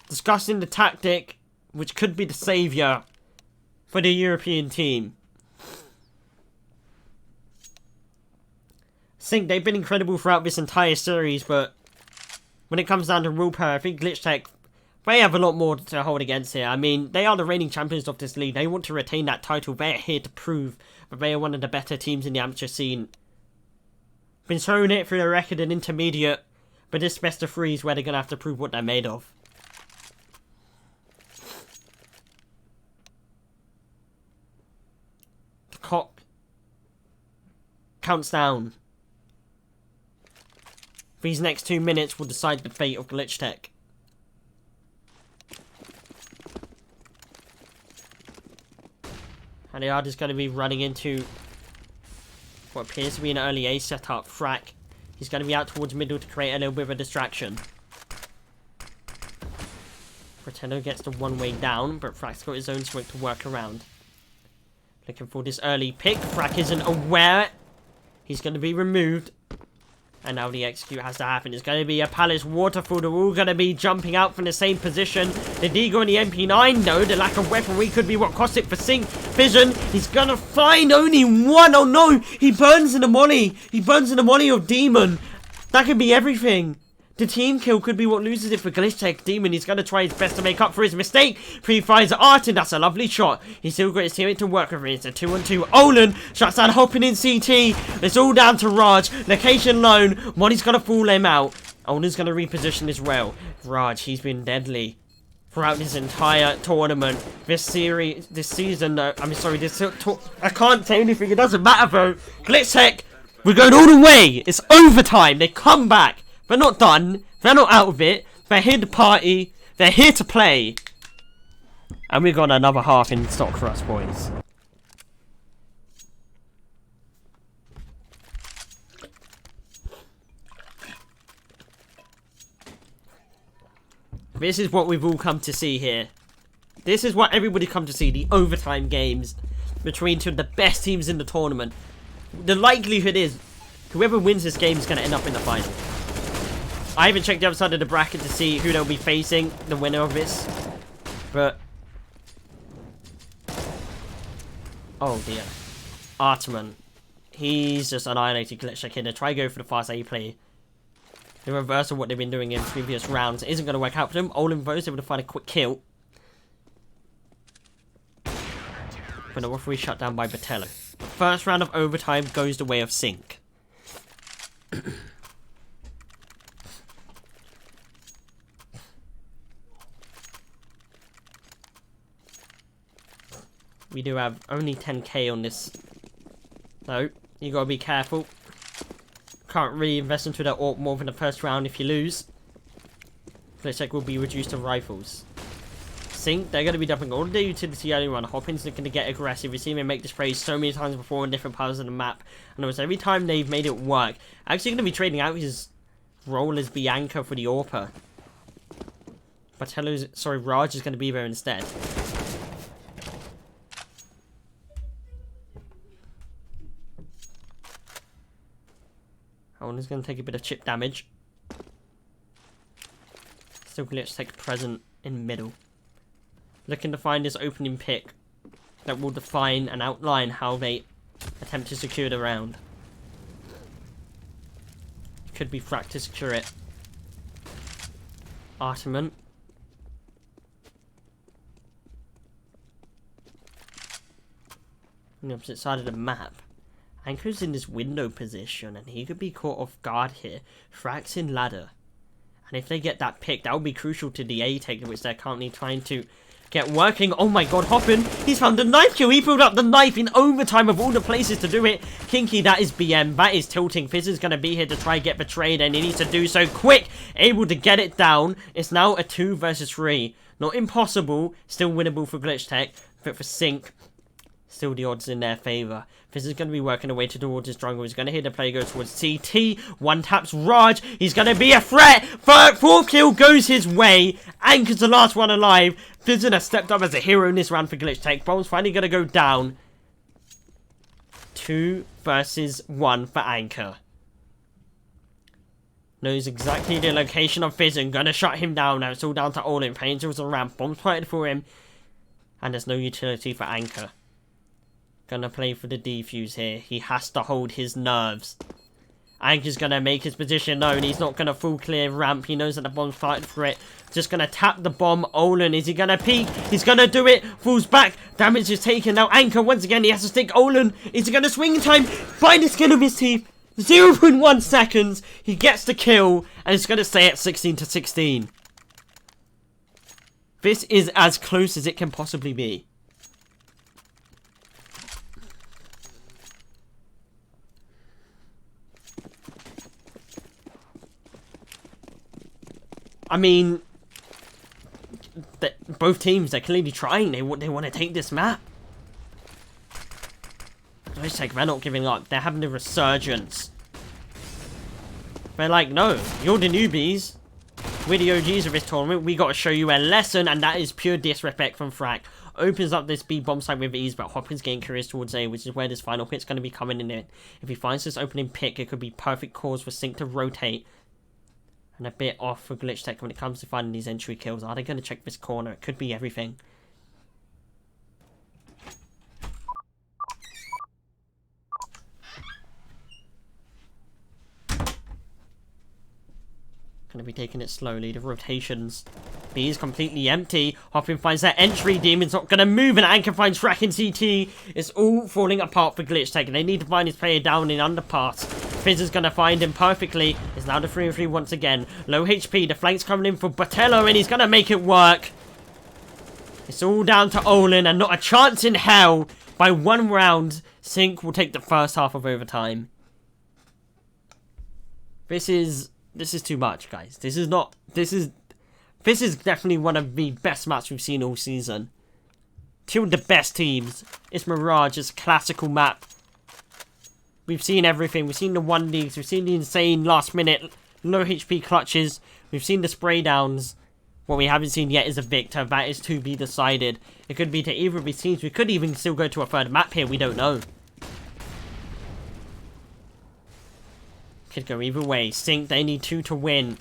Speaker 4: Discussing the tactic, which could be the saviour for the European team. Sync, they've been incredible throughout this entire series, but when it comes down to rule power, I think GlitchTech, they have a lot more to hold against here. I mean, they are the reigning champions of this league. They want to retain that title. They're here to prove that they are one of the better teams in the amateur scene. Been showing it through their record in intermediate, but this best of 3 is where they're going to have to prove what they're made of. The clock counts down. These next 2 minutes will decide the fate of GlitchTech. And they are just going to be running into what appears to be an early A setup. Frack. He's going to be out towards middle to create a little bit of a distraction. Pretendo gets the 1 way down, but Frack's got his own smoke to work around. Looking for this early pick. Frack isn't aware. He's going to be removed. And now the execute has to happen. It's going to be a Palace waterfall. They're all going to be jumping out from the same position. The Deagle and the MP9, though, the lack of weaponry could be what cost it for Sync. Vision, he's going to find only 1. Oh no, he burns in the molly. He burns in the molly of Demon. That could be everything. The team kill could be what loses it for GlitchTech. Demon, he's going to try his best to make up for his mistake. Pre-fires Artin, that's a lovely shot. He's still got his teammate to work with. It's a 2-on-2. Olin shuts down hopping in CT. It's all down to Raj. Location lone. Money's going to fool him out. Olin's going to reposition as well. Raj, he's been deadly throughout this entire tournament. This season, I can't say anything. It doesn't matter though. GlitchTech, we're going all the way. It's overtime. They come back. They're not done. They're not out of it. They're here to party. They're here to play. And we've got another half in stock for us, boys. This is what we've all come to see here. This is what everybody come to see. The overtime games between 2 of the best teams in the tournament. The likelihood is whoever wins this game is going to end up in the final. I haven't checked the other side of the bracket to see who they'll be facing, the winner of this. But oh dear. Artman. He's just annihilated GlitchTech here. They try to go for the fast A play. The reverse of what they've been doing in previous rounds isn't going to work out for them. Olin Vo's able to find a quick kill. But the referee shut down by Batello. First round of overtime goes the way of Sync. We do have only 10k on this. So, you gotta be careful. Can't really invest into that AWP more than the first round if you lose. GlitchTech will be reduced to rifles. Sync, they're gonna be dumping all the utility early on. Hoppin's looking to get aggressive. We've seen him make this play so many times before on different parts of the map. And almost every time they've made it work. Actually gonna be trading out his role as Bianca for the AWPer. Raj is going to be there instead. Owen's going to take a bit of chip damage. Still GlitchTech present in middle. Looking to find this opening pick that will define and outline how they attempt to secure the round. Could be Frack to secure it. Artament. On the opposite side of the map. Anchor's in this window position and he could be caught off guard here. Frack's in ladder. And if they get that pick, that will be crucial to the A take, which they're currently trying to get working. Oh my god, Hoppin! He's found the knife kill! He pulled up the knife in overtime of all the places to do it. Kinky, that is BM. That is tilting. Fizz is going to be here to try and get betrayed, and he needs to do so quick. Able to get it down. It's now a 2 versus 3. Not impossible. Still winnable for GlitchTech. But for Sync, still the odds in their favour. Fizz is going to be working away towards his jungle. He's going to hear the play go towards CT. One taps Raj. He's going to be a threat. Fourth kill goes his way. Anchor's the last one alive. Fizz has stepped up as a hero in this round for GlitchTech. Bomb's finally going to go down. 2 versus 1 for Anchor. Knows exactly the location of Fizz and going to shut him down. Now it's all down to Olin. Playing towards the ramp. Bomb's planted for him. And there's no utility for Anchor. Gonna play for the defuse here. He has to hold his nerves. Anchor's gonna make his position known. He's not gonna full clear ramp. He knows that the bomb's fighting for it. Just gonna tap the bomb. Olin, is he gonna peek? He's gonna do it. Falls back. Damage is taken. Now Anchor, once again, he has to stick Olin. Is he gonna swing in time? Find the skin of his teeth. 0.1 seconds. He gets the kill. And it's gonna stay at 16 to 16. This is as close as it can possibly be. I mean, both teams, they're clearly trying. They want to take this map. GlitchTech, they're not giving up. They're having a resurgence. They're like, no, you're the newbies. We're the OGs of this tournament. We got to show you a lesson, and that is pure disrespect from Frack. Opens up this B bomb site with ease, but Hopkins getting curious towards A, which is where this final pit's going to be coming in. If he finds this opening pick, it could be perfect cause for Sync to rotate. And a bit off for GlitchTech when it comes to finding these entry kills. Are they going to check this corner? It could be everything. Going to be taking it slowly. The rotations. B is completely empty. Hoppin finds that entry. Demon's not going to move. And Anchor finds Frack in CT. It's all falling apart for GlitchTech. And they need to find his player down in underpass. Fizz is going to find him perfectly. It's now the 3-3 once again. Low HP. The flank's coming in for Botello. And he's going to make it work. It's all down to Olin. And not a chance in hell. By 1 round, Sync will take the first half of overtime. This is too much, guys. This is definitely one of the best maps we've seen all season. 2 of the best teams. It's Mirage. It's a classical map. We've seen everything. We've seen the 1Ds. We've seen the insane last minute low HP clutches. We've seen the spray downs. What we haven't seen yet is a victor. That is to be decided. It could be to either of these teams. We could even still go to a third map here. We don't know. Could go either way. Sync, they need 2 to win.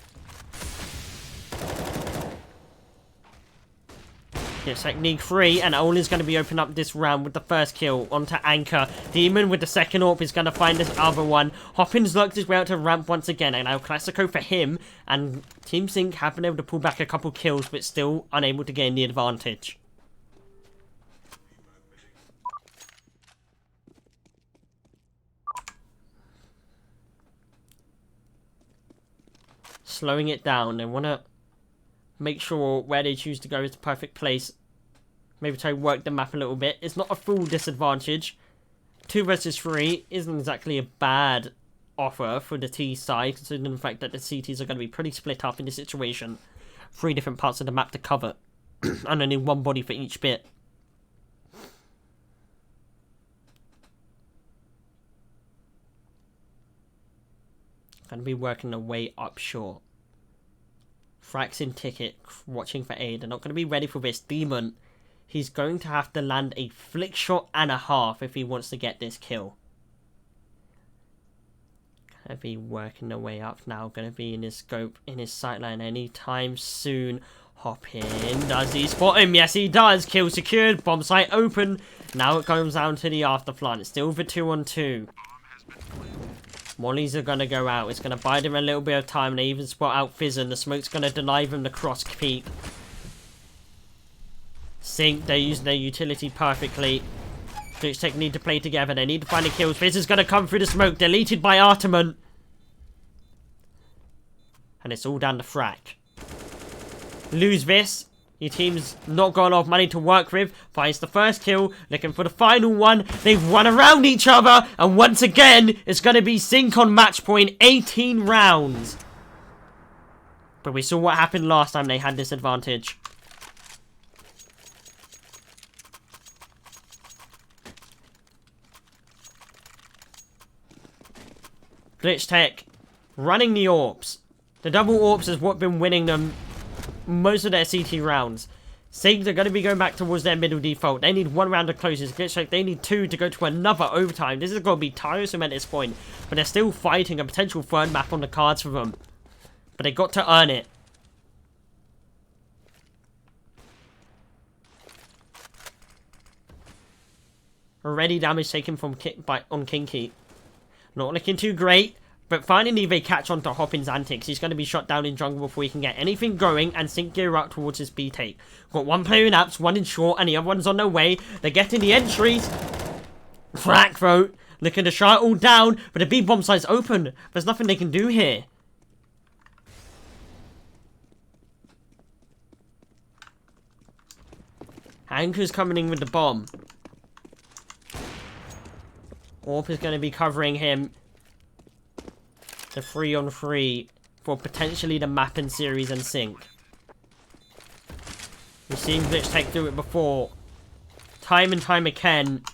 Speaker 4: Yes, technique 3, and Olin's going to be opening up this round with the first kill onto Anchor. Demon with the second AWP is going to find this other one. Hoppins lurked his way out to ramp once again, and now Classico for him. And Team Sync have been able to pull back a couple kills, but still unable to gain the advantage. Slowing it down. They want to make sure where they choose to go is the perfect place. Maybe try to work the map a little bit. It's not a full disadvantage. 2 versus 3 isn't exactly a bad offer for the T side, considering the fact that the CTs are going to be pretty split up in this situation. 3 different parts of the map to cover. And only 1 body for each bit. Gonna be working their way up short. Frax in ticket, watching for aid. They're not gonna be ready for this. Demon, he's going to have to land a flick shot and a half if he wants to get this kill. Gonna be working their way up now. Gonna be in his scope, in his sightline anytime soon. Hop in. Does he spot him? Yes, he does. Kill secured. Bomb site open. Now it comes down to the afterplant. It's still for 2-on-2. Mollies are going to go out. It's going to buy them a little bit of time. They even spot out Fizzin. The smoke's going to deny them the cross peek. Sync. They use their utility perfectly. GlitchTech need to play together. They need to find the kills. Fizzer's going to come through the smoke. Deleted by Artemon. And it's all down to Frack. Lose this. Your team's not got a lot of money to work with. Finds the first kill. Looking for the final one. They've run around each other. And once again, it's going to be Sync on match point. 18 rounds. But we saw what happened last time they had this advantage. GlitchTech running the AWPs. The double AWPs is what been winning them most of their CT rounds. Sync are going to be going back towards their middle default. They need one round of closes. GlitchTech, they need 2 to go to another overtime. This is going to be tiresome at this point. But they're still fighting a potential third map on the cards for them. But they got to earn it. Already damage taken from on Kinky. Not looking too great. But finally they catch on to Hopin's antics. He's going to be shot down in jungle before he can get anything going. And Sync gear up towards his B take. Got one player in apps, one in short, and the other one's on their way. They're getting the entries. Frack though. Looking to shut it all down. But the B bomb site's open. There's nothing they can do here. Anchor's coming in with the bomb. AWP is going to be covering him. The 3-on-3 for potentially the mapping series and Sync. We've seen GlitchTech do it before. Time and time again.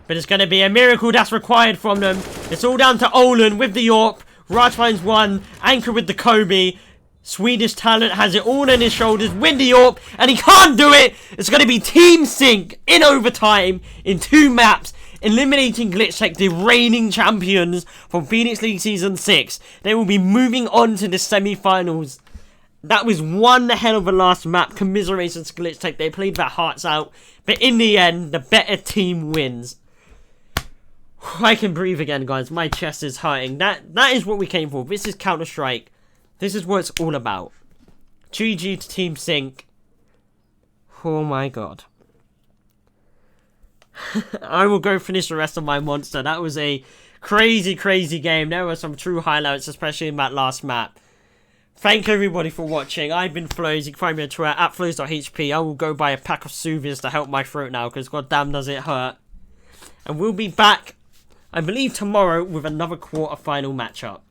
Speaker 4: But it's going to be a miracle that's required from them. It's all down to Olin with the AWP. Raj finds one. Anchor with the Kobe. Swedish talent has it all on his shoulders. Win the AWP. And he can't do it. It's going to be Team Sync in overtime in 2 maps. Eliminating GlitchTech, the reigning champions from Phoenix League Season 6. They will be moving on to the semi-finals. That was one hell of a last map. Commiserations to GlitchTech. They played their hearts out. But in the end, the better team wins. I can breathe again, guys. My chest is hurting. That is what we came for. This is Counter-Strike. This is what it's all about. GG to Team Sync. Oh my god. I will go finish the rest of my monster. That was a crazy, crazy game. There were some true highlights, especially in that last map. Thank everybody for watching. I've been Flows. You can find me on Twitter at Flows.hp. I will go buy a pack of Soothers to help my throat now, because goddamn does it hurt. And we'll be back, I believe, tomorrow with another quarter-final matchup.